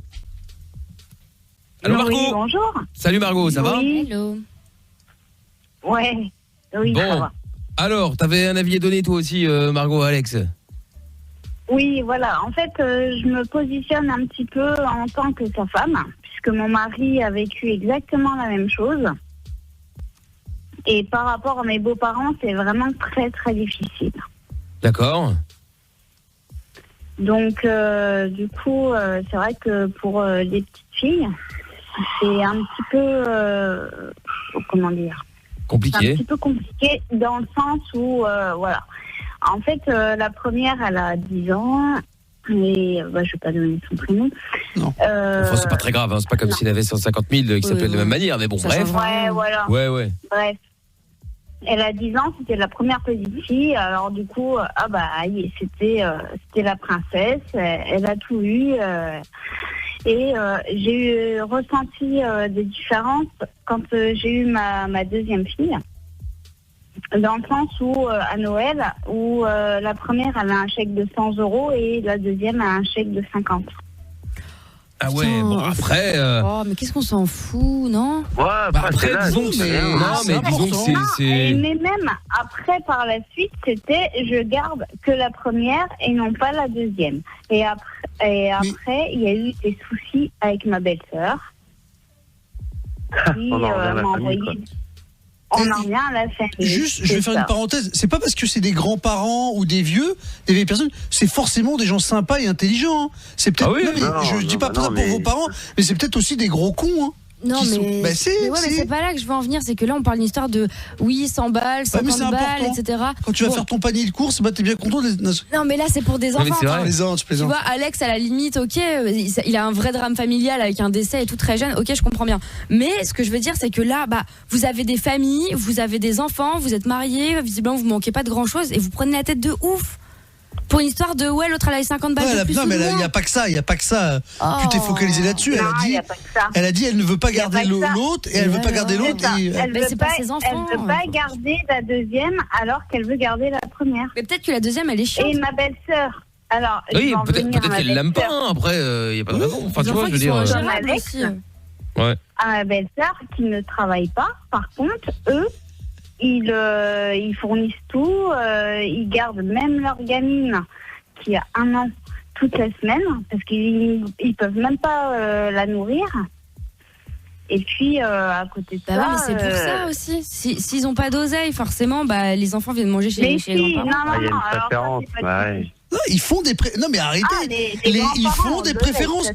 Speaker 4: Allô, Margot.
Speaker 18: Oui, bonjour.
Speaker 4: Salut, Margot, ça va?
Speaker 6: Hello.
Speaker 18: Ouais, oui,
Speaker 4: bon.
Speaker 18: Ça va.
Speaker 4: Alors, t'avais un avis à donner toi aussi, Margot, Alex?
Speaker 18: Oui, voilà. En fait, je me positionne un petit peu en tant que sa femme, puisque mon mari a vécu exactement la même chose. Et par rapport à mes beaux-parents, c'est vraiment très, très difficile.
Speaker 4: D'accord.
Speaker 18: Donc, du coup, c'est vrai que pour les petites filles, c'est un petit peu... comment dire ?
Speaker 4: Compliqué.
Speaker 18: C'est un petit peu compliqué dans le sens où, voilà. En fait, la première, elle a 10 ans. Et je vais pas donner son prénom.
Speaker 8: Non.
Speaker 4: Enfin, c'est pas très grave, hein. C'est pas comme s'il avait 150 000 qui s'appellent de la même manière, mais bon,
Speaker 18: ça
Speaker 4: bref.
Speaker 18: Ouais, voilà.
Speaker 4: Ouais.
Speaker 18: Bref. Elle a 10 ans, c'était la première petite fille. Alors du coup, c'était la princesse. Elle a tout eu. Et j'ai ressenti des différences quand j'ai eu ma deuxième fille. Dans le sens où, à Noël, où la première avait un chèque de 100 € et la deuxième a un chèque de 50.
Speaker 4: Ah ouais, bon après.
Speaker 6: Oh, mais qu'est-ce qu'on s'en fout, non?
Speaker 15: Ouais,
Speaker 4: après disons que c'est. Non, mais disons que c'est.
Speaker 18: Mais même après, par la suite, c'était je garde que la première et non pas la deuxième. Et après, il y a eu des soucis avec ma belle-sœur. Qui m'a envoyé. On en revient à la famille.
Speaker 8: Juste, je vais faire une parenthèse. C'est pas parce que c'est des grands-parents ou des vieilles personnes, c'est forcément des gens sympas et intelligents. Hein. C'est peut-être. Je dis pas ça pour vos parents, mais c'est peut-être aussi des gros cons. Hein.
Speaker 6: Non, mais, mais c'est pas là que je veux en venir. C'est que là, on parle d'une histoire de 100 balles, 50 balles, etc.
Speaker 8: Quand tu vas faire ton panier de courses, t'es bien content.
Speaker 6: Non, mais là, c'est pour des enfants.
Speaker 8: C'est vrai.
Speaker 6: Tu vois, Alex, à la limite, ok, il a un vrai drame familial avec un décès et tout très jeune. Ok, je comprends bien. Mais ce que je veux dire, c'est que là, vous avez des familles, vous avez des enfants, vous êtes mariés, visiblement, vous manquez pas de grand chose et vous prenez la tête de ouf. Pour une histoire de l'autre elle a eu 50 balles de plus.
Speaker 8: Non, mais il n'y a pas que ça, Tu t'es focalisé là-dessus. Elle a dit elle ne veut pas garder l'autre et elle veut pas garder l'autre.
Speaker 18: Mais c'est pas ses enfants. Elle veut pas garder la deuxième alors qu'elle veut garder la première.
Speaker 6: Mais peut-être que la deuxième elle est chiante.
Speaker 18: Et ma belle-sœur. Alors,
Speaker 4: oui, peut-être qu'elle l'aime pas. Après, il n'y a pas de raison. Enfin, tu vois, je veux dire.
Speaker 18: Ouais. À ma belle-sœur qui ne travaille pas. Par contre, eux. Ils fournissent tout, ils gardent même leur gamine qui a 1 an toute la semaine parce qu'ils peuvent même pas la nourrir. Et puis à côté de ça,
Speaker 6: mais c'est pour ça aussi. S'ils n'ont pas d'oseille, forcément, les enfants viennent manger chez les grands-parents.
Speaker 15: Il y a une préférence.
Speaker 8: Non, ils font des non mais arrêtez. Ils font des préférences.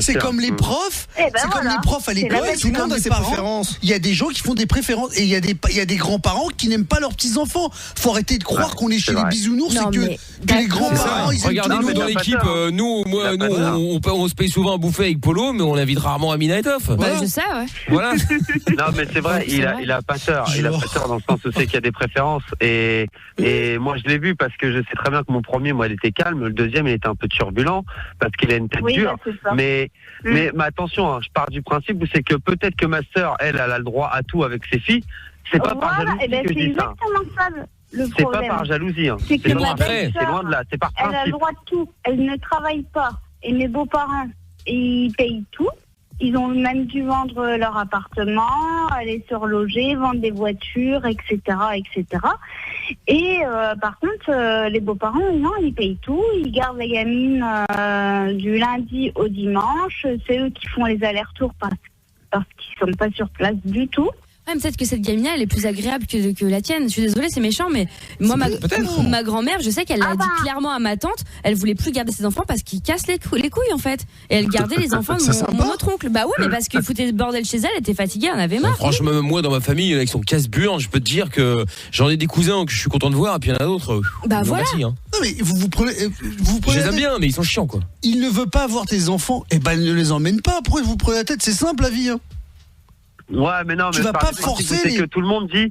Speaker 8: C'est comme les profs. C'est comme les profs à l'école. Tout le monde a ses préférences. Il y a des gens qui font des préférences et il y a des grands-parents qui n'aiment pas leurs petits enfants. Faut arrêter de croire qu'on est chez les bisounours et que les grands-parents ils aiment.
Speaker 4: Regardez dans l'équipe, nous on se paye souvent à bouffer avec Polo, mais on invite rarement Amina et Toff.
Speaker 6: Je sais, ouais.
Speaker 4: Voilà.
Speaker 15: Non mais c'est vrai, il a pas tort. Il a pas tort dans le sens où c'est qu'il y a des préférences et moi je l'ai vu parce que je sais très bien que mon premier, moi, il était calme. Le deuxième, il était un peu turbulent parce qu'il a une tête dure. Mais attention, je pars du principe où c'est que peut-être que ma sœur, elle a le droit à tout avec ses filles. C'est pas par jalousie que je dis ça. C'est pas par jalousie.
Speaker 18: C'est que ma
Speaker 15: c'est loin de là. C'est par principe.
Speaker 18: Elle a le droit de tout. Elle ne travaille pas. Et mes beaux-parents, ils payent tout. Ils ont même dû vendre leur appartement, aller se reloger, vendre des voitures, etc., etc. Et par contre, les beaux-parents, non, ils payent tout. Ils gardent la gamine du lundi au dimanche. C'est eux qui font les allers-retours parce qu'ils sont pas sur place du tout.
Speaker 6: Ouais, peut-être que cette gamine elle est plus agréable que la tienne. Je suis désolée, c'est méchant, mais moi, ma grand-mère, je sais qu'elle l'a dit clairement à ma tante, elle voulait plus garder ses enfants parce qu'ils cassent les couilles, en fait. Et elle gardait les enfants de mon autre oncle. Bah oui, mais parce qu'il foutait le bordel chez elle, elle était fatiguée, elle en avait marre.
Speaker 4: Franchement, moi, dans ma famille, avec son casse-burne, je peux te dire que j'en ai des cousins que je suis content de voir, et puis il y en a d'autres.
Speaker 6: Voilà.
Speaker 8: Non, mais vous prenez.
Speaker 4: Je les aime bien, mais ils sont chiants, quoi.
Speaker 8: Il ne veut pas avoir tes enfants, et ne les emmène pas. Pourquoi vous prenez la tête? C'est simple, la vie, hein.
Speaker 15: Ouais, mais non, mais
Speaker 8: tu vas pas forcer.
Speaker 15: C'est que tout le monde dit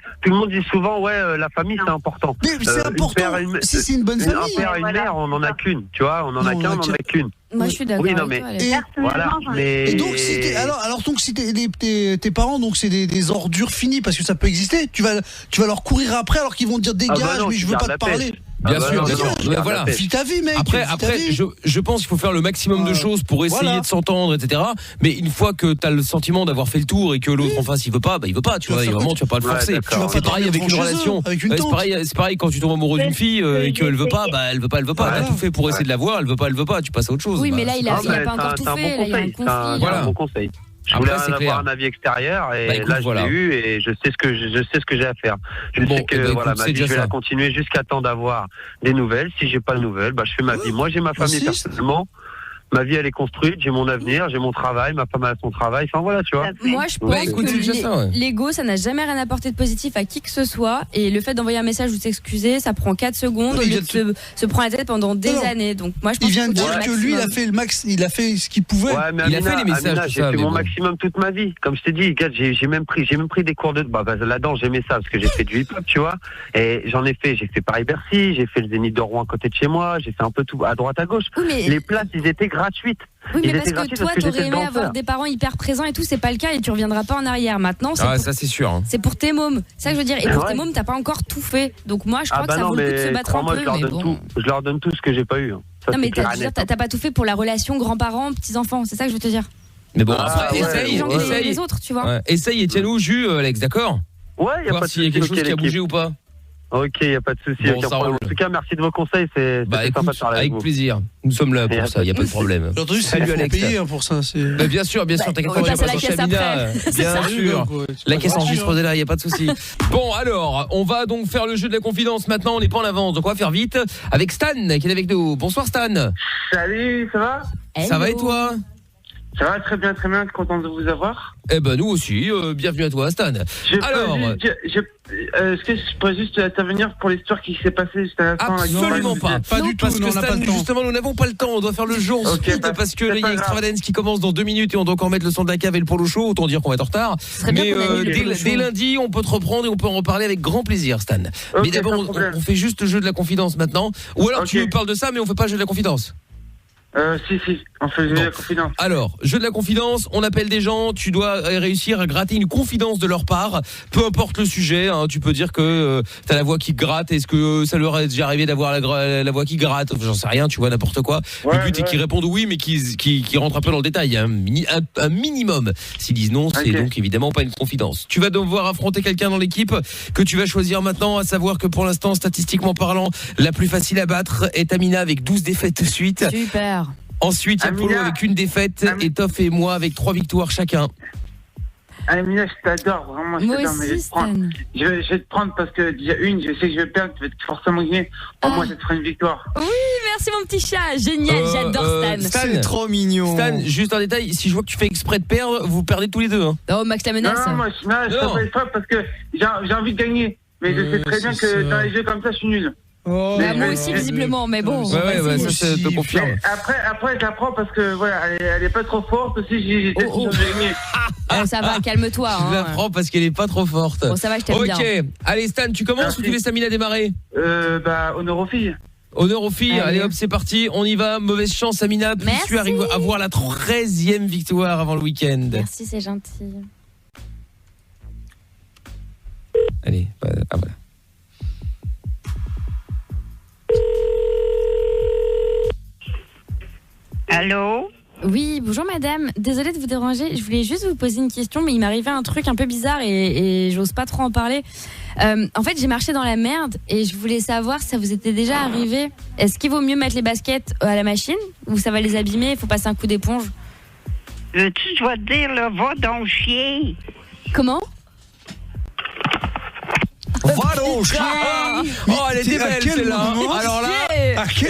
Speaker 15: souvent, la famille c'est important.
Speaker 8: Mais c'est important. Si c'est une bonne famille.
Speaker 15: Un père et une mère, on en a qu'une, tu vois, on en a qu'un, on en a qu'une.
Speaker 6: Moi, je suis d'accord.
Speaker 15: Oui, non, mais
Speaker 8: voilà. Et donc, si tes parents, donc c'est des ordures finies, parce que ça peut exister. Tu vas leur courir après, alors qu'ils vont te dire dégage, mais je veux pas te parler.
Speaker 4: Bien sûr.
Speaker 8: Voilà. Vis ta vie, mec.
Speaker 4: Après, je pense qu'il faut faire le maximum de choses pour essayer de s'entendre, etc. Mais une fois que t'as le sentiment d'avoir fait le tour et que l'autre en face il veut pas, il veut pas. Tu vois, vraiment, tu vas pas le forcer. C'est pareil avec une relation. C'est pareil quand tu tombes amoureux d'une fille et qu'elle veut pas, elle veut pas. T'as tout fait pour essayer de la voir, elle veut pas. Tu passes à autre chose.
Speaker 6: Oui, mais là, il a pas encore tout fait. Là, il y a un conflit.
Speaker 15: Voilà, un bon conseil. Je voulais avoir un avis extérieur et là je l'ai eu et je sais ce que j'ai à faire. Je sais que ma vie je vais la continuer jusqu'à temps d'avoir des nouvelles. Si j'ai pas de nouvelles, je fais ma vie. Moi j'ai ma famille personnellement. Ma vie elle est construite, j'ai mon avenir, j'ai mon travail, ma femme a son travail, enfin voilà, tu vois.
Speaker 6: Moi je pense que l'ego ça n'a jamais rien apporté de positif à qui que ce soit et le fait d'envoyer un message ou de s'excuser, ça prend 4 secondes au lieu de se prendre la tête pendant des années. Donc moi je pense
Speaker 8: il vient de dire que lui il a fait le max, il a fait ce qu'il pouvait.
Speaker 15: Ouais, mais il a fait les messages. J'ai fait mon maximum toute ma vie. Comme je t'ai dit, regarde, j'ai même pris des cours de là-dedans, j'aimais ça parce que j'ai fait du hip-hop, tu vois. Et j'ai fait Paris-Bercy, j'ai fait le Zénith de Rouen à côté de chez moi, j'ai fait un peu tout à droite à gauche. Les places, ils étaient gratuits. gratuite.
Speaker 6: Oui, mais
Speaker 15: Ils
Speaker 6: parce
Speaker 15: étaient
Speaker 6: que
Speaker 15: gratuits
Speaker 6: toi,
Speaker 15: parce que
Speaker 6: t'aurais
Speaker 15: j'étais
Speaker 6: aimé
Speaker 15: danseur.
Speaker 6: avoir des parents hyper présents et tout, c'est pas le cas et tu reviendras pas en arrière. Maintenant, c'est
Speaker 4: Ah,
Speaker 6: pour...
Speaker 4: ça c'est sûr. Hein.
Speaker 6: C'est pour tes mômes, c'est ça que je veux dire. Et pour
Speaker 15: Ouais.
Speaker 6: tes mômes, t'as pas encore tout fait. Donc moi, je crois que ça
Speaker 15: non,
Speaker 6: vaut le coup de se
Speaker 15: mais
Speaker 6: battre un
Speaker 15: crois-moi,
Speaker 6: peu.
Speaker 15: je leur
Speaker 6: Mais
Speaker 15: donne
Speaker 6: bon.
Speaker 15: tout. Je leur donne tout ce que j'ai pas eu. Ça,
Speaker 6: Non, mais
Speaker 15: c'est clair
Speaker 6: je
Speaker 15: et
Speaker 6: veux dire,
Speaker 15: net.
Speaker 6: t'as pas tout fait pour la relation grands-parents, petits-enfants. C'est ça que je veux te dire.
Speaker 4: Mais bon,
Speaker 15: Ah,
Speaker 4: après,
Speaker 15: ouais,
Speaker 4: essaye,
Speaker 6: les gens que
Speaker 4: essaye.
Speaker 6: les autres, tu vois.
Speaker 4: Ouais, essaye et tiens-nous au jus, Alex, d'accord?
Speaker 15: Ouais, y a
Speaker 4: Voir
Speaker 15: pas de
Speaker 4: s'il y a
Speaker 15: souci.
Speaker 4: quelque chose
Speaker 15: ok,
Speaker 4: qui a
Speaker 15: l'équipe.
Speaker 4: bougé ou pas.
Speaker 15: Ok, y a pas de souci.
Speaker 4: Bon,
Speaker 15: aucun
Speaker 4: ça
Speaker 15: problème.
Speaker 4: roule.
Speaker 15: En tout cas, merci de vos conseils. C'est
Speaker 4: Bah
Speaker 15: sympa
Speaker 4: écoute,
Speaker 15: de parler
Speaker 4: avec
Speaker 15: vous.
Speaker 4: plaisir. Nous sommes là pour ça, il y a pas de problème.
Speaker 8: J'ai entendu, c'est
Speaker 4: Salut
Speaker 8: faut
Speaker 4: Alex.
Speaker 8: payer pour ça.
Speaker 4: Bah, bien sûr, t'inquiète
Speaker 6: on
Speaker 4: pas,
Speaker 6: passe à la
Speaker 4: sur
Speaker 6: caisse
Speaker 4: Chamina,
Speaker 6: après. C'est
Speaker 4: bien
Speaker 6: ça.
Speaker 4: sûr. La caisse enregistre là, il y a pas de souci. Bon, alors, on va donc faire le jeu de la confidence maintenant, on n'est pas en avance, donc on va faire vite avec Stan qui est avec nous. Bonsoir Stan.
Speaker 19: Salut, ça va?
Speaker 4: Ça va et toi?
Speaker 19: Ça va très bien, content de vous avoir.
Speaker 4: Eh ben nous aussi, bienvenue à toi Stan. Alors,
Speaker 19: est-ce que je pourrais juste intervenir pour l'histoire qui s'est passée juste à la fin?
Speaker 4: absolument pas.
Speaker 8: Pas du tout,
Speaker 4: parce que
Speaker 8: on n'a pas
Speaker 4: Stan,
Speaker 8: le temps.
Speaker 4: justement, nous n'avons pas le temps. On doit faire le jeu en speed parce que il y a Extravagance qui commence dans 2 minutes et on doit encore mettre le son de la cave et le polo show. Autant dire qu'on va être en retard. Mais dès lundi, on peut te reprendre et on peut en reparler avec grand plaisir, Stan. Mais d'abord, on fait juste le jeu de la confidence maintenant. Ou alors tu nous parles de ça, mais on fait pas le jeu de la confidence.
Speaker 19: Si, on fait le jeu de la confidence.
Speaker 4: Alors, jeu de la confidence, on appelle des gens, tu dois réussir à gratter une confidence de leur part, peu importe le sujet, hein, tu peux dire que t'as la voix qui gratte, est-ce que ça leur est déjà arrivé d'avoir la voix qui gratte, j'en sais rien, tu vois, n'importe quoi. Le but est qu'ils répondent oui, mais qu'ils rentrent un peu dans le détail, hein, un minimum. S'ils disent non, c'est donc évidemment pas une confidence. Tu vas devoir affronter quelqu'un dans l'équipe que tu vas choisir maintenant, à savoir que pour l'instant, statistiquement parlant, la plus facile à battre est Amina avec 12 défaites de suite.
Speaker 6: Super.
Speaker 4: Ensuite, il y a Polo avec une défaite et Toff et moi avec 3 victoires chacun.
Speaker 19: Amina, je t'adore, vraiment, je t'adore, mais je vais te prendre parce que déjà je sais que je vais perdre, tu vas forcément gagner. Au moins, ça te fera une victoire.
Speaker 6: Oui, merci mon petit chat, génial, j'adore Stan.
Speaker 5: C'est trop mignon.
Speaker 4: Stan, juste un détail, si je vois que tu fais exprès de perdre, vous perdez tous les deux. Hein.
Speaker 6: Oh, Max la menace.
Speaker 19: Non, je fais pas exprès parce que j'ai envie de gagner. Mais je sais très bien que dans les jeux comme ça, je suis nul.
Speaker 6: Oh, moi aussi visiblement, mais bon.
Speaker 4: Ouais, ça te confirme.
Speaker 19: Après, je la prends parce que voilà, elle est pas trop forte aussi. J'ai peut-être de gagner.
Speaker 6: Ça va, calme-toi.
Speaker 4: Je la prends parce qu'elle est pas trop forte.
Speaker 6: Bon, ça va, je t'aime bien.
Speaker 4: Ok, allez Stan, tu commences ou tu laisses Amina démarrer?
Speaker 19: Honneur aux filles.
Speaker 4: Honneur aux filles, allez hop, c'est parti, on y va. Mauvaise chance Amina, puisses-tu arriver à avoir la 13e victoire avant le week-end?
Speaker 6: Merci, c'est gentil.
Speaker 4: Allez, voilà.
Speaker 18: Allô?
Speaker 6: Oui, bonjour madame. Désolée de vous déranger. Je voulais juste vous poser une question, mais il m'arrivait un truc un peu bizarre et j'ose pas trop en parler. En fait, j'ai marché dans la merde et je voulais savoir si ça vous était déjà arrivé. Est-ce qu'il vaut mieux mettre les baskets à la machine ou ça va les abîmer? Il faut passer un coup d'éponge.
Speaker 18: Tu dois te dire, là, va donc chier.
Speaker 6: Comment?
Speaker 4: Va donc chier. Oh, elle était belle celle-là. Alors là,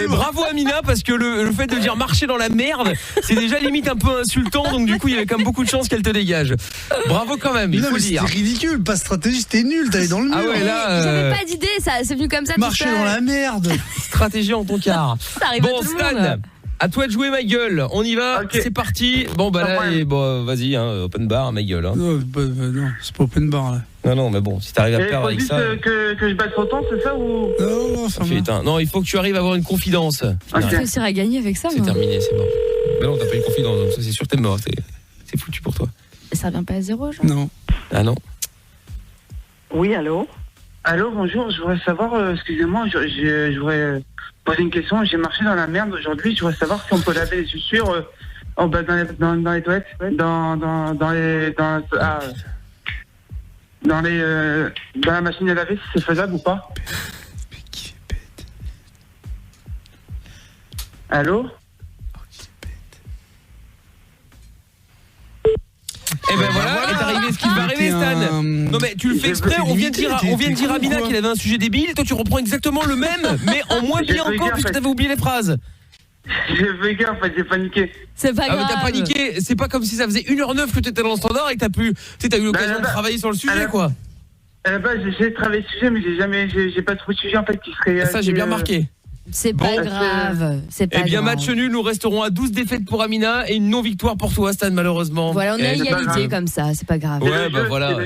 Speaker 4: bravo Amina parce que le fait de dire marcher dans la merde, c'est déjà limite un peu insultant, donc du coup il y avait quand même beaucoup de chances qu'elle te dégage. Bravo quand même, il faut dire.
Speaker 8: C'était ridicule, pas stratégie, c'était nul, t'allais dans le mur.
Speaker 4: Ah ouais, là,
Speaker 6: j'avais pas d'idée, ça c'est venu comme ça.
Speaker 8: Marcher dans la merde.
Speaker 4: Stratégie en ton quart.
Speaker 6: Ça arrive
Speaker 4: bon
Speaker 6: à tout le
Speaker 4: Stan,
Speaker 6: monde.
Speaker 4: à toi de jouer ma gueule. On y va, c'est parti. Bon bah là, vas-y, hein, open bar, ma gueule. Hein.
Speaker 8: Non, c'est pas open bar là.
Speaker 4: Non, mais bon, si t'arrives à perdre avec ça.
Speaker 19: Que je batte autant, c'est ça ou
Speaker 4: Non, il faut que tu arrives à avoir une confidence.
Speaker 6: Je vais réussir à gagner avec ça.
Speaker 4: C'est terminé, c'est mort. Mais non, t'as pas une confidence, donc ça c'est sûr t'es mort. C'est foutu pour toi.
Speaker 6: Ça revient pas à zéro, genre?
Speaker 8: Non.
Speaker 4: Ah non.
Speaker 19: Oui, allô? Allô, bonjour, je voudrais savoir, excusez-moi, je voudrais poser une question. J'ai marché dans la merde aujourd'hui, je voudrais savoir si on peut laver les chaussures dans les toilettes, dans la machine à laver, si c'est faisable ou pas. Allô?
Speaker 4: Et ben voilà, est arrivé ce qui va arriver Stan. Non mais tu le fais exprès, on vient de dire à Amina qu'il avait un sujet débile et toi tu reprends exactement le même mais en moins bien encore puisque t'avais oublié les phrases.
Speaker 19: J'ai fait gaffe, j'ai paniqué.
Speaker 6: C'est pas grave.
Speaker 4: T'as paniqué, c'est pas comme si ça faisait 1h09 que t'étais dans le standard et que t'as eu l'occasion de travailler sur le sujet quoi.
Speaker 19: À la base, j'ai essayé de travailler sur le sujet mais j'ai pas trouvé de sujet en fait qui serait...
Speaker 4: Ça j'ai bien marqué.
Speaker 6: C'est pas grave, c'est pas grave.
Speaker 4: Eh bien match nul, nous resterons à 12 défaites pour Amina et une non-victoire pour toi Stan malheureusement.
Speaker 6: Voilà, on a égalité comme ça, c'est pas grave.
Speaker 4: Ouais, bah voilà.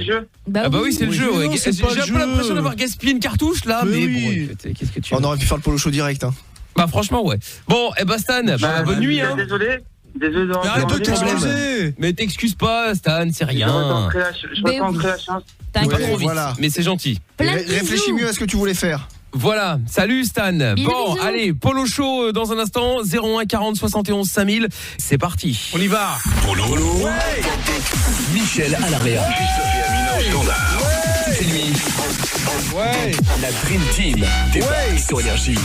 Speaker 4: Bah oui, c'est le jeu. J'ai un peu l'impression d'avoir gaspillé une cartouche là, mais bon, qu'est-ce que tu...
Speaker 5: On aurait pu faire le polo show direct hein.
Speaker 4: Bah franchement ouais. Bon, Stan, bonne nuit hein.
Speaker 19: Désolé d'avoir
Speaker 8: arrête de t'excuser.
Speaker 4: Mais t'excuses pas Stan, c'est rien.
Speaker 19: Je retenter la chance.
Speaker 4: Pas trop vite,
Speaker 5: voilà.
Speaker 4: mais c'est gentil.
Speaker 5: Réfléchis mieux à ce que tu voulais faire.
Speaker 4: Voilà, salut Stan. Bon, allez, Polo Show dans un instant, 01 40 71 5000. C'est parti.
Speaker 8: On y va.
Speaker 1: Polo. Ouais. Michel à l'Area. Christophe et Amina au standard. Toutes les nuits.
Speaker 8: Ouais.
Speaker 1: La Dream Team débarque sur Énergie.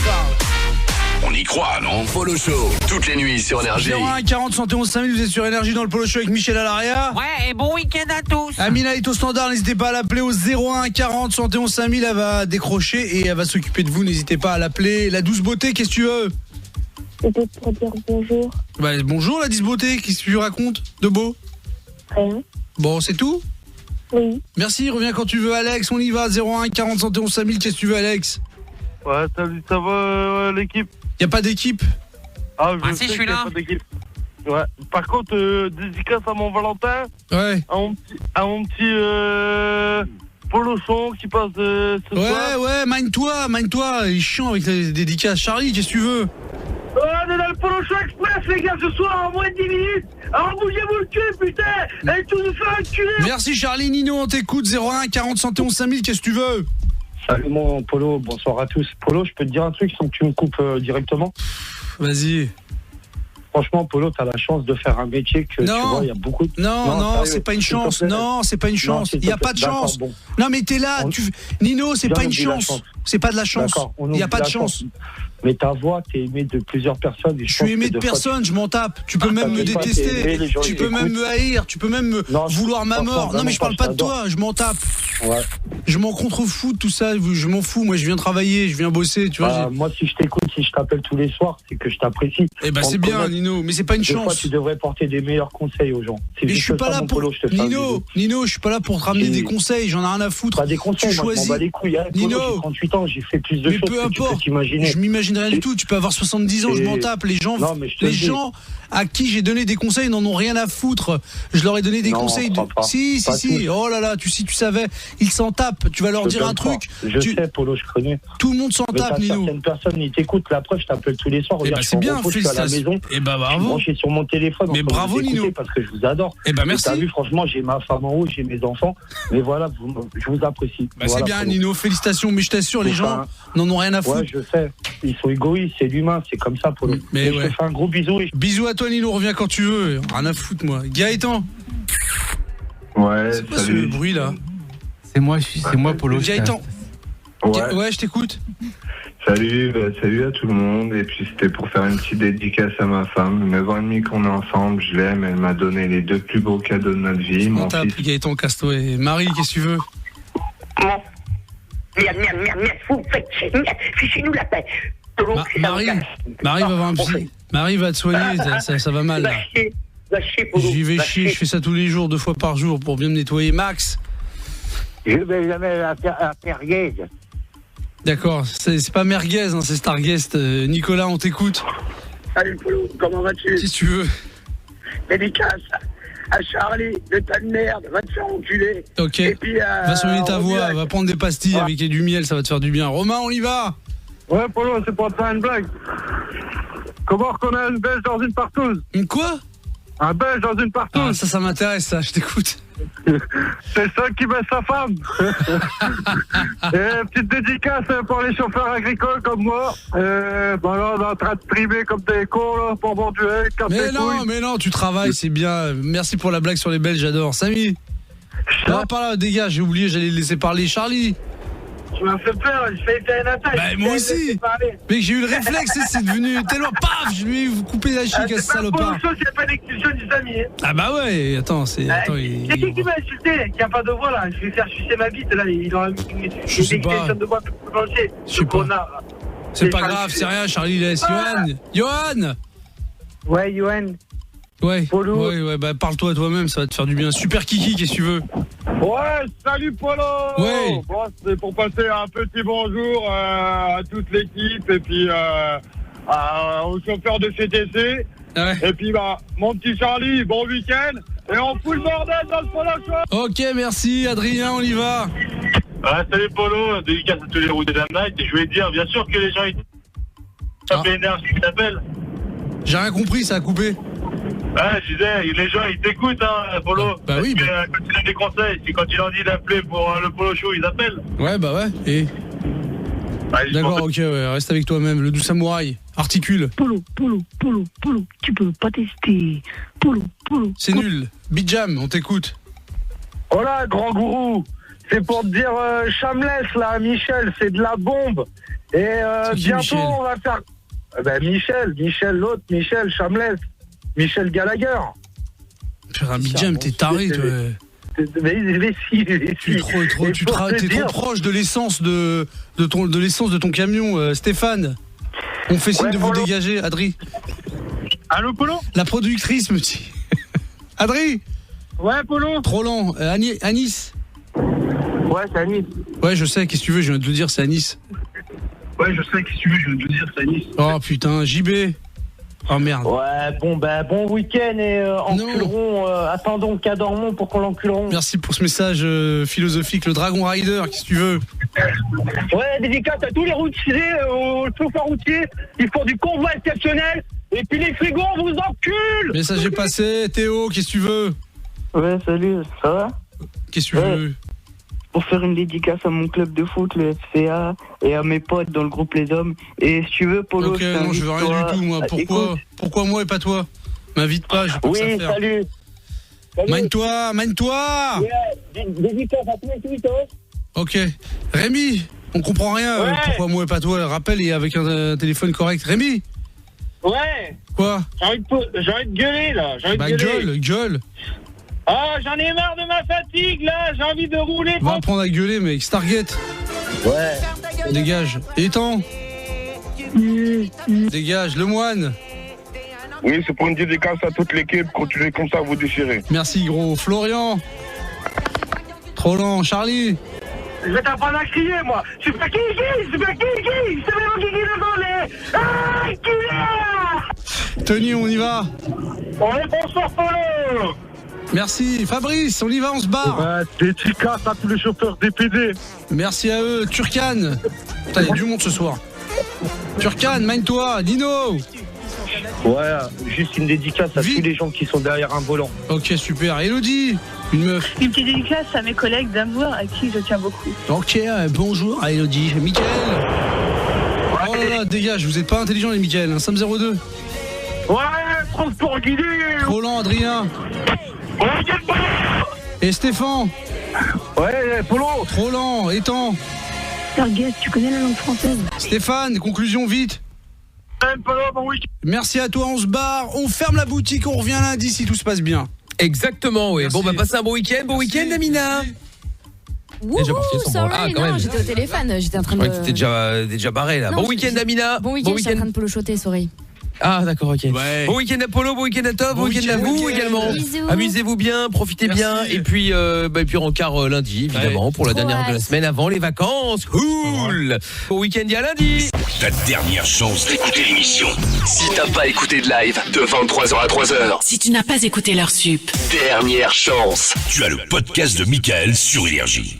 Speaker 1: On y croit, non? Polo Show, toutes les nuits sur Énergie.
Speaker 8: 01 40 71 5000, vous êtes sur Énergie dans le Polo Show avec Michel à l'Area.
Speaker 3: Ouais, et bon week-end à tous.
Speaker 8: Amina est au standard, n'hésitez pas à l'appeler au 01 40 71 5000, elle va décrocher et elle va s'occuper de vous, n'hésitez pas à l'appeler. La douce beauté, qu'est-ce que tu veux?
Speaker 18: C'était pour dire bonjour.
Speaker 8: Bah, bonjour la douce beauté, qu'est-ce que tu racontes de beau?
Speaker 18: Rien.
Speaker 8: Bon, c'est tout?
Speaker 18: Oui.
Speaker 8: Merci, reviens quand tu veux Alex, on y va, 01 40 71 5000, qu'est-ce que tu veux Alex?
Speaker 17: Ouais, salut, ça va l'équipe?
Speaker 8: Y'a pas d'équipe?
Speaker 17: Ah,
Speaker 3: si, je suis là.
Speaker 17: Ouais. Par contre, dédicace à mon Valentin.
Speaker 8: Ouais.
Speaker 17: À mon petit Polochon qui passe ce soir.
Speaker 8: Ouais, mine-toi, il est chiant avec les dédicaces. Charlie, qu'est-ce que tu veux?
Speaker 10: Oh, on est dans le Polochon Express, les gars, ce soir, en moins de 10 minutes. Alors, bougez-vous le cul, putain. Et tout nous fait enculer.
Speaker 8: Merci Charlie, Nino, on t'écoute, 01 40 71 5000, qu'est-ce que tu veux?
Speaker 14: Salut mon Polo, bonsoir à tous. Polo, je peux te dire un truc sans que tu me coupes directement?
Speaker 8: Vas-y.
Speaker 14: Franchement, Polo, t'as la chance de faire un métier que tu vois, il y a beaucoup de...
Speaker 8: Non, c'est pas une chance. Non, c'est pas une chance. Il y a pas de chance. Bon. Non, mais t'es là, Nino, c'est pas une chance. C'est pas de la chance. Il y a pas de chance.
Speaker 14: Mais ta voix, t'es aimé de plusieurs personnes. Et
Speaker 8: je suis aimé de personne, je m'en tape. Tu peux même me détester, tu peux même me haïr, tu peux même vouloir ma mort. Non, mais je parle pas de toi, je m'en tape.
Speaker 14: Ouais.
Speaker 8: Je m'en contrefous de tout ça, je m'en fous. Moi, je viens travailler, je viens bosser, tu vois.
Speaker 14: Moi, si je t'écoute, si je t'appelle tous les soirs, c'est que je t'apprécie.
Speaker 8: Eh ben, c'est bien, Nino, mais c'est pas une chance.
Speaker 14: Fois, tu devrais porter des meilleurs conseils aux gens.
Speaker 8: Mais je suis pas là pour Nino, je suis pas là pour te ramener des conseils, j'en ai rien à foutre.
Speaker 14: Pas des conseils, tu choisis. Moi, je m'en bats les couilles.
Speaker 8: Nino,
Speaker 14: j'ai 38 ans, j'ai fait plus de choses
Speaker 8: peu importe.
Speaker 14: Que tu peux t'imaginer.
Speaker 8: Je m'imagine rien du tout, tu peux avoir 70 ans, je m'en tape. Les gens à qui j'ai donné des conseils n'en ont rien à foutre. Je leur ai donné des conseils. Si. Oh là là, tu savais, ils s'en tapent. Tu vas leur dire un truc.
Speaker 14: Je sais, Polo, je connais.
Speaker 8: Tout le monde s'en tape, Nino.
Speaker 14: Certaines personnes, ils t'écoutent. La preuve, je t'appelle tous les soirs.
Speaker 8: Eh ben, c'est bien, félicitations.
Speaker 14: Et bah bravo. Je suis sur mon téléphone.
Speaker 8: Mais bravo, Nino.
Speaker 14: Parce que je vous adore.
Speaker 8: Eh ben merci.
Speaker 14: T'as vu, franchement, j'ai ma femme en haut, j'ai mes enfants. Mais voilà, je vous apprécie.
Speaker 8: C'est bien, Nino. Félicitations. Mais je t'assure, les gens n'en ont rien à foutre.
Speaker 14: Ouais, je sais. Ils sont égoïstes. C'est l'humain. C'est comme ça, Polo.
Speaker 8: Mais
Speaker 14: je te fais un gros bisou.
Speaker 8: Bisous à toi, Nino. Reviens quand tu veux. Rien à foutre, moi. Gaëtan.
Speaker 20: Ouais.
Speaker 8: C'est quoi ce bruit là?
Speaker 20: C'est moi, Polo.
Speaker 8: Gaëtan. Ouais, je t'écoute.
Speaker 20: Salut à tout le monde. Et puis c'était pour faire une petite dédicace à ma femme. 9 ans et demi qu'on est ensemble, je l'aime. Elle m'a donné les 2 plus beaux cadeaux de notre vie.
Speaker 8: Mon fils. Gaëtan Castoé. Marie, qu'est-ce que tu veux?
Speaker 10: Fichez-nous la paix.
Speaker 8: Marie va voir un psy. Marie va te soigner, ça va mal. J'y vais chier, je fais ça tous les jours, 2 fois par jour pour bien me nettoyer. Max.
Speaker 10: Je vais jamais à Merguez.
Speaker 8: D'accord, c'est pas merguez, hein, c'est Starguest. Nicolas, on t'écoute.
Speaker 10: Salut Polo, comment vas-tu?
Speaker 8: Si tu veux.
Speaker 10: Dédicace à Charlie, de ta merde, va te faire enculer.
Speaker 8: Ok,
Speaker 10: et puis,
Speaker 8: va soigner ta voix, va prendre des pastilles avec du miel, ça va te faire du bien. Romain, on y va.
Speaker 17: Ouais, Polo, c'est pour te faire une blague. Comment reconnaître une Belge dans une partouze?
Speaker 8: Une quoi?
Speaker 17: Un Belge dans une partouze.
Speaker 8: Ah, ça m'intéresse, ça, je t'écoute.
Speaker 17: C'est ça qui baisse sa femme. Et petite dédicace pour les chauffeurs agricoles comme moi. Là, on est en train de trimer comme des cons là, pour boire du lait.
Speaker 8: Mais non, tu travailles, c'est bien. Merci pour la blague sur les Belges, j'adore. Samy. Non, par là, dégage, j'ai oublié, j'allais le laisser parler. Charlie.
Speaker 10: Tu m'as fait peur, je fais une attaque.
Speaker 8: Bah, moi aussi. Mais j'ai eu le réflexe, c'est devenu tellement paf, je lui ai coupé la chic à ce salopard.
Speaker 10: C'est pas il n'y a pas d'exclusion du Samy.
Speaker 8: Ah bah ouais, attends, c'est...
Speaker 10: C'est qui m'a insulté, qui a pas de voix là? Je vais faire sucer ma bite là, il aura une extension de voix plus prononcée.
Speaker 8: Je sais pas. C'est pas grave, c'est rien, Charlie laisse. Johan.
Speaker 9: Ouais, Johan.
Speaker 8: Ouais, Polo. Ouais, bah parle-toi toi-même, ça va te faire du bien. Super Kiki, qu'est-ce que tu veux?
Speaker 17: Ouais, salut Polo.
Speaker 8: Ouais.
Speaker 17: Bon, c'est pour passer un petit bonjour à toute l'équipe et puis aux chauffeurs de CTC.
Speaker 8: Ouais.
Speaker 17: Et puis mon petit Charlie, bon week-end. Et on fout le bordel dans le Polo Show.
Speaker 8: Ok, merci Adrien, on y va.
Speaker 17: Salut Polo, dédicace à tous les routes de la night. Et je voulais dire, bien sûr que les gens... T'appelles Énergie, qui t'appelle.
Speaker 8: J'ai rien compris, ça a coupé.
Speaker 17: Ouais, je disais, les gens ils t'écoutent, hein, Polo.
Speaker 8: Bah oui.
Speaker 17: Quand tu donnes des conseils, c'est quand il leur dit d'appeler pour le Polo Show, ils appellent.
Speaker 8: Ouais, bah ouais. Et. D'accord, ok, ouais, reste avec toi-même. Le doux samouraï, articule.
Speaker 10: Polo, tu peux pas tester. Polo.
Speaker 8: C'est nul. Bijam, on t'écoute.
Speaker 15: Voilà, grand gourou. C'est pour te dire, Shameless, là, Michel, c'est de la bombe. Et bientôt,
Speaker 8: Michel
Speaker 15: on va faire... Michel, l'autre, Michel, Shameless. Michel Gallagher.
Speaker 8: Putain, Bijam, t'es taré, toi.
Speaker 15: Mais si.
Speaker 8: T'es trop proche de l'essence de ton camion, Stéphane. On fait signe de vous dégager, Adri.
Speaker 17: Allô, Polo?
Speaker 8: La productrice me dit. Adri.
Speaker 17: Ouais, Polo.
Speaker 8: Trop lent. Anis.
Speaker 15: Ouais, c'est Anis.
Speaker 8: Ouais, je sais, qu'est-ce que tu veux, je viens de te le dire, c'est Anis.
Speaker 17: Ouais, je sais, qu'est-ce que tu veux, je viens de te le dire, c'est Anis.
Speaker 8: Oh putain, JB. Oh merde.
Speaker 9: Ouais, bon week-end et enculerons. Attendons qu'à Dormont pour qu'on l'enculerons.
Speaker 8: Merci pour ce message philosophique, le Dragon Rider, qu'est-ce que tu veux?
Speaker 10: Ouais, dédicace à tous les routiers, aux chauffeurs routiers, ils font du convoi exceptionnel, et puis les frigos, on vous encule!
Speaker 8: Message est passé, Théo, qu'est-ce que tu veux?
Speaker 9: Ouais, salut, ça va?
Speaker 8: Qu'est-ce que tu veux?
Speaker 9: Pour faire une dédicace à mon club de foot, le FCA, et à mes potes dans le groupe Les Hommes. Et si tu veux, Polo,
Speaker 8: ok, non, je veux rien du tout, moi. Pourquoi moi et pas toi? M'invite pas, j'ai pas que ça à faire.
Speaker 10: Salut.
Speaker 8: Mine-toi.
Speaker 10: Dédicace à tous les tweets,
Speaker 8: Ok. Rémi, on comprend rien.
Speaker 10: Ouais.
Speaker 8: Pourquoi moi et pas toi? Rappelle, et avec un téléphone correct. Rémi.
Speaker 10: Ouais.
Speaker 8: Quoi?
Speaker 10: J'ai envie de gueuler, là.
Speaker 8: Gueule.
Speaker 10: Ah, j'en ai marre de ma fatigue, là. J'ai envie de rouler.
Speaker 8: Va apprendre à gueuler, mec. Stargate.
Speaker 9: Ouais.
Speaker 8: Dégage. Étang. Dégage. Le moine.
Speaker 17: Oui, c'est pour une dédicace à toute l'équipe. Continuez comme ça, vous déchirez.
Speaker 8: Merci, gros. Florian. Trop lent. Charlie.
Speaker 10: Je vais t'apprendre à crier, moi. Je suis pas qui. C'est vraiment qui devant les... Ah, qui.
Speaker 8: Tony, on y va.
Speaker 10: On est bonsoir, Polo.
Speaker 8: Merci. Fabrice, on y va, on se barre.
Speaker 17: Ouais, dédicace à tous les chauffeurs DPD.
Speaker 8: Merci à eux. Turcan. Putain, il y a du monde ce soir. Turcan, mine-toi. Dino.
Speaker 9: Ouais, juste une dédicace à tous les gens qui sont derrière un volant.
Speaker 8: Ok, super. Elodie, une meuf.
Speaker 16: Une petite dédicace à mes collègues d'amour à qui je tiens beaucoup.
Speaker 8: Ok, bonjour à Elodie. Mickaël. Oh là là, dégage, vous êtes pas intelligents les Mickaël, hein. Sam 02.
Speaker 10: Ouais, transport guidé.
Speaker 8: Roland, Adrien. Et Stéphane.
Speaker 10: Ouais, Polo.
Speaker 8: Trop lent, étant.
Speaker 16: Stargate, tu connais la langue française?
Speaker 8: Stéphane, conclusion vite.
Speaker 10: Polo, bon week-end.
Speaker 8: Merci à toi, on se barre, on ferme la boutique, on revient lundi si tout se passe bien.
Speaker 4: Exactement, oui. Bon, bah passez un bon week-end, Amina.
Speaker 6: Wouhou, sorry,
Speaker 4: Ah, quand
Speaker 6: non,
Speaker 4: même.
Speaker 6: j'étais au téléphone, j'étais en train de...
Speaker 4: Ouais, t'étais déjà barré là.
Speaker 6: Non,
Speaker 4: Bon week-end, Amina.
Speaker 6: Bon week-end, j'étais en train de polo-shotter, sorry.
Speaker 4: Ah d'accord, ok.
Speaker 8: Ouais.
Speaker 4: Bon week-end à Polo, bon week-end à Top, bon week-end à vous également.
Speaker 6: Bisous.
Speaker 4: Amusez-vous bien, profitez bien, et puis rencard lundi évidemment pour la dernière de la semaine avant les vacances. Cool. Bon week-end à lundi.
Speaker 1: Ta dernière chance d'écouter l'émission. Si t'as pas écouté de live de 23h à 3h.
Speaker 21: Si tu n'as pas écouté leur sup.
Speaker 1: Dernière chance. Tu as le podcast de Mickaël sur Énergie.